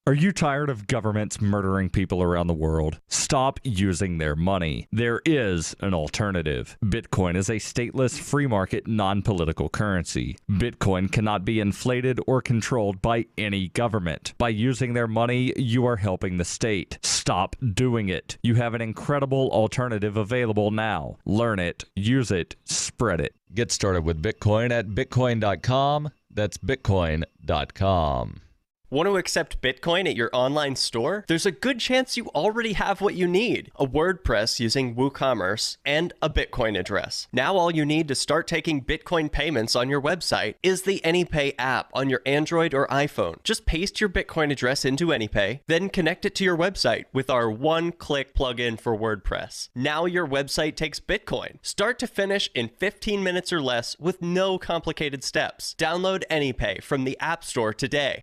Are you tired of governments murdering people around the world? Stop using their money. There is an alternative. Bitcoin is a stateless, free market, non-political currency. Bitcoin cannot be inflated or controlled by any government. By using their money, you are helping the state. Stop doing it. You have an incredible alternative available now. Learn it, use it, spread it. Get started with Bitcoin at bitcoin.com. That's Bitcoin.com. Want to accept Bitcoin at your online store? There's a good chance you already have what you need: a WordPress using WooCommerce and a Bitcoin address. Now all you need to start taking Bitcoin payments on your website is the AnyPay app on your Android or iPhone. Just paste your Bitcoin address into AnyPay, then connect it to your website with our one-click plugin for WordPress. Now your website takes Bitcoin, start to finish in 15 minutes or less with no complicated steps. Download AnyPay from the App Store today.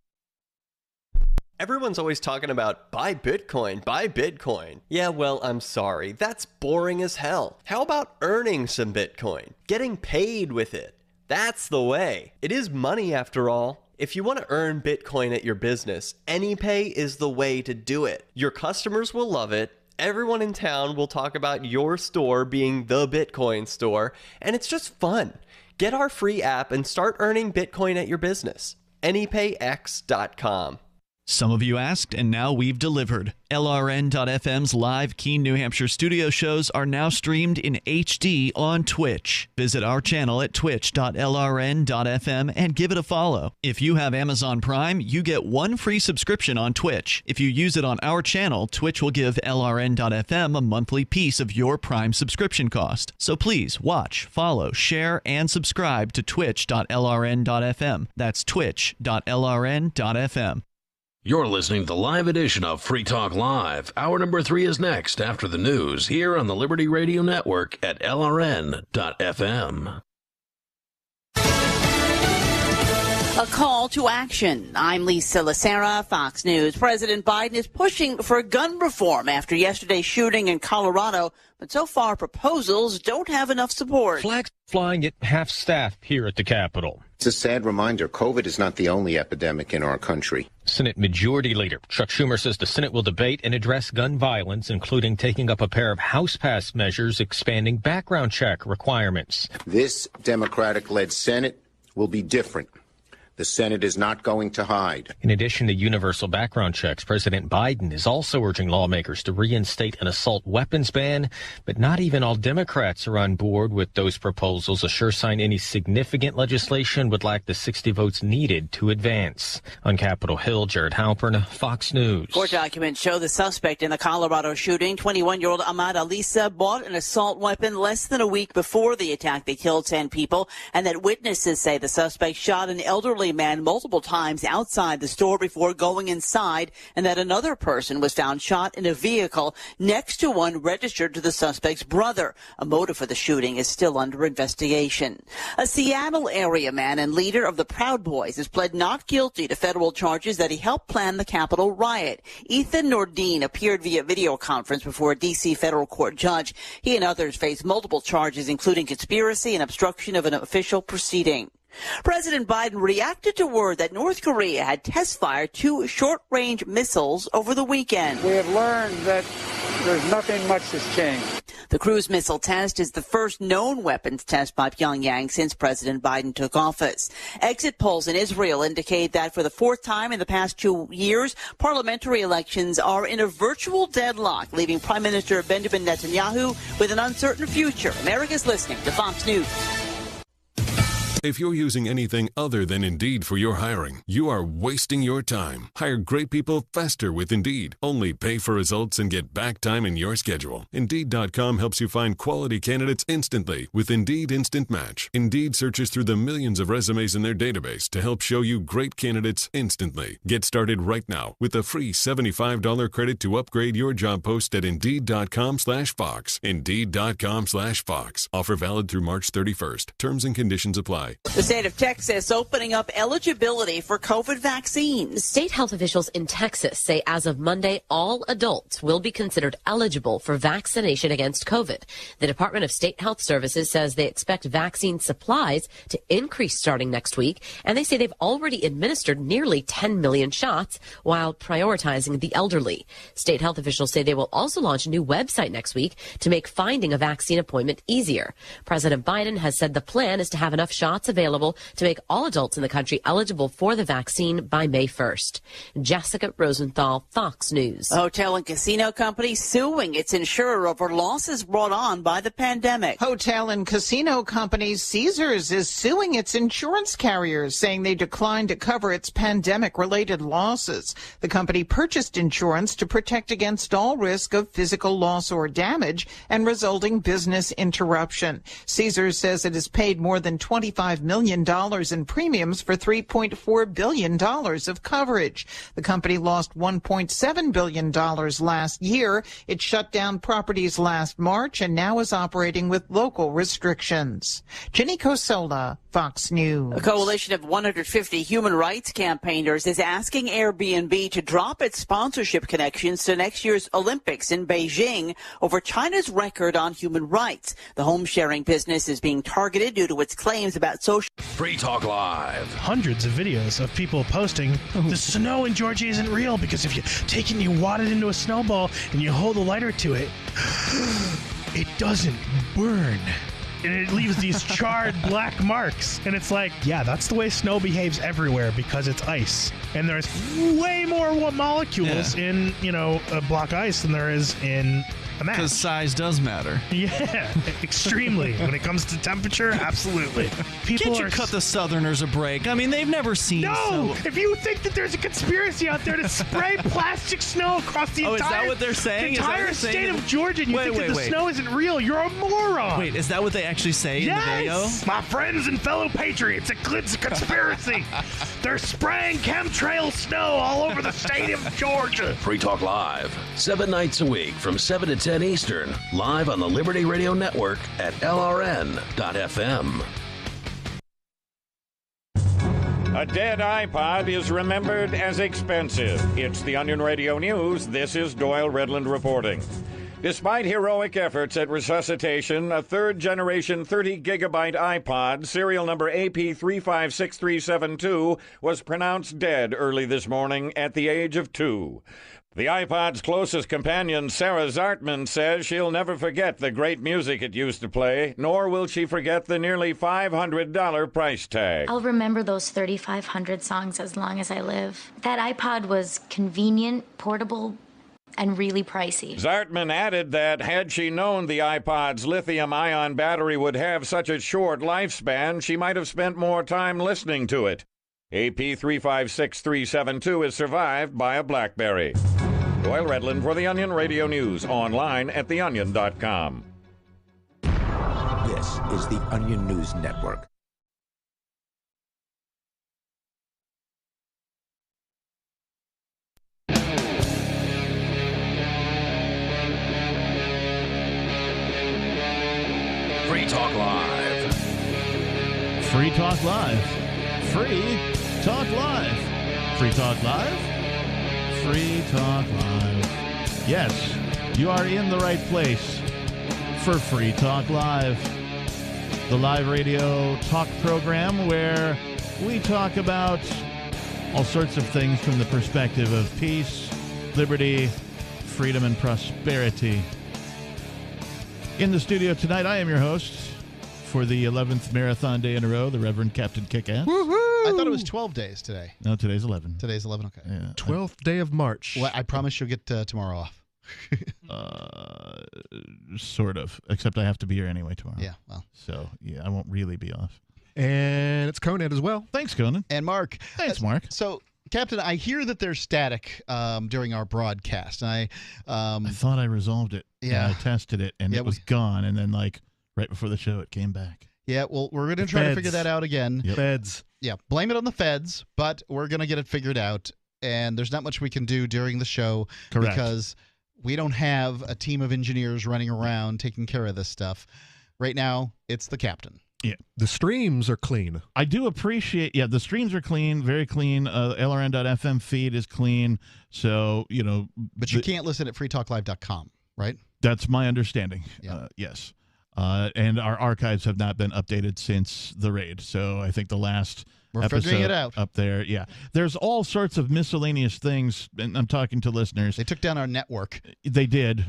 Everyone's always talking about buy Bitcoin, buy Bitcoin. Yeah, well, I'm sorry. That's boring as hell. How about earning some Bitcoin? Getting paid with it. That's the way. It is money after all. If you want to earn Bitcoin at your business, AnyPay is the way to do it. Your customers will love it. Everyone in town will talk about your store being the Bitcoin store, and it's just fun. Get our free app and start earning Bitcoin at your business. AnyPayX.com. Some of you asked, and now we've delivered. LRN.FM's live Keene, New Hampshire studio shows are now streamed in HD on Twitch. Visit our channel at twitch.lrn.fm and give it a follow. If you have Amazon Prime, you get one free subscription on Twitch. If you use it on our channel, Twitch will give LRN.FM a monthly piece of your Prime subscription cost. So please watch, follow, share, and subscribe to twitch.lrn.fm. That's twitch.lrn.fm. You're listening to the live edition of Free Talk Live. Hour number 3 is next after the news here on the Liberty Radio Network at LRN.FM. A call to action. I'm Lisa Lacera, Fox News. President Biden is pushing for gun reform after yesterday's shooting in Colorado, but so far proposals don't have enough support. Flags flying at half staff here at the Capitol. It's a sad reminder, COVID is not the only epidemic in our country. Senate Majority Leader Chuck Schumer says the Senate will debate and address gun violence, including taking up a pair of House-passed measures expanding background check requirements. This Democratic-led Senate will be different. The Senate is not going to hide. In addition to universal background checks, President Biden is also urging lawmakers to reinstate an assault weapons ban, but not even all Democrats are on board with those proposals. A sure sign any significant legislation would lack the 60 votes needed to advance. On Capitol Hill, Jared Halpern, Fox News. Court documents show the suspect in the Colorado shooting, 21-year-old Ahmad Alisa, bought an assault weapon less than a week before the attack that killed 10 people, and that witnesses say the suspect shot an elderly man multiple times outside the store before going inside, and that another person was found shot in a vehicle next to one registered to the suspect's brother. A motive for the shooting is still under investigation. A Seattle area man and leader of the Proud Boys has pled not guilty to federal charges that he helped plan the Capitol riot. Ethan Nordine appeared via video conference before a D.C. federal court judge. He and others face multiple charges, including conspiracy and obstruction of an official proceeding. President Biden reacted to word that North Korea had test-fired 2 short-range missiles over the weekend. We have learned that there's nothing much that's changed. The cruise missile test is the first known weapons test by Pyongyang since President Biden took office. Exit polls in Israel indicate that for the 4th time in the past 2 years, parliamentary elections are in a virtual deadlock, leaving Prime Minister Benjamin Netanyahu with an uncertain future. America's listening to Fox News. If you're using anything other than Indeed for your hiring, you are wasting your time. Hire great people faster with Indeed. Only pay for results and get back time in your schedule. Indeed.com helps you find quality candidates instantly with Indeed Instant Match. Indeed searches through the millions of resumes in their database to help show you great candidates instantly. Get started right now with a free $75 credit to upgrade your job post at Indeed.com/Fox. Indeed.com/Fox. Offer valid through March 31st. Terms and conditions apply. The state of Texas opening up eligibility for COVID vaccines. State health officials in Texas say as of Monday, all adults will be considered eligible for vaccination against COVID. The Department of State Health Services says they expect vaccine supplies to increase starting next week, and they say they've already administered nearly 10 million shots while prioritizing the elderly. State health officials say they will also launch a new website next week to make finding a vaccine appointment easier. President Biden has said the plan is to have enough shots shots available to make all adults in the country eligible for the vaccine by May 1st. Jessica Rosenthal, Fox News. A hotel and casino company suing its insurer over losses brought on by the pandemic. Hotel and casino company Caesars is suing its insurance carriers, saying they declined to cover its pandemic-related losses. The company purchased insurance to protect against all risk of physical loss or damage and resulting business interruption. Caesars says it has paid more than $25 million in premiums for $3.4 billion of coverage. The company lost $1.7 billion last year. It shut down properties last March and now is operating with local restrictions. Jenny Cosola, Fox News. A coalition of 150 human rights campaigners is asking Airbnb to drop its sponsorship connections to next year's Olympics in Beijing over China's record on human rights. The home-sharing business is being targeted due to its claims about social... Free Talk Live. Hundreds of videos of people posting, the snow in Georgia isn't real because if you take it and you wad it into a snowball and you hold a lighter to it, it doesn't burn. And it leaves these charred black marks. And it's like, yeah, that's the way snow behaves everywhere because it's ice. And there's way more molecules in, a block ice than there is in a match. Because size does matter. Yeah, extremely. When it comes to temperature, absolutely. Can't you cut the Southerners a break? I mean, they've never seen snow. If you think that there's a conspiracy out there to spray plastic snow across the is that what they're saying? entire state of Georgia, and you think that the snow isn't real, you're a moron. Wait, is that what they actually say in the video? My friends and fellow patriots, it's a conspiracy. They're spraying chemtrail snow all over the state of Georgia. Free Talk Live, 7 nights a week from 7 to 10 Eastern, live on the Liberty Radio Network at LRN.FM. A dead iPod is remembered as expensive. It's the Onion Radio News. This is Doyle Redland reporting. Despite heroic efforts at resuscitation, a third-generation 30-gigabyte iPod, serial number AP356372, was pronounced dead early this morning at the age of 2. The iPod's closest companion, Sarah Zartman, says she'll never forget the great music it used to play, nor will she forget the nearly $500 price tag. I'll remember those 3,500 songs as long as I live. That iPod was convenient, portable, and really pricey. Zartman added that had she known the iPod's lithium-ion battery would have such a short lifespan, she might have spent more time listening to it. AP356372 is survived by a BlackBerry. Doyle Redland for the Onion Radio News, online at theonion.com. This is the Onion News Network. Free Talk Live. Free Talk Live. Free Talk Live. Free Talk Live. Free Talk Live. Yes, you are in the right place for Free Talk Live, the live radio talk program where we talk about all sorts of things from the perspective of peace, liberty, freedom, and prosperity. In the studio tonight, I am your host for the 11th marathon day in a row, the Reverend Captain Kickass. I thought it was 12 days today. No, today's 11. Today's 11, okay. Yeah. 12th day of March. Well, I promise you'll get tomorrow off. Sort of, except I have to be here anyway tomorrow. Yeah, well. So, yeah, I won't really be off. And it's Conan as well. Thanks, Conan. And Mark. Thanks, Mark. So, Captain, I hear that there's static during our broadcast. And I thought I resolved it. Yeah. I tested it, and it was gone. And then, right before the show, it came back. Yeah, well, we're going to try to figure that out again. Yep. Feds. Yeah, blame it on the feds, but we're going to get it figured out. And there's not much we can do during the show. Correct. Because we don't have a team of engineers running around taking care of this stuff. Right now, it's the captain. Yeah. The streams are clean. I do appreciate, the streams are clean, very clean. LRN.FM feed is clean. So, But you can't listen at freetalklive.com, right? That's my understanding. Yeah. Yes. And our archives have not been updated since the raid. So I think the last We're episode figuring it out. up there. Yeah. There's all sorts of miscellaneous things, and I'm talking to listeners. They took down our network. They did,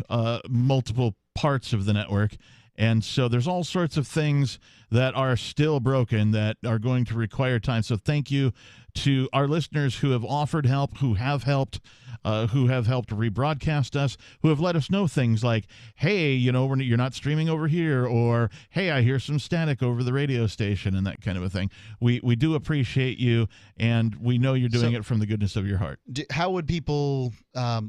multiple parts of the network. And so there's all sorts of things that are still broken that are going to require time. So thank you to our listeners who have offered help, who have helped rebroadcast us, who have let us know things like, hey, you're not streaming over here, or hey, I hear some static over the radio station, and that kind of a thing. We do appreciate you, and we know you're doing it from the goodness of your heart. How would people, can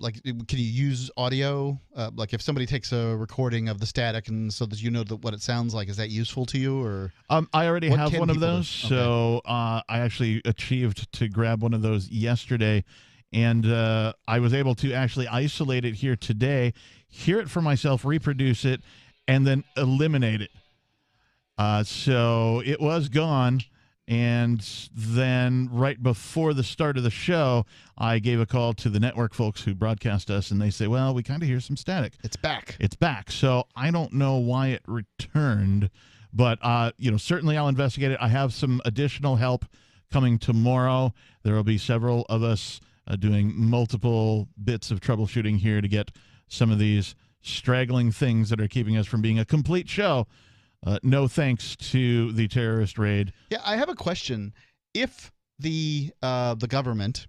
you use audio? Like if somebody takes a recording of the static and so that you know what it sounds like, is that useful to you? Or I already have one of those, so I actually achieved to grab one of those yesterday, and I was able to actually isolate it here today, hear it for myself, reproduce it, and then eliminate it. So it was gone, and then right before the start of the show, I gave a call to the network folks who broadcast us, and they say, well, we kind of hear some static. It's back. It's back. So I don't know why it returned, but certainly I'll investigate it. I have some additional help coming tomorrow. There will be several of us doing multiple bits of troubleshooting here to get some of these straggling things that are keeping us from being a complete show. No thanks to the terrorist raid. Yeah, I have a question. If the government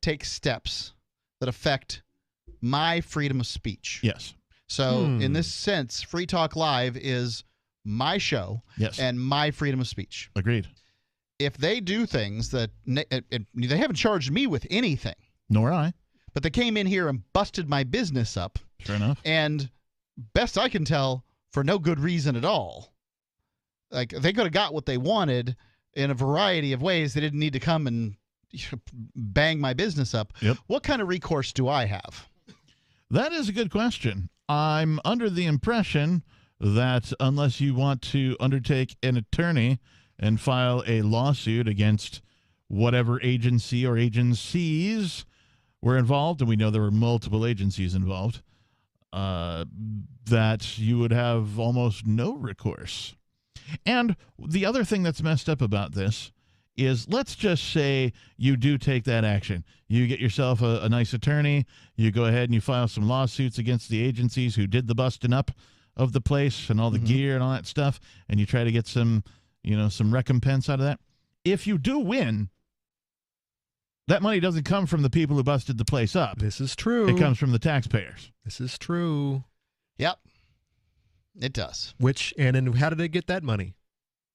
takes steps that affect my freedom of speech. Yes. So in this sense, Free Talk Live is my show and my freedom of speech. Agreed. If they do things that they haven't charged me with anything. Nor I. But they came in here and busted my business up. Sure enough. And best I can tell, for no good reason at all. Like, they could have got what they wanted in a variety of ways. They didn't need to come and bang my business up. Yep. What kind of recourse do I have? That is a good question. I'm under the impression that unless you want to undertake an attorney and file a lawsuit against whatever agency or agencies were involved, and we know there were multiple agencies involved, that you would have almost no recourse. And the other thing that's messed up about this is, let's just say you do take that action. You get yourself a nice attorney, you go ahead and you file some lawsuits against the agencies who did the busting up of the place and all the gear and all that stuff, and you try to get some recompense out of that. If you do win, that money doesn't come from the people who busted the place up. This is true. It comes from the taxpayers. This is true. Yep. It does. And how did they get that money?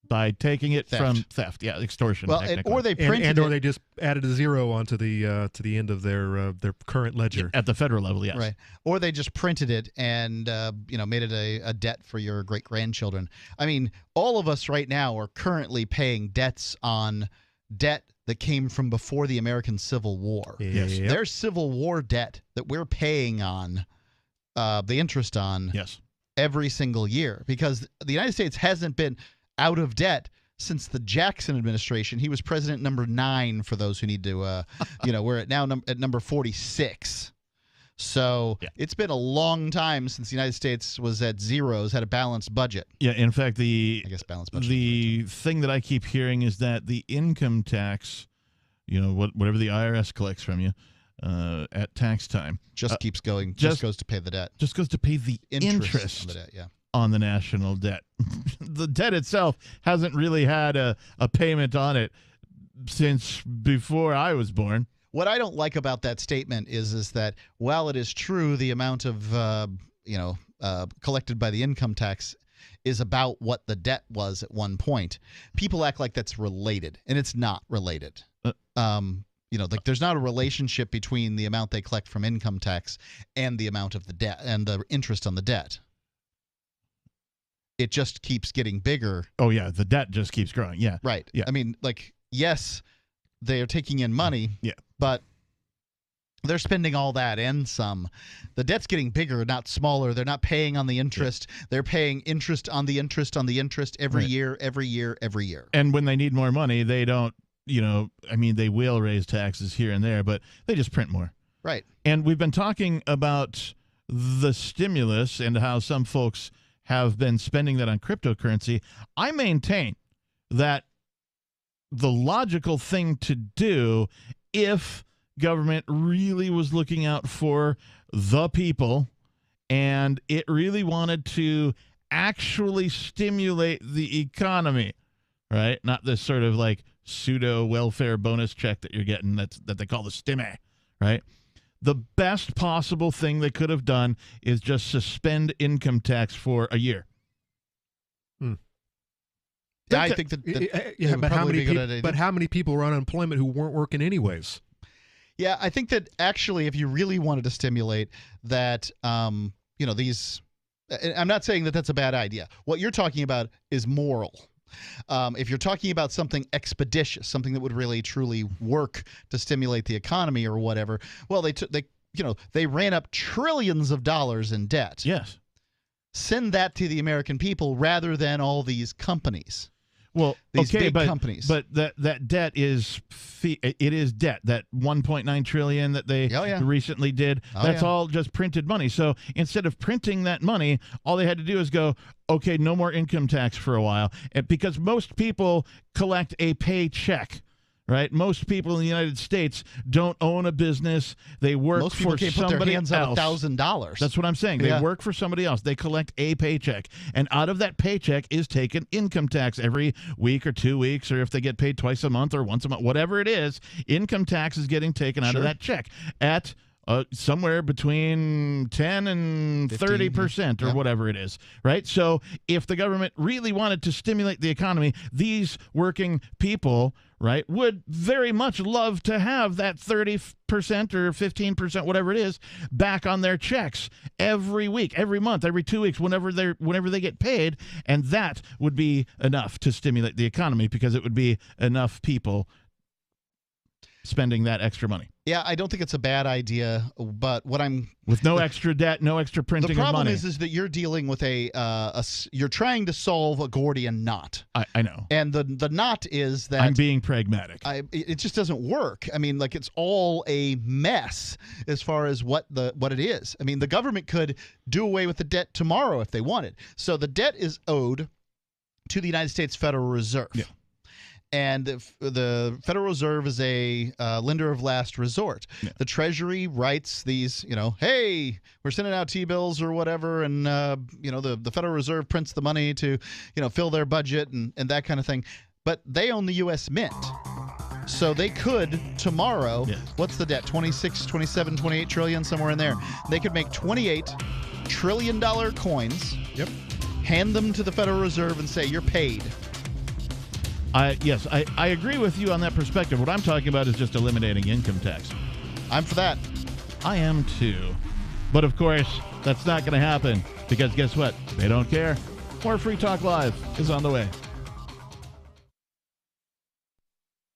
By taking it from theft. Yeah, extortion. Well, or they printed or they just added a zero onto the end of their current ledger at the federal level. Yes, right. Or they just printed it and made it a debt for your great grandchildren. I mean, all of us right now are currently paying debts on debt that came from before the American Civil War. Yes, there's Civil War debt that we're paying on the interest on. Yes. Every single year, because the United States hasn't been out of debt since the Jackson administration. He was president number 9 for those who need to, we're at number 46. So it's been a long time since the United States was at zeros, had a balanced budget. Yeah, in fact, balanced budget. The thing that I keep hearing is that the income tax, whatever the IRS collects from you at tax time, just keeps going. Just goes to pay the debt. Just goes to pay the interest on the debt. Yeah. On the national debt. The debt itself hasn't really had a payment on it since before I was born. What I don't like about that statement is that while it is true the amount of collected by the income tax is about what the debt was at one point, people act like that's related, and it's not related. There's not a relationship between the amount they collect from income tax and the amount of the debt and the interest on the debt. It just keeps getting bigger. Oh, yeah. The debt just keeps growing. Yeah. Right. Yeah. I mean, yes, they are taking in money, but they're spending all that and some. The debt's getting bigger, not smaller. They're not paying on the interest. Yeah. They're paying interest on the interest on the interest every year, every year, every year. And when they need more money, they don't, they will raise taxes here and there, but they just print more. Right. And we've been talking about the stimulus and how some folks have been spending that on cryptocurrency. I maintain that the logical thing to do, if government really was looking out for the people and it really wanted to actually stimulate the economy, right? Not this sort of like pseudo welfare bonus check that you're getting that they call the stimmy, right? The best possible thing they could have done is just suspend income tax for a year. Yeah, I think that but how many people were on unemployment who weren't working anyways? Yeah, I think that actually, if you really wanted to stimulate that, these. I'm not saying that that's a bad idea. What you're talking about is moral. If you're talking about something expeditious, something that would really truly work to stimulate the economy or whatever, well, they ran up trillions of dollars in debt. Yes. Send that to the American people rather than all these companies. Well, these big companies. But that debt is it is debt. That $1.9 trillion that they recently did, that's all just printed money. So instead of printing that money, all they had to do is go, okay, no more income tax for a while, because most people collect a paycheck. Right, most people in the United States don't own a business. They work most people for can't somebody put their hands else. On $1,000. That's what I'm saying. They work for somebody else. They collect a paycheck, and out of that paycheck is taken income tax every week or 2 weeks, or if they get paid twice a month or once a month, whatever it is. Income tax is getting taken out of that check at somewhere between 10 and 30% or whatever it is, right? So if the government really wanted to stimulate the economy, these working people, right, would very much love to have that 30% or 15%, whatever it is, back on their checks every week, every month, every 2 weeks, whenever they get paid, and that would be enough to stimulate the economy because it would be enough people spending that extra money. Yeah, I don't think it's a bad idea, but with no extra debt, no extra printing of money. The problem is that you're dealing with you're trying to solve a Gordian knot. I know. And the knot is that I'm being pragmatic. It just doesn't work. I mean, like, it's all a mess as far as what it is. I mean, the government could do away with the debt tomorrow if they wanted. So the debt is owed to the United States Federal Reserve. Yeah. And the Federal Reserve is a lender of last resort. Yeah. The Treasury writes these, hey, we're sending out T-bills or whatever, and the Federal Reserve prints the money to, fill their budget and that kind of thing. But they own the U.S. Mint. So they could tomorrow, what's the debt? 26, 27, 28 trillion, somewhere in there. They could make $28 trillion coins, hand them to the Federal Reserve and say, you're paid. Yes, I agree with you on that perspective. What I'm talking about is just eliminating income tax. I'm for that. I am too. But of course, that's not going to happen because guess what? They don't care. More Free Talk Live is on the way.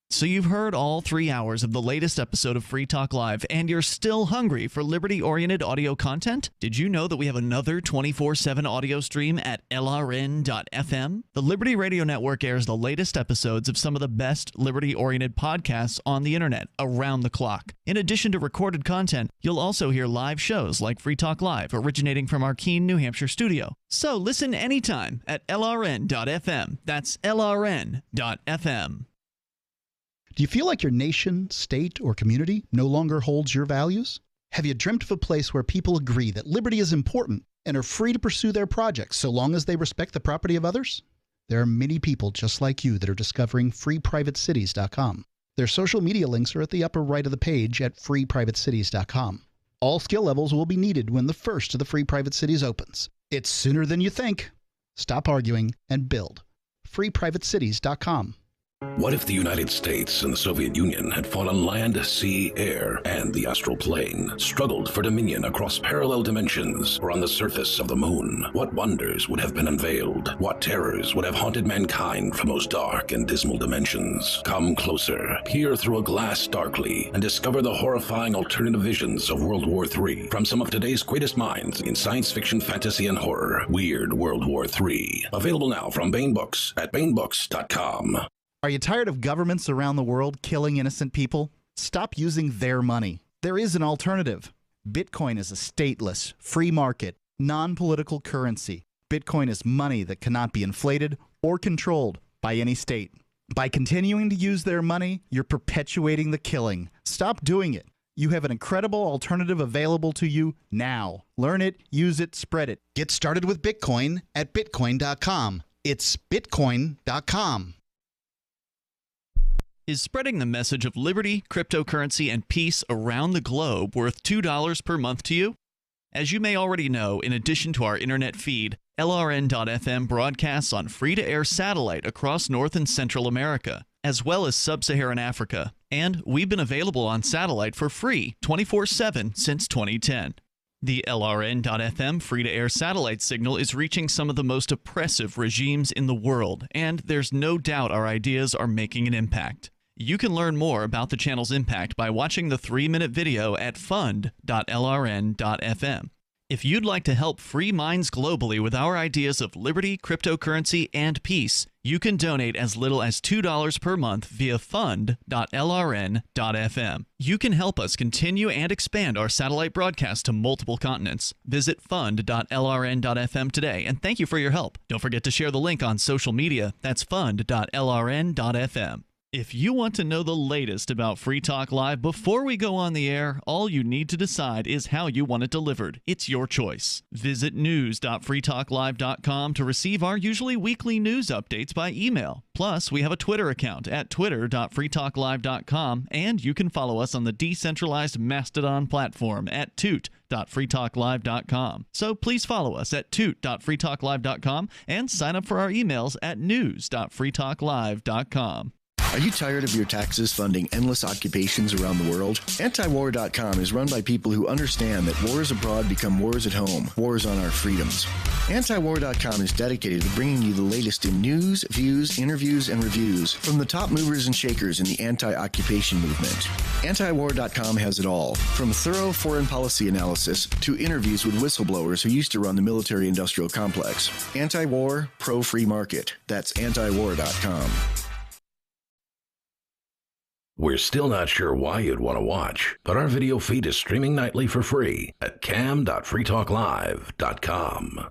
So you've heard all 3 hours of the latest episode of Free Talk Live, and you're still hungry for liberty-oriented audio content? Did you know that we have another 24/7 audio stream at LRN.FM? The Liberty Radio Network airs the latest episodes of some of the best liberty-oriented podcasts on the internet around the clock. In addition to recorded content, you'll also hear live shows like Free Talk Live, originating from our Keene, New Hampshire studio. So listen anytime at LRN.FM. That's LRN.FM. Do you feel like your nation, state, or community no longer holds your values? Have you dreamt of a place where people agree that liberty is important and are free to pursue their projects so long as they respect the property of others? There are many people just like you that are discovering freeprivatecities.com. Their social media links are at the upper right of the page at freeprivatecities.com. All skill levels will be needed when the first of the Free Private Cities opens. It's sooner than you think. Stop arguing and build. freeprivatecities.com. What if the United States and the Soviet Union had fought on land, sea, air, and the astral plane, struggled for dominion across parallel dimensions, or on the surface of the moon? What wonders would have been unveiled? What terrors would have haunted mankind from those dark and dismal dimensions? Come closer, peer through a glass darkly, and discover the horrifying alternative visions of World War III from some of today's greatest minds in science fiction, fantasy, and horror. Weird World War III. Available now from Baen Books at baenbooks.com. Are you tired of governments around the world killing innocent people? Stop using their money. There is an alternative. Bitcoin is a stateless, free market, non-political currency. Bitcoin is money that cannot be inflated or controlled by any state. By continuing to use their money, you're perpetuating the killing. Stop doing it. You have an incredible alternative available to you now. Learn it, use it, spread it. Get started with Bitcoin at Bitcoin.com. It's Bitcoin.com. Is spreading the message of liberty, cryptocurrency, and peace around the globe worth $2 per month to you? As you may already know, in addition to our internet feed, LRN.FM broadcasts on free-to-air satellite across North and Central America, as well as Sub-Saharan Africa. And we've been available on satellite for free 24/7 since 2010. The LRN.FM free-to-air satellite signal is reaching some of the most oppressive regimes in the world, and there's no doubt our ideas are making an impact. You can learn more about the channel's impact by watching the 3-minute video at fund.lrn.fm. If you'd like to help free minds globally with our ideas of liberty, cryptocurrency, and peace, you can donate as little as $2 per month via fund.lrn.fm. You can help us continue and expand our satellite broadcast to multiple continents. Visit fund.lrn.fm today, and thank you for your help. Don't forget to share the link on social media. That's fund.lrn.fm. If you want to know the latest about Free Talk Live before we go on the air, all you need to decide is how you want it delivered. It's your choice. Visit news.freetalklive.com to receive our usually weekly news updates by email. Plus, we have a Twitter account at twitter.freetalklive.com, and you can follow us on the decentralized Mastodon platform at toot.freetalklive.com. So please follow us at toot.freetalklive.com and sign up for our emails at news.freetalklive.com. Are you tired of your taxes funding endless occupations around the world? Antiwar.com is run by people who understand that wars abroad become wars at home, wars on our freedoms. Antiwar.com is dedicated to bringing you the latest in news, views, interviews, and reviews from the top movers and shakers in the anti-occupation movement. Antiwar.com has it all, from thorough foreign policy analysis to interviews with whistleblowers who used to run the military-industrial complex. Anti-war, pro-free market. That's antiwar.com. We're still not sure why you'd want to watch, but our video feed is streaming nightly for free at cam.freetalklive.com.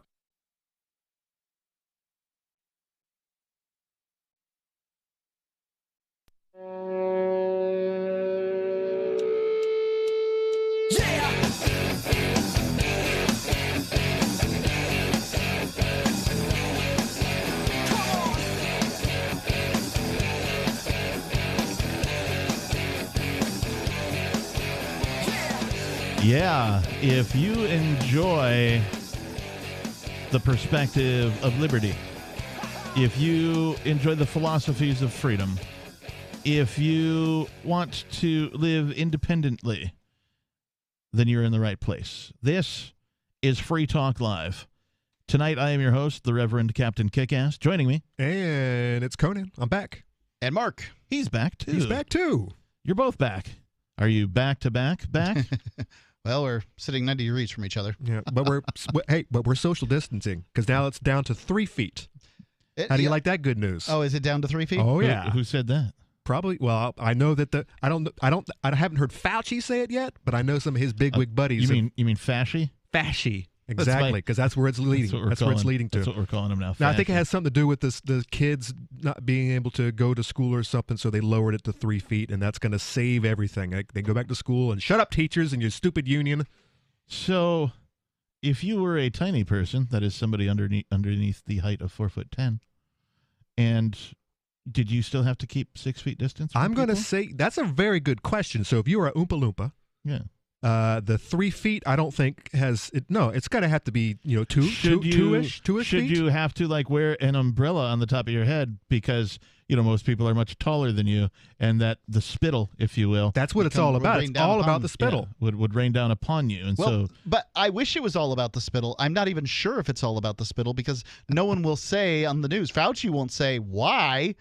Yeah, if you enjoy the perspective of liberty, if you enjoy the philosophies of freedom, if you want to live independently, then you're in the right place. This is Free Talk Live. Tonight, I am your host, the Reverend Captain Kickass. Joining me. And it's Conan. I'm back. And Mark. He's back, too. He's back, too. You're both back. Are you back to back? Well, we're sitting 90 degrees from each other. Yeah, but we're social distancing because now it's down to 3 feet. How do you like that good news? Oh, is it down to 3 feet? Oh yeah. Who said that? Probably. Well, I know that I haven't heard Fauci say it yet, but I know some of his bigwig buddies. You mean Fasci? Fasci. Exactly, because that's where it's leading. That's where it's leading to. That's what we're calling them now. Now, I think it has something to do with the kids not being able to go to school or something, so they lowered it to 3 feet, and that's going to save everything. They go back to school and shut up, teachers, and your stupid union. So, if you were a tiny person, that is somebody underneath the height of 4'10", and did you still have to keep 6 feet distance? I'm going to say that's a very good question. So, if you are a Oompa Loompa, yeah. The 3 feet, I don't think has it. No, it's got to have to be two-ish. Should you have to wear an umbrella on the top of your head because most people are much taller than you, and that the spittle, if you will, that's what it's all about. It's all about the spittle. Yeah, would rain down upon you, and But I wish it was all about the spittle. I'm not even sure if it's all about the spittle because no one will say on the news. Fauci won't say why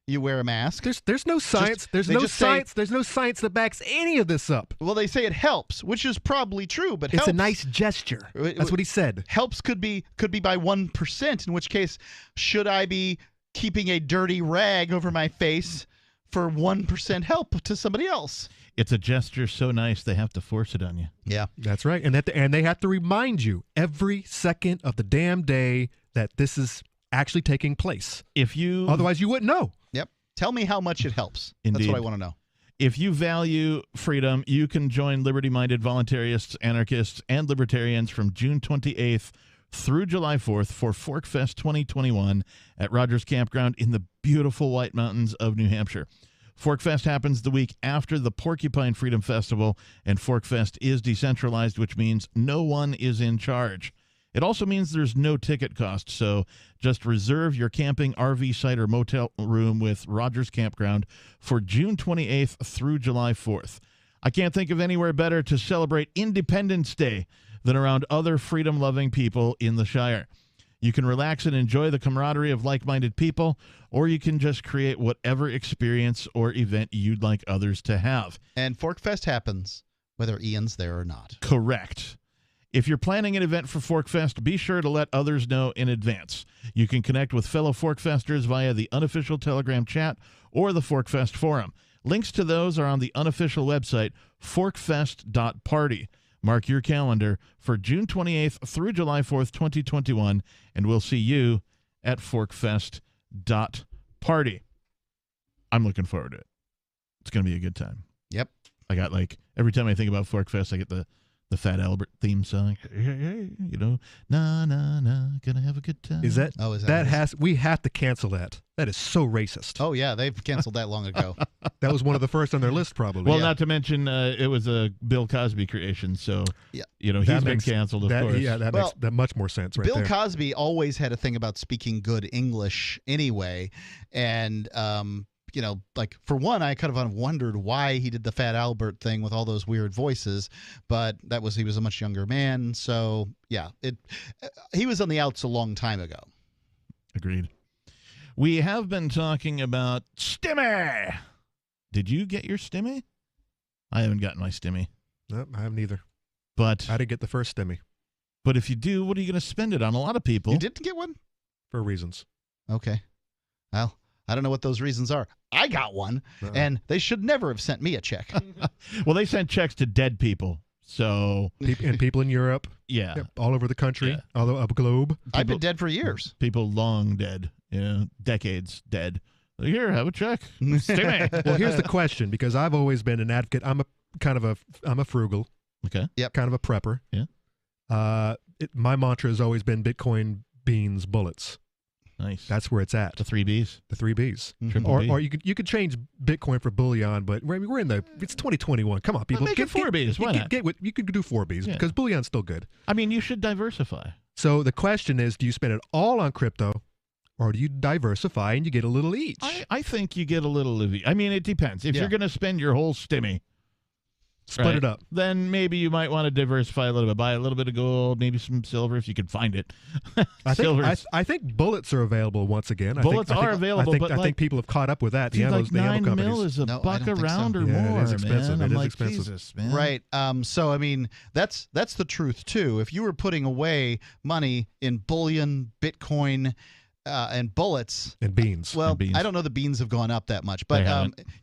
you wear a mask. There's no science. There's no science that backs any of this up. Well, they say it helps, which is probably true, but it's a nice gesture. That's what he said. Helps could be by 1%, in which case should I be keeping a dirty rag over my face for 1% help to somebody else? It's a gesture so nice they have to force it on you. Yeah, that's right. And they have to remind you every second of the damn day that this is actually taking place. Otherwise you wouldn't know. Yep. Tell me how much it helps. Indeed. That's what I want to know. If you value freedom, you can join liberty-minded voluntarists, anarchists, and libertarians from June 28th through July 4th for ForkFest 2021 at Rogers Campground in the beautiful White Mountains of New Hampshire. ForkFest happens the week after the Porcupine Freedom Festival, and ForkFest is decentralized, which means no one is in charge. It also means there's no ticket cost, so just reserve your camping, RV site, or motel room with Rogers Campground for June 28th through July 4th. I can't think of anywhere better to celebrate Independence Day than around other freedom-loving people in the Shire. You can relax and enjoy the camaraderie of like-minded people, or you can just create whatever experience or event you'd like others to have. And ForkFest happens whether Ian's there or not. Correct. If you're planning an event for ForkFest, be sure to let others know in advance. You can connect with fellow ForkFesters via the unofficial Telegram chat or the ForkFest forum. Links to those are on the unofficial website, forkfest.party. Mark your calendar for June 28th through July 4th, 2021, and we'll see you at forkfest.party. I'm looking forward to it. It's going to be a good time. Yep. I got every time I think about ForkFest, I get the Fat Albert theme song. Hey, na na na, gonna have a good time. Is that? Oh, is that? We have to cancel that. That is so racist. Oh yeah, they've canceled that long ago. That was one of the first on their list, probably. Well, not to mention it was a Bill Cosby creation, so he's been canceled. Of course. Yeah, that makes that much more sense. Right Bill there. Cosby always had a thing about speaking good English anyway, and for one, I kind of wondered why he did the Fat Albert thing with all those weird voices, but he was a much younger man, so yeah, he was on the outs a long time ago. Agreed. We have been talking about Stimmy. Did you get your Stimmy? I haven't gotten my Stimmy. Nope, I haven't either. But I didn't get the first Stimmy. But if you do, what are you going to spend it on? A lot of people. You didn't get one? For reasons. Okay. Well, I don't know what those reasons are. I got one, and they should never have sent me a check. Well, they sent checks to dead people. So and people in Europe, all over the country, all over the globe. I've been dead for years. People long dead, decades dead. Here, have a check. Stimmy. Well, here's the question, because I've always been an advocate. I'm a frugal. Okay. Yep. Kind of a prepper. Yeah. My mantra has always been Bitcoin, beans, bullets. Nice. That's where it's at. The 3 Bs. The 3 Bs. Mm-hmm. Or you could change Bitcoin for bullion, but we're in it's 2021. Come on, people. Make it 4 Bs. Why not? You could do 4 Bs because bullion's still good. I mean, you should diversify. So the question is, do you spend it all on crypto, or do you diversify and you get a little each? I think you get a little of each. I mean, it depends. If you're going to spend your whole Stimmy, split it up, then maybe you might want to diversify a little bit. Buy a little bit of gold, maybe some silver if you can find it. I think bullets are available once again. Bullets are available, but I think people have caught up with that. The like $9 companies. mil is a buck around or more. It is expensive. Man. It is expensive. Jesus, man. Right. So I mean, that's the truth too. If you were putting away money in bullion, Bitcoin, and bullets and beans. Well, and beans. I don't know the beans have gone up that much, but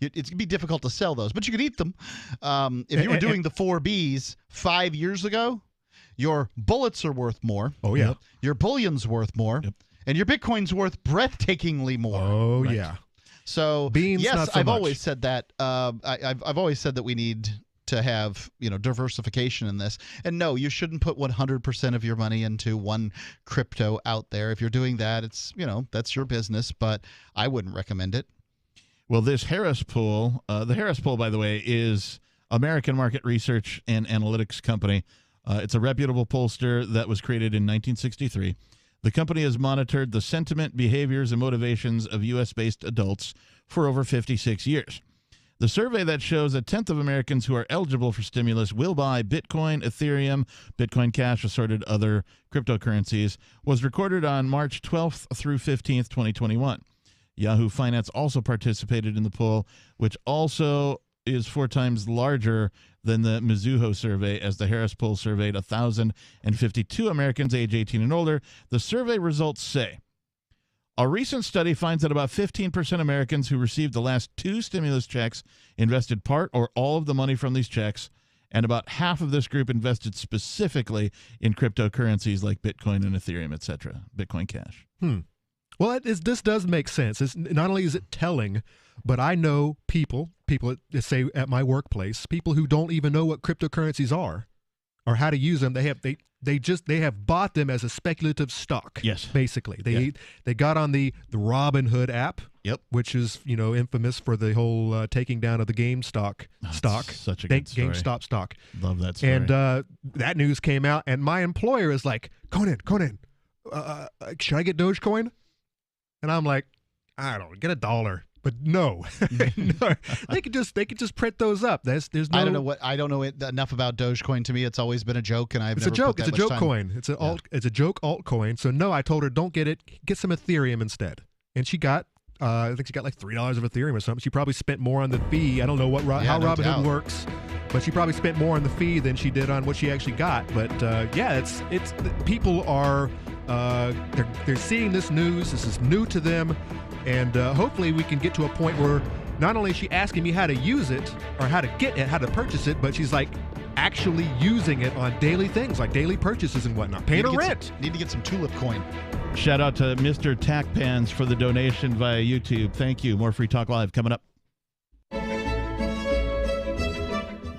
it's gonna be difficult to sell those. But you could eat them. If you were doing the 4 Bs 5 years ago, your bullets are worth more. Oh yeah. Your bullion's worth more, and your Bitcoin's worth breathtakingly more. Oh yeah. So beans. Yes, not so I've much. always said that. I've always said that we need to have diversification in this, and no, you shouldn't put 100% of your money into one crypto out there. If you're doing that, it's that's your business, but I wouldn't recommend it. Well, this Harris poll, the Harris poll, by the way, is American market research and analytics company. It's a reputable pollster that was created in 1963. The company has monitored the sentiment, behaviors, and motivations of U.S.-based adults for over 56 years. The survey that shows a tenth of Americans who are eligible for stimulus will buy Bitcoin, Ethereum, Bitcoin Cash, assorted other cryptocurrencies, was recorded on March 12th through 15th, 2021. Yahoo Finance also participated in the poll, which also is 4 times larger than the Mizuho survey, as the Harris poll surveyed 1,052 Americans age 18 and older. The survey results say, a recent study finds that about 15% of Americans who received the last 2 stimulus checks invested part or all of the money from these checks, and about half of this group invested specifically in cryptocurrencies like Bitcoin and Ethereum, etc., Bitcoin Cash. Well, this does make sense. It's, not only is it telling, but I know people that say at my workplace, people who don't even know what cryptocurrencies are or how to use them. They have bought them as a speculative stock. Yes, basically they got on the Robinhood app. Yep, which is infamous for the whole taking down of the GameStop stock. Such a good story. GameStop stock. Love that story. And that news came out, and my employer is like, Conan, should I get Dogecoin? And I'm like, I don't know, get $1. But no, no. They could just print those up. There's no. I don't know enough about Dogecoin. To me, it's always been a joke, and It's a joke coin. It's a joke altcoin. So no, I told her don't get it. Get some Ethereum instead. And she got, I think she got like $3 of Ethereum or something. She probably spent more on the fee. I don't know how Robinhood works, but she probably spent more on the fee than she did on what she actually got. But it's people are they're seeing this news. This is new to them. And hopefully we can get to a point where not only is she asking me how to use it or how to get it, how to purchase it, but she's like actually using it on daily things like daily purchases and whatnot. Paying her rent. Need to get some tulip coin. Shout out to Mr. Tack Pans for the donation via YouTube. Thank you. More Free Talk Live coming up.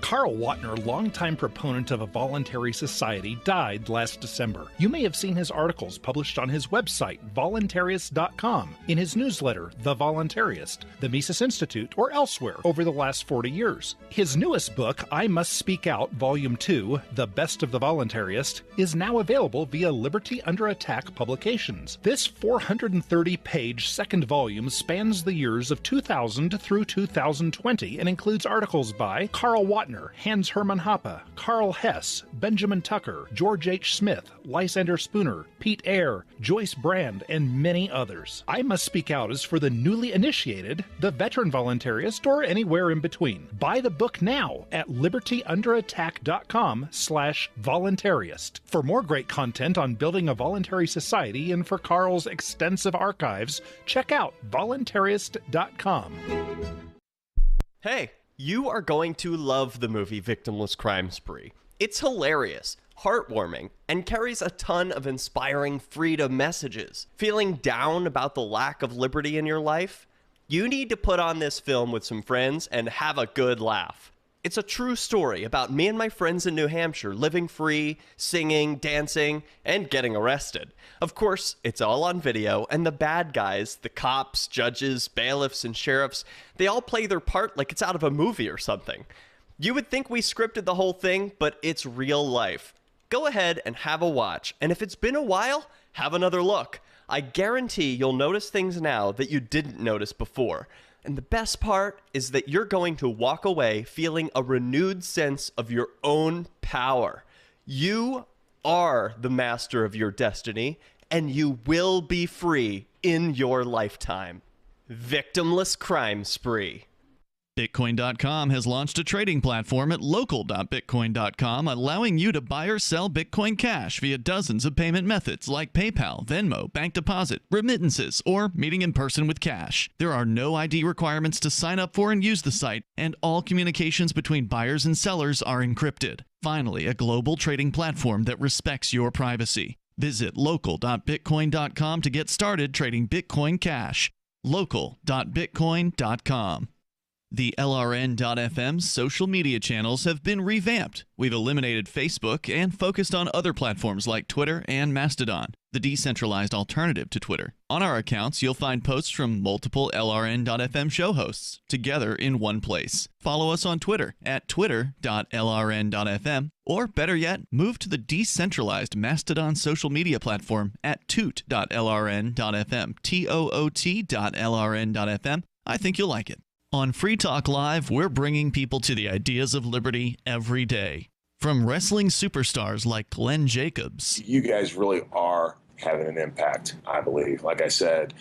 Carl Watner, longtime proponent of a voluntary society, died last December. You may have seen his articles published on his website, voluntarist.com, in his newsletter, The Voluntarist, the Mises Institute, or elsewhere over the last 40 years. His newest book, I Must Speak Out, Volume 2, The Best of the Voluntarist, is now available via Liberty Under Attack Publications. This 430-page second volume spans the years of 2000 through 2020 and includes articles by Carl Watner, Hans Hermann Hoppe, Carl Hess, Benjamin Tucker, George H. Smith, Lysander Spooner, Pete Eyre, Joyce Brand, and many others. I Must Speak Out is for the newly initiated, the veteran voluntarist, or anywhere in between. Buy the book now at libertyunderattack.com/voluntarist. For more great content on building a voluntary society and for Carl's extensive archives, check out voluntarist.com. Hey, you are going to love the movie Victimless Crime Spree. It's hilarious, heartwarming, and carries a ton of inspiring freedom messages. Feeling down about the lack of liberty in your life? You need to put on this film with some friends and have a good laugh. It's a true story about me and my friends in New Hampshire living free, singing, dancing, and getting arrested. Of course, it's all on video, and the bad guys, the cops, judges, bailiffs, and sheriffs, they all play their part like it's out of a movie or something. You would think we scripted the whole thing, but it's real life. Go ahead and have a watch, and if it's been a while, have another look. I guarantee you'll notice things now that you didn't notice before. And the best part is that you're going to walk away feeling a renewed sense of your own power. You are the master of your destiny, and you will be free in your lifetime. Victimless Crime Spree. Bitcoin.com has launched a trading platform at local.bitcoin.com, allowing you to buy or sell Bitcoin Cash via dozens of payment methods like PayPal, Venmo, bank deposit, remittances, or meeting in person with cash. There are no ID requirements to sign up for and use the site, and all communications between buyers and sellers are encrypted. Finally, a global trading platform that respects your privacy. Visit local.bitcoin.com to get started trading Bitcoin Cash. local.bitcoin.com. The LRN.FM social media channels have been revamped. We've eliminated Facebook and focused on other platforms like Twitter and Mastodon, the decentralized alternative to Twitter. On our accounts, you'll find posts from multiple LRN.FM show hosts together in one place. Follow us on Twitter at twitter.lrn.fm, or better yet, move to the decentralized Mastodon social media platform at toot.lrn.fm, toot.lrn.fm. I think you'll like it. On Free Talk Live, we're bringing people to the ideas of liberty every day. From wrestling superstars like Glenn Jacobs. You guys really are having an impact, I believe. Like I said,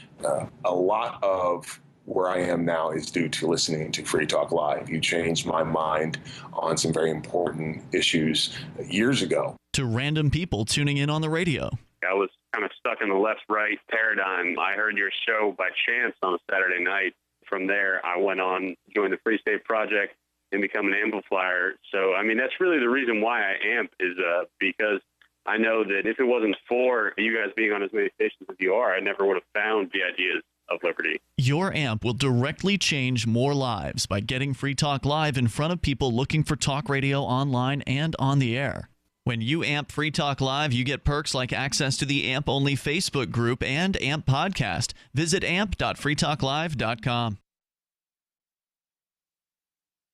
a lot of where I am now is due to listening to Free Talk Live. You changed my mind on some very important issues years ago. To random people tuning in on the radio. I was kind of stuck in the left-right paradigm. I heard your show by chance on a Saturday night. From there, I went on, joined the Free State Project, and become an amplifier. So, I mean, that's really the reason why I amp is because I know that if it wasn't for you guys being on as many stations as you are, I never would have found the ideas of liberty. Your amp will directly change more lives by getting Free Talk Live in front of people looking for talk radio online and on the air. When you amp Free Talk Live, you get perks like access to the AMP-only Facebook group and AMP podcast. Visit amp.freetalklive.com.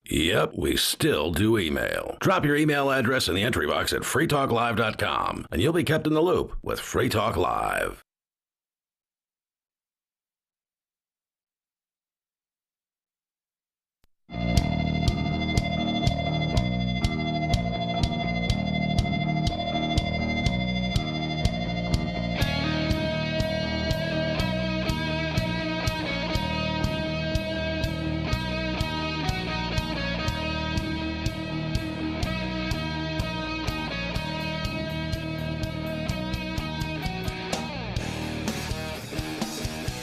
Yep, we still do email. Drop your email address in the entry box at freetalklive.com, and you'll be kept in the loop with Free Talk Live.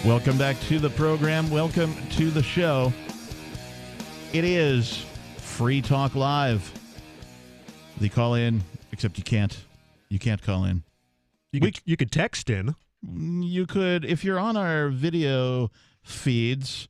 Welcome back to the program. Welcome to the show. It is Free Talk Live. The call in, except you can't call in. You could text in. You could, if you're on our video feeds.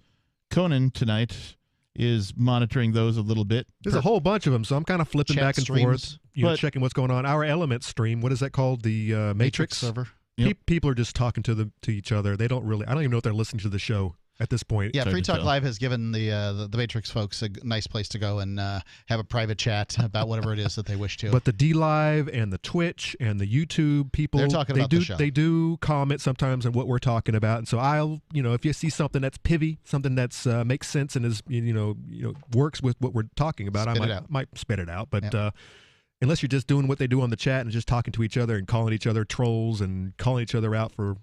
Conan tonight is monitoring those a little bit. There's a whole bunch of them, so I'm kind of flipping back and forth, checking what's going on. Our Element stream, what is that called? The Matrix server. Yep. People are just talking to each other. They don't really. I don't even know if they're listening to the show at this point. Yeah, Free Talk Live has given the Matrix folks a nice place to go and have a private chat about whatever it is that they wish to. But the D Live and the Twitch and the YouTube people, they're talking about the show. They do comment sometimes on what we're talking about, and so I'll, if you see something that's pivy, something that's makes sense and is works with what we're talking about, I might spit it out. But unless you're just doing what they do on the chat and just talking to each other and calling each other trolls and calling each other out for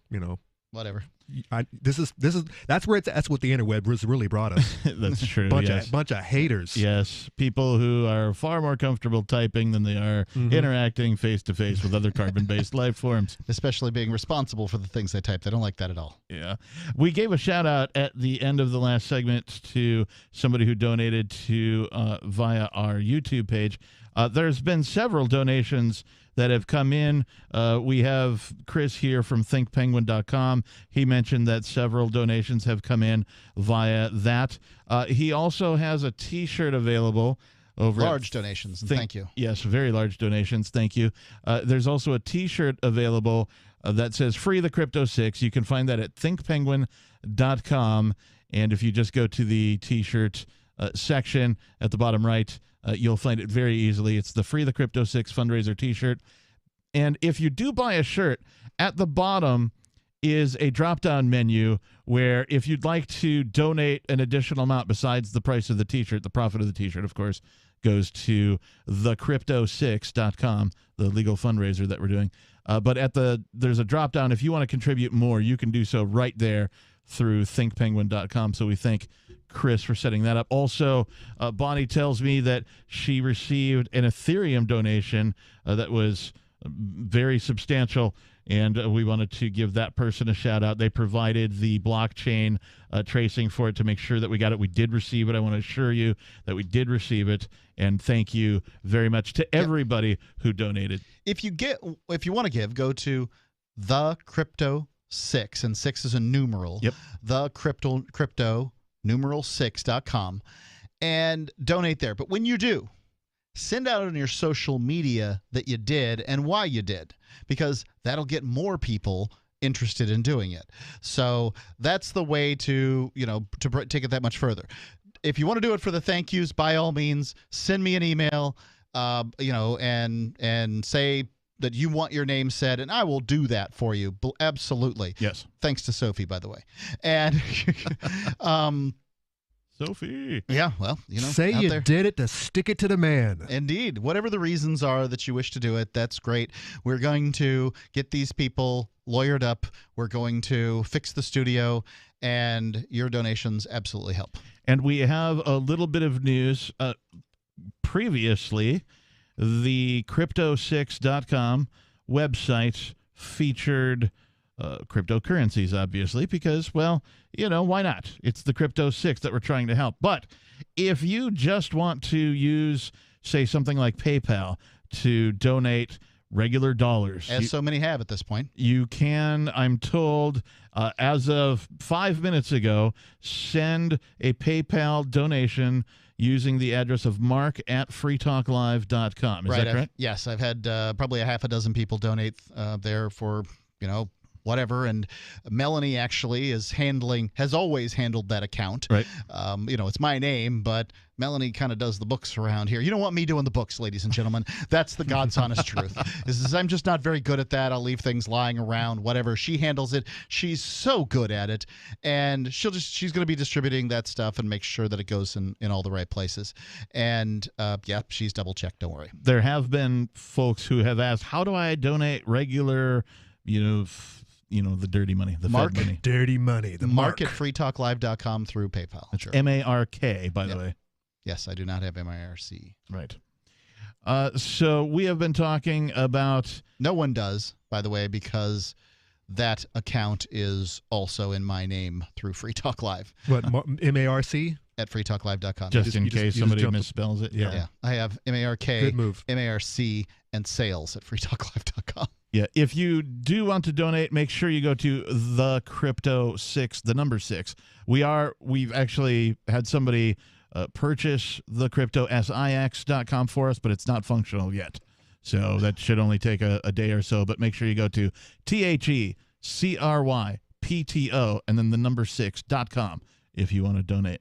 whatever. That's what the interweb has really brought us. That's true. Bunch of haters. Yes, people who are far more comfortable typing than they are interacting face to face with other carbon-based life forms. Especially being responsible for the things they type. They don't like that at all. Yeah, we gave a shout out at the end of the last segment to somebody who donated to via our YouTube page. There's been several donations that have come in. We have Chris here from thinkpenguin.com. He mentioned that several donations have come in via that. He also has a T-shirt available over large donations, and thank you. Yes, very large donations. Thank you. There's also a T-shirt available that says Free the Crypto 6. You can find that at thinkpenguin.com. And if you just go to the T-shirt section at the bottom right, you'll find it very easily. It's the Free the Crypto 6 fundraiser T-shirt. And if you do buy a shirt, at the bottom is a drop-down menu where if you'd like to donate an additional amount besides the price of the T-shirt, the profit of the T-shirt, of course, goes to thecrypto6.com, the legal fundraiser that we're doing. But there's a drop-down. If you want to contribute more, you can do so right there through thinkpenguin.com. So we thank Chris for setting that up. Also, Bonnie tells me that she received an Ethereum donation that was very substantial, and we wanted to give that person a shout out. They provided the blockchain tracing for it to make sure that we got it. We did receive it. I want to assure you that we did receive it, and thank you very much to everybody who donated. If you want to give, go to the Crypto 6, and 6 is a numeral. Yep. The crypto numeral 6.com and donate there. But when you do, send out on your social media that you did and why you did, because that'll get more people interested in doing it. So that's the way to take it that much further. If you want to do it for the thank yous, by all means, send me an email, and say that you want your name said, and I will do that for you. Absolutely. Yes. Thanks to Sophie, by the way. And Sophie. Yeah, well, say you did it to stick it to the man. Indeed. Whatever the reasons are that you wish to do it, that's great. We're going to get these people lawyered up. We're going to fix the studio, and your donations absolutely help. And we have a little bit of news. Previously, the crypto6.com website featured cryptocurrencies, obviously, because, well, why not? It's the Crypto 6 that we're trying to help. But if you just want to use, say, something like PayPal to donate regular dollars. As so many have at this point. You can, I'm told, as of 5 minutes ago, send a PayPal donation using the address of mark@freetalklive.com. Is that correct? Yes, I've had probably a half a dozen people donate there for, whatever. And Melanie actually has always handled that account. Right. It's my name, but Melanie kind of does the books around here. You don't want me doing the books, ladies and gentlemen. That's the God's honest truth. I'm just not very good at that. I'll leave things lying around, whatever. She handles it. She's so good at it. And she's going to be distributing that stuff and make sure that it goes in all the right places. And she's double checked. Don't worry. There have been folks who have asked, how do I donate regular, the dirty money, the Mark, Fed money. Dirty money. The Mark at freetalklive.com through PayPal. That's MARK, by the way. Yes, I do not have MIRC. Right. So we have been talking about... No one does, by the way, because that account is also in my name through Free Talk Live. What, MARC? At freetalklive.com. Just in case somebody misspells it. Yeah. I have MARK, Good move. MARC, and sales at freetalklive.com. Yeah, if you do want to donate, make sure you go to the Crypto 6, the number 6. We've actually had somebody purchase the CryptoSIX.com for us, but it's not functional yet. So that should only take a day or so, but make sure you go to THECRYPTO and then the number 6.com if you want to donate.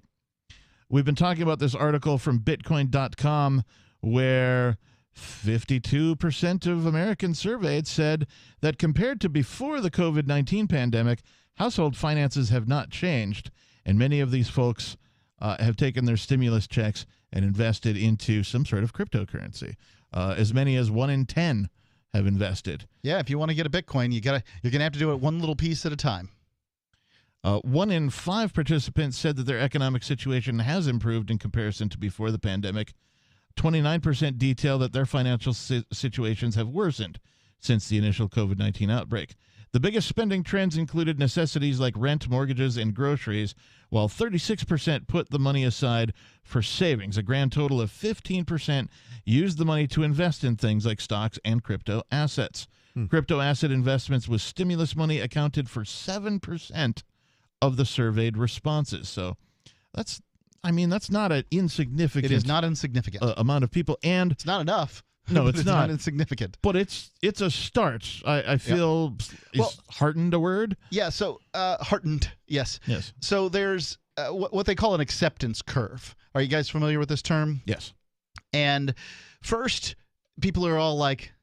We've been talking about this article from Bitcoin.com where 52% of Americans surveyed said that compared to before the COVID-19 pandemic, household finances have not changed, and many of these folks have taken their stimulus checks and invested into some sort of cryptocurrency. As many as 1 in 10 have invested. Yeah, if you want to get a Bitcoin, you're gonna have to do it one little piece at a time. 1 in 5 participants said that their economic situation has improved in comparison to before the pandemic. 29% detail that their financial situations have worsened since the initial COVID-19 outbreak. The biggest spending trends included necessities like rent, mortgages, and groceries, while 36% put the money aside for savings. A grand total of 15% used the money to invest in things like stocks and crypto assets. Crypto asset investments with stimulus money accounted for 7% of the surveyed responses. So that's not an insignificant. It is not insignificant amount of people, and it's not enough. No, it's not insignificant. But it's a start. I feel is heartened a word? Yeah. So heartened. Yes. Yes. So there's what they call an acceptance curve. Are you guys familiar with this term? Yes. And first, people are all like,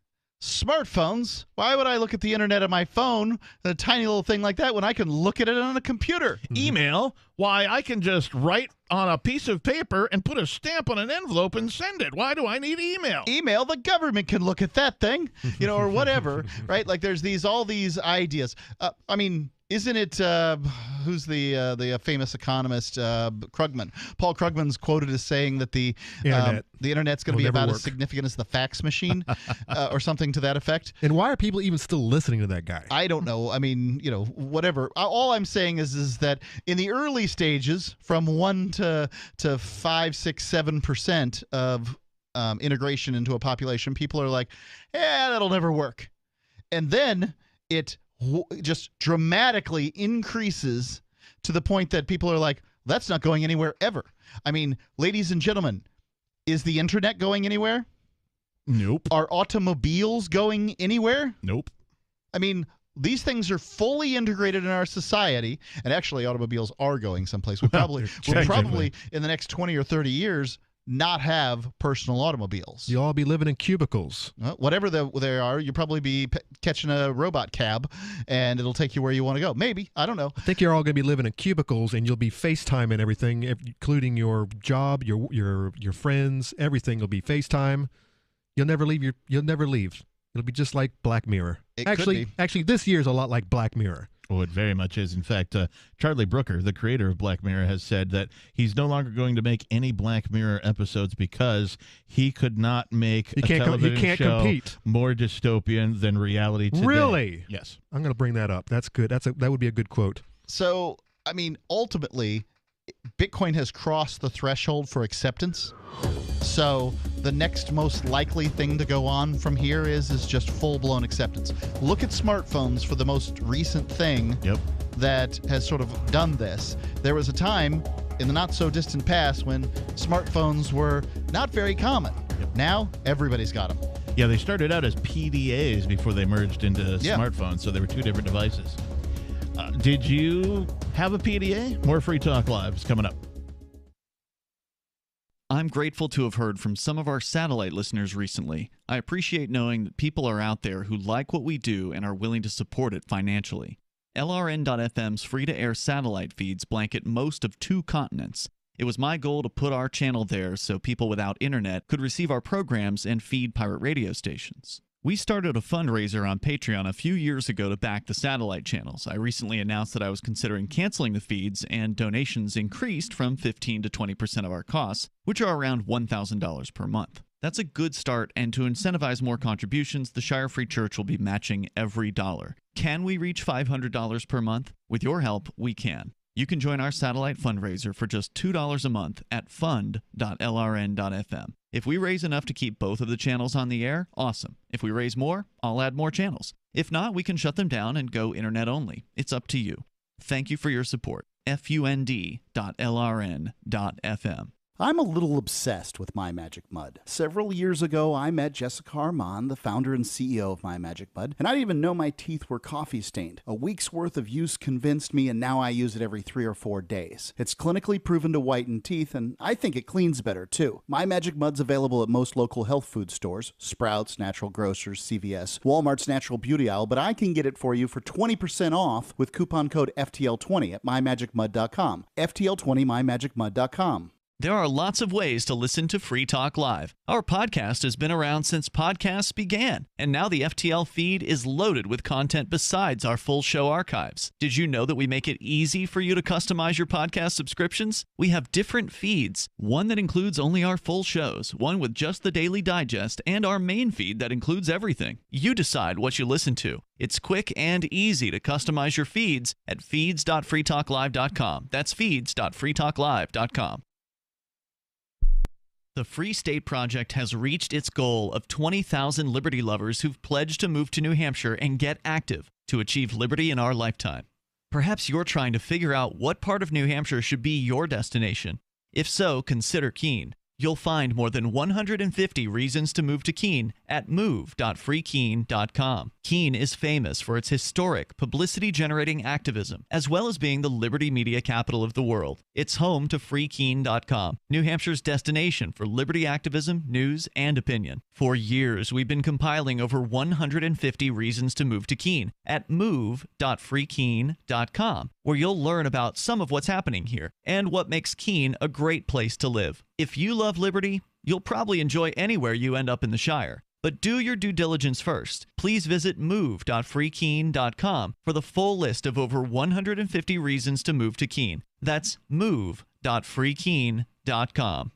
smartphones? Why would I look at the internet on my phone, a tiny little thing like that, when I can look at it on a computer? Email? Why, I can just write on a piece of paper and put a stamp on an envelope and send it. Why do I need email? Email? The government can look at that thing, or whatever, right? Like there's all these ideas. Isn't it, who's the famous economist, Krugman? Paul Krugman's quoted as saying that the internet's going to be about as significant as the fax machine or something to that effect. And why are people even still listening to that guy? I don't know. Whatever. All I'm saying is that in the early stages, from 1 to 5, 6, 7% of integration into a population, people are like, that'll never work. And then it just dramatically increases to the point that people are like, that's not going anywhere ever. Ladies and gentlemen, is the internet going anywhere? Nope. Are automobiles going anywhere? Nope. These things are fully integrated in our society, and actually automobiles are going someplace. We'll probably in the next 20 or 30 years not have personal automobiles. You'll all be living in cubicles. Whatever they are, you'll probably be catching a robot cab, and it'll take you where you want to go. Maybe. I don't know. I think you're all going to be living in cubicles, and you'll be FaceTiming everything, including your job, your friends. Everything will be FaceTime. You'll never leave. It'll be just like Black Mirror. Actually, this year's a lot like Black Mirror. Oh, it very much is. In fact, Charlie Brooker, the creator of Black Mirror, has said that he's no longer going to make any Black Mirror episodes because he could not make a television show compete. More dystopian than reality today. Really? Yes. I'm going to bring that up. That's good. That would be a good quote. So, ultimately, Bitcoin has crossed the threshold for acceptance. So the next most likely thing to go on from here is just full-blown acceptance. Look at smartphones for the most recent thing that has sort of done this. There was a time in the not-so-distant past when smartphones were not very common. Now, everybody's got them. Yeah, they started out as PDAs before they merged into smartphones, so they were two different devices. Did you have a PDA? More Free Talk Live is coming up. I'm grateful to have heard from some of our satellite listeners recently. I appreciate knowing that people are out there who like what we do and are willing to support it financially. LRN.FM's free-to-air satellite feeds blanket most of 2 continents. It was my goal to put our channel there so people without internet could receive our programs and feed pirate radio stations. We started a fundraiser on Patreon a few years ago to back the satellite channels. I recently announced that I was considering canceling the feeds, and donations increased from 15 to 20% of our costs, which are around $1,000 per month. That's a good start, and to incentivize more contributions, the Shire Free Church will be matching every dollar. Can we reach $500 per month? With your help, we can. You can join our satellite fundraiser for just $2 a month at fund.lrn.fm. If we raise enough to keep both of the channels on the air, awesome. If we raise more, I'll add more channels. If not, we can shut them down and go internet only. It's up to you. Thank you for your support. fund.lrn.fm. I'm a little obsessed with My Magic Mud. Several years ago, I met Jessica Armand, the founder and CEO of My Magic Mud, and I didn't even know my teeth were coffee stained. A week's worth of use convinced me, and now I use it every 3 or 4 days. It's clinically proven to whiten teeth, and I think it cleans better, too. My Magic Mud's available at most local health food stores, Sprouts, Natural Grocers, CVS, Walmart's Natural Beauty Aisle, but I can get it for you for 20% off with coupon code FTL20 at mymagicmud.com. FTL20 mymagicmud.com. There are lots of ways to listen to Free Talk Live. Our podcast has been around since podcasts began, and now the FTL feed is loaded with content besides our full show archives. Did you know that we make it easy for you to customize your podcast subscriptions? We have different feeds, one that includes only our full shows, one with just the Daily Digest, and our main feed that includes everything. You decide what you listen to. It's quick and easy to customize your feeds at feeds.freetalklive.com. That's feeds.freetalklive.com. The Free State Project has reached its goal of 20,000 liberty lovers who've pledged to move to New Hampshire and get active to achieve liberty in our lifetime. Perhaps you're trying to figure out what part of New Hampshire should be your destination. If so, consider Keene. You'll find more than 150 reasons to move to Keene at move.freekeene.com. Keene is famous for its historic, publicity-generating activism, as well as being the liberty media capital of the world. It's home to freekeene.com, New Hampshire's destination for liberty activism, news, and opinion. For years, we've been compiling over 150 reasons to move to Keene at move.freekeene.com, where you'll learn about some of what's happening here and what makes Keene a great place to live. If you love liberty, you'll probably enjoy anywhere you end up in the Shire. But do your due diligence first. Please visit move.freekeene.com for the full list of over 150 reasons to move to Keene. That's move.freekeene.com.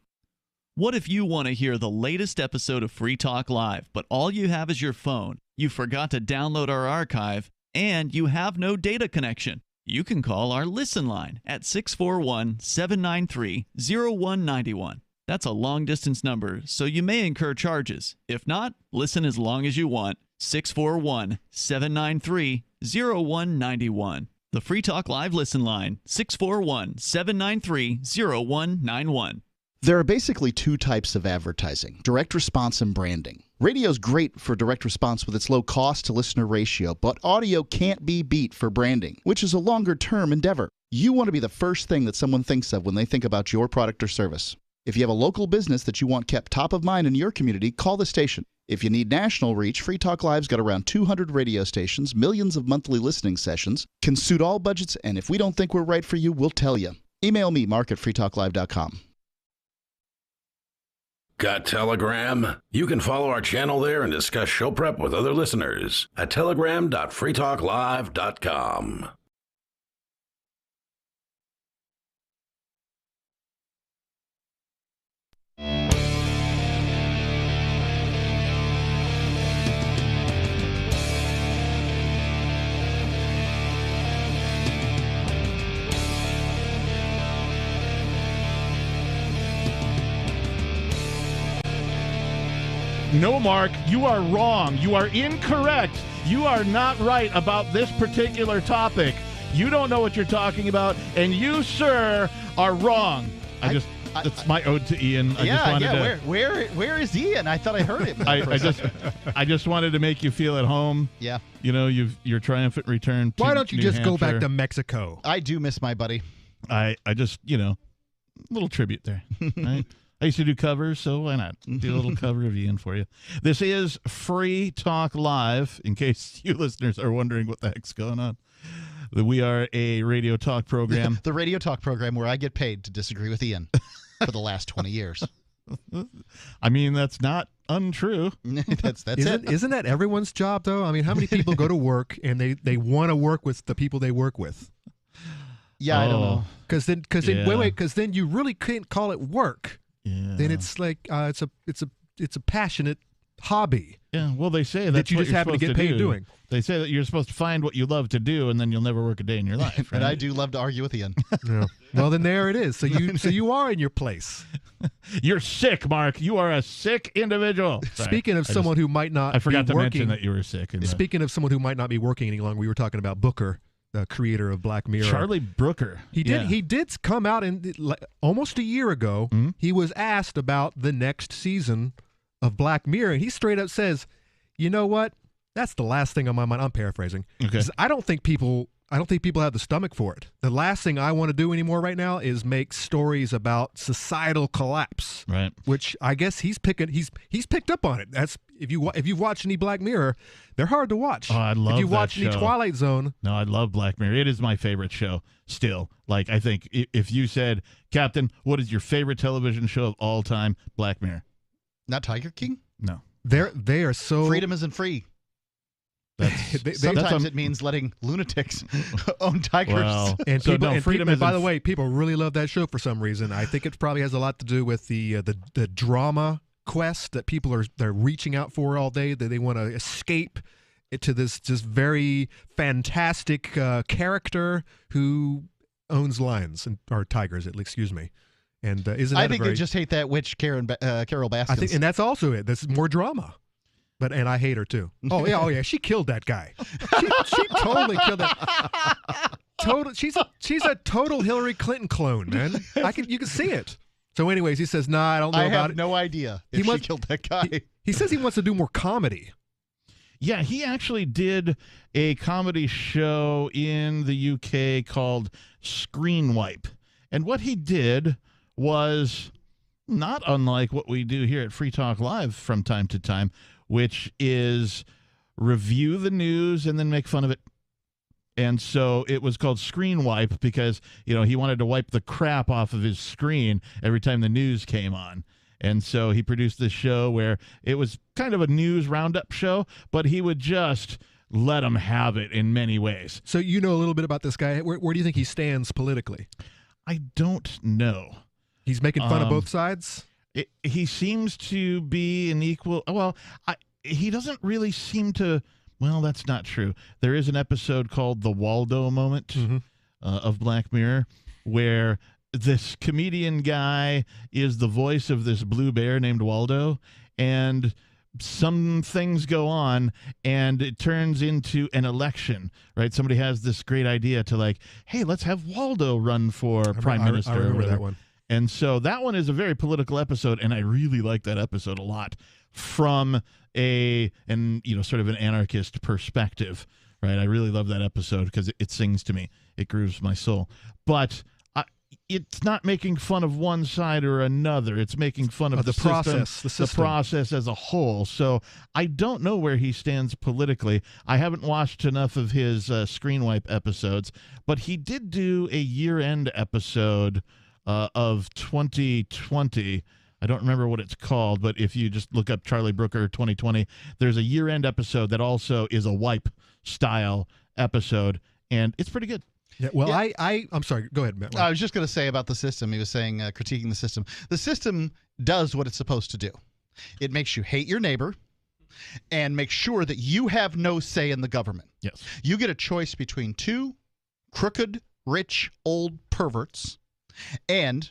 What if you want to hear the latest episode of Free Talk Live, but all you have is your phone, you forgot to download our archive, and you have no data connection? You can call our Listen line at 641-793-0191. That's a long-distance number, so you may incur charges. If not, listen as long as you want. 641-793-0191. The Free Talk Live Listen line, 641-793-0191. There are basically 2 types of advertising, direct response and branding. Radio is great for direct response with its low cost to listener ratio, but audio can't be beat for branding, which is a longer-term endeavor. You want to be the first thing that someone thinks of when they think about your product or service. If you have a local business that you want kept top of mind in your community, call the station. If you need national reach, Free Talk Live's got around 200 radio stations, millions of monthly listening sessions, can suit all budgets, and if we don't think we're right for you, we'll tell you. Email me, mark@freetalklive.com. Got Telegram? You can follow our channel there and discuss show prep with other listeners at telegram.freetalklive.com. No, Mark, you are wrong. You are incorrect. You are not right about this particular topic. You don't know what you're talking about, and you, sir, are wrong. That's my ode to Ian. Where is Ian? I thought I heard him. I just wanted to make you feel at home. Yeah. You know, your triumphant return to Why don't you New just go back Hampshire. to Mexico? I do miss my buddy. I just, little tribute there. Right? I used to do covers, so why not do a little cover of Ian for you? This is Free Talk Live, in case you listeners are wondering what the heck's going on. We are a radio talk program. The radio talk program where I get paid to disagree with Ian for the last 20 years. I mean, that's not untrue. That's it. Isn't that everyone's job, though? I mean, how many people go to work and they want to work with the people they work with? Yeah, I don't know. Because then you really can't call it work. Yeah. Then it's like it's a passionate hobby. Yeah, well, they say that you just happen to get paid doing. They say that you're supposed to find what you love to do, and then you'll never work a day in your life. Right? And I do love to argue with Ian. Yeah. Well, then there it is. So you are in your place. You're sick, Mark. You are a sick individual. Speaking of someone who might not, I forgot be to working, mention that you were sick. Speaking of someone who might not be working any longer, we were talking about Booker, the creator of Black Mirror. Charlie Brooker. He did come out almost a year ago. Mm-hmm. He was asked about the next season of Black Mirror, and he straight up says, "You know what? That's the last thing on my mind." I'm paraphrasing. Okay. I don't think people have the stomach for it. The last thing I want to do anymore right now is make stories about societal collapse. Right. Which I guess he's picked up on it. That's if you've watched any Black Mirror, they're hard to watch. Oh, I love If you that watch any show. Twilight Zone. No, I love Black Mirror. It is my favorite show still. Like, I think if you said, Captain, what is your favorite television show of all time? Black Mirror. Not Tiger King? No. They are so Freedom isn't free. Sometimes it means letting lunatics own tigers. Well, and so people, no, and freedom people, and by isn't the way, people really love that show for some reason. I think it probably has a lot to do with the drama quest that they're reaching out for all day. That they want to escape to this just very fantastic character who owns lions or tigers. Excuse me. And isn't that they just hate that witch Carol Baskins. I think, and that's also it. That's more drama. And I hate her too. Oh yeah, she killed that guy. She totally killed that. She's a total Hillary Clinton clone, man. You can see it. So, anyways, he says, "Nah, I don't know about it." I have no idea if she killed that guy. He says he wants to do more comedy. Yeah, he actually did a comedy show in the UK called Screen Wipe, and what he did was not unlike what we do here at Free Talk Live from time to time, which is review the news and then make fun of it. And so it was called Screen Wipe because, he wanted to wipe the crap off of his screen every time the news came on. And so he produced this show where it was kind of a news roundup show, but he would just let them have it in many ways. So you know a little bit about this guy. Where do you think he stands politically? I don't know. He's making fun of both sides? He seems to be an equal. Well, he doesn't really seem to. Well, that's not true. There is an episode called The Waldo Moment of Black Mirror where this comedian guy is the voice of this blue bear named Waldo, and some things go on and it turns into an election, right? Somebody has this great idea to hey, let's have Waldo run for prime minister. I remember that one. And so that one is a very political episode, and I really like that episode a lot from sort of an anarchist perspective, right? I really love that episode because it sings to me. It grooves my soul. But it's not making fun of one side or another. It's making fun of the process, the process as a whole. So I don't know where he stands politically. I haven't watched enough of his Screen Wipe episodes, but he did do a year-end episode of 2020. I don't remember what it's called, but if you just look up Charlie Brooker 2020, there's a year-end episode that also is a wipe-style episode, and it's pretty good. Yeah, well, yeah. I'm sorry. Go ahead, Matt. I was just going to say about the system. He was saying, critiquing the system. The system does what it's supposed to do. It makes you hate your neighbor and make sure that you have no say in the government. Yes. You get a choice between two crooked, rich, old perverts, and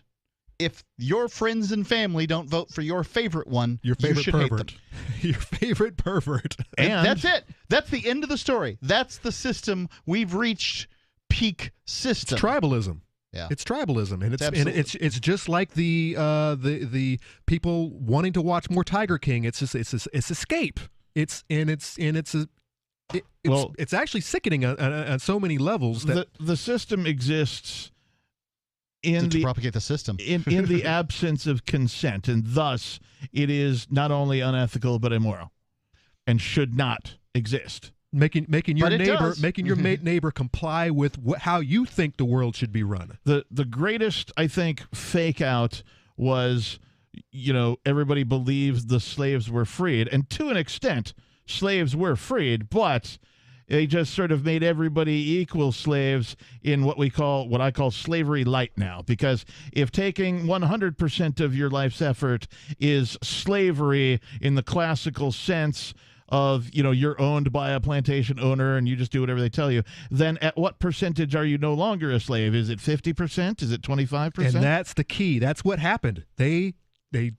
if your friends and family don't vote for your favorite one, your favorite you should pervert. hate them. Your favorite pervert. And that's it. That's the end of the story. That's the system. We've reached peak system. It's tribalism. Yeah. It's tribalism, and Absolutely. it's just like the people wanting to watch more Tiger King. It's escape. It's actually sickening on so many levels. That the system exists to propagate the system in the absence of consent, and thus it is not only unethical but immoral, and should not exist. Making your neighbor comply with how you think the world should be run. The greatest, I think, fake out was, everybody believed the slaves were freed, and to an extent, slaves were freed, but they just sort of made everybody equal slaves in what I call slavery light now. Because if taking 100% of your life's effort is slavery in the classical sense of, you're owned by a plantation owner and you just do whatever they tell you, then at what percentage are you no longer a slave? Is it 50%? Is it 25%? And that's the key. That's what happened. They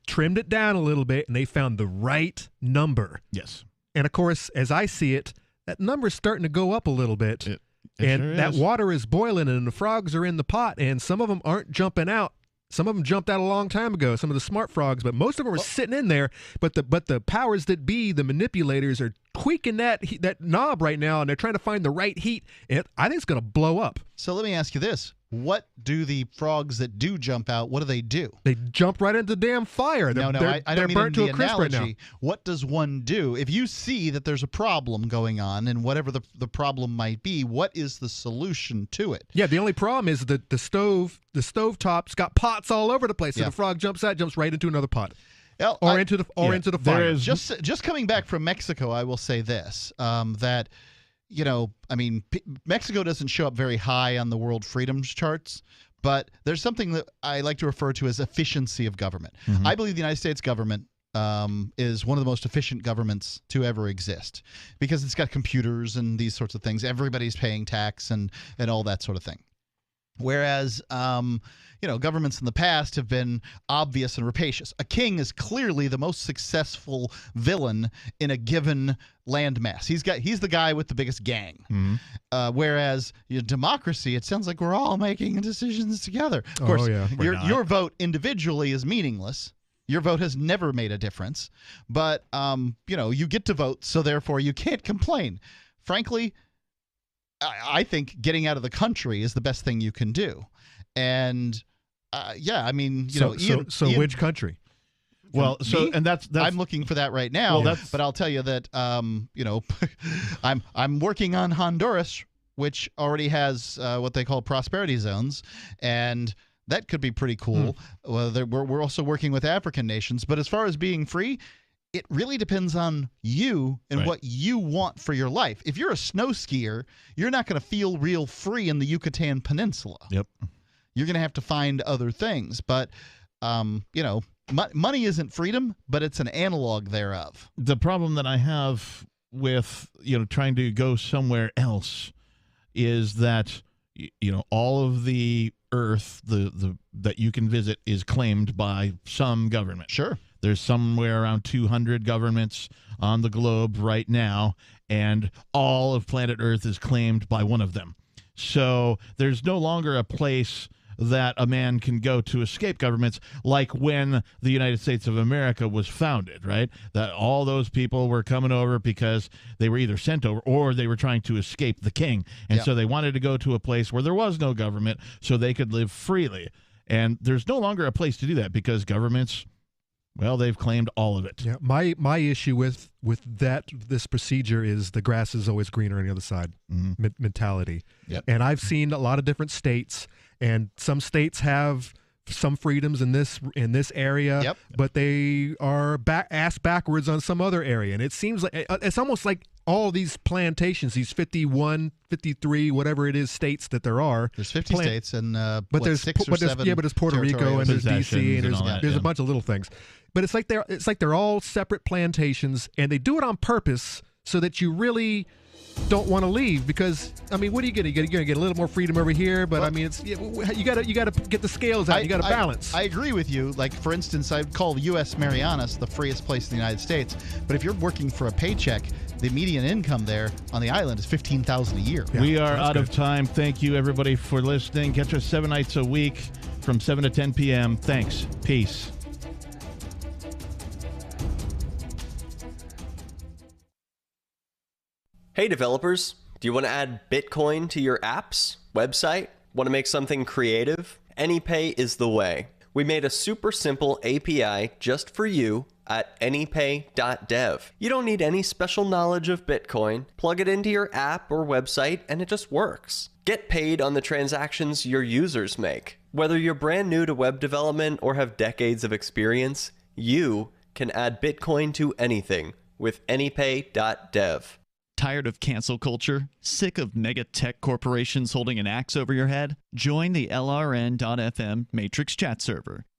trimmed it down a little bit and they found the right number. Yes. And of course, as I see it, that number's starting to go up a little bit. It and sure that is. water is boiling and the frogs are in the pot, and some of them aren't jumping out. Some of them jumped out a long time ago, some of the smart frogs, but most of them are sitting in there. But the powers that be, the manipulators, are tweaking that knob right now, and they're trying to find the right heat. And I think it's going to blow up. So let me ask you this. What do the frogs that do jump out, what do? They jump right into the damn fire. I don't mean burnt in to the a crisp right now. analogy. What does one do? If you see that there's a problem going on, and whatever the problem might be, what is the solution to it? Yeah, the only problem is that the stove top's got pots all over the place. So Yeah. the frog jumps right into another pot. Well, Into the fire. Just coming back from Mexico, I will say this, that Mexico doesn't show up very high on the world freedoms charts, but there's something that I like to refer to as efficiency of government. Mm-hmm. I believe the United States government is one of the most efficient governments to ever exist because it's got computers and these sorts of things. Everybody's paying tax and all that sort of thing. Whereas, governments in the past have been obvious and rapacious. A king is clearly the most successful villain in a given landmass. He's the guy with the biggest gang. Mm-hmm. Whereas democracy, it sounds like we're all making decisions together. Of course, your vote individually is meaningless. Your vote has never made a difference. But, you get to vote, so therefore you can't complain. Frankly, I think getting out of the country is the best thing you can do. And which country? Well, that's I'm looking for that right now. But I'll tell you that I'm working on Honduras, which already has what they call prosperity zones, and that could be pretty cool. Well, we're also working with African nations, but as far as being free, it really depends on you and what you want for your life. If you're a snow skier, you're not going to feel real free in the Yucatan Peninsula. Yep. You're going to have to find other things. But, money isn't freedom, but it's an analog thereof. The problem that I have with, trying to go somewhere else is that, all of the earth that you can visit is claimed by some government. Sure. There's somewhere around 200 governments on the globe right now, and all of planet Earth is claimed by one of them. So there's no longer a place that a man can go to escape governments like when the United States of America was founded, right? That all those people were coming over because they were either sent over or they were trying to escape the king. And so they wanted to go to a place where there was no government so they could live freely. And there's no longer a place to do that because governments, well, they've claimed all of it. Yeah, my issue with this procedure is the grass is always greener on the other side mentality. Yep. And I've seen a lot of different states, and some states have some freedoms in this area, but they are ass backwards on some other area. And it seems like it's almost like all these plantations, these 51, 53, whatever it is, states that there are. There's 50 states and there's 6 or 7 but there's Puerto Rico and there's DC and there's a bunch of little things. But it's like they're all separate plantations, and they do it on purpose so that you really don't want to leave because, I mean, what are you going to get? You're going to get a little more freedom over here, but I mean, it's you got to get the scales out. You got to balance. I agree with you. Like, for instance, I call U.S. Marianas the freest place in the United States, but if you're working for a paycheck, the median income there on the island is $15,000 a year. Yeah, we are out of time. Thank you, everybody, for listening. Catch us 7 nights a week from 7 to 10 p.m. Thanks. Peace. Hey developers, do you want to add Bitcoin to your apps, website? Want to make something creative? AnyPay is the way. We made a super simple API just for you at anypay.dev. You don't need any special knowledge of Bitcoin. Plug it into your app or website and it just works. Get paid on the transactions your users make. Whether you're brand new to web development or have decades of experience, you can add Bitcoin to anything with anypay.dev. Tired of cancel culture? Sick of mega tech corporations holding an axe over your head? Join the LRN.FM Matrix chat server.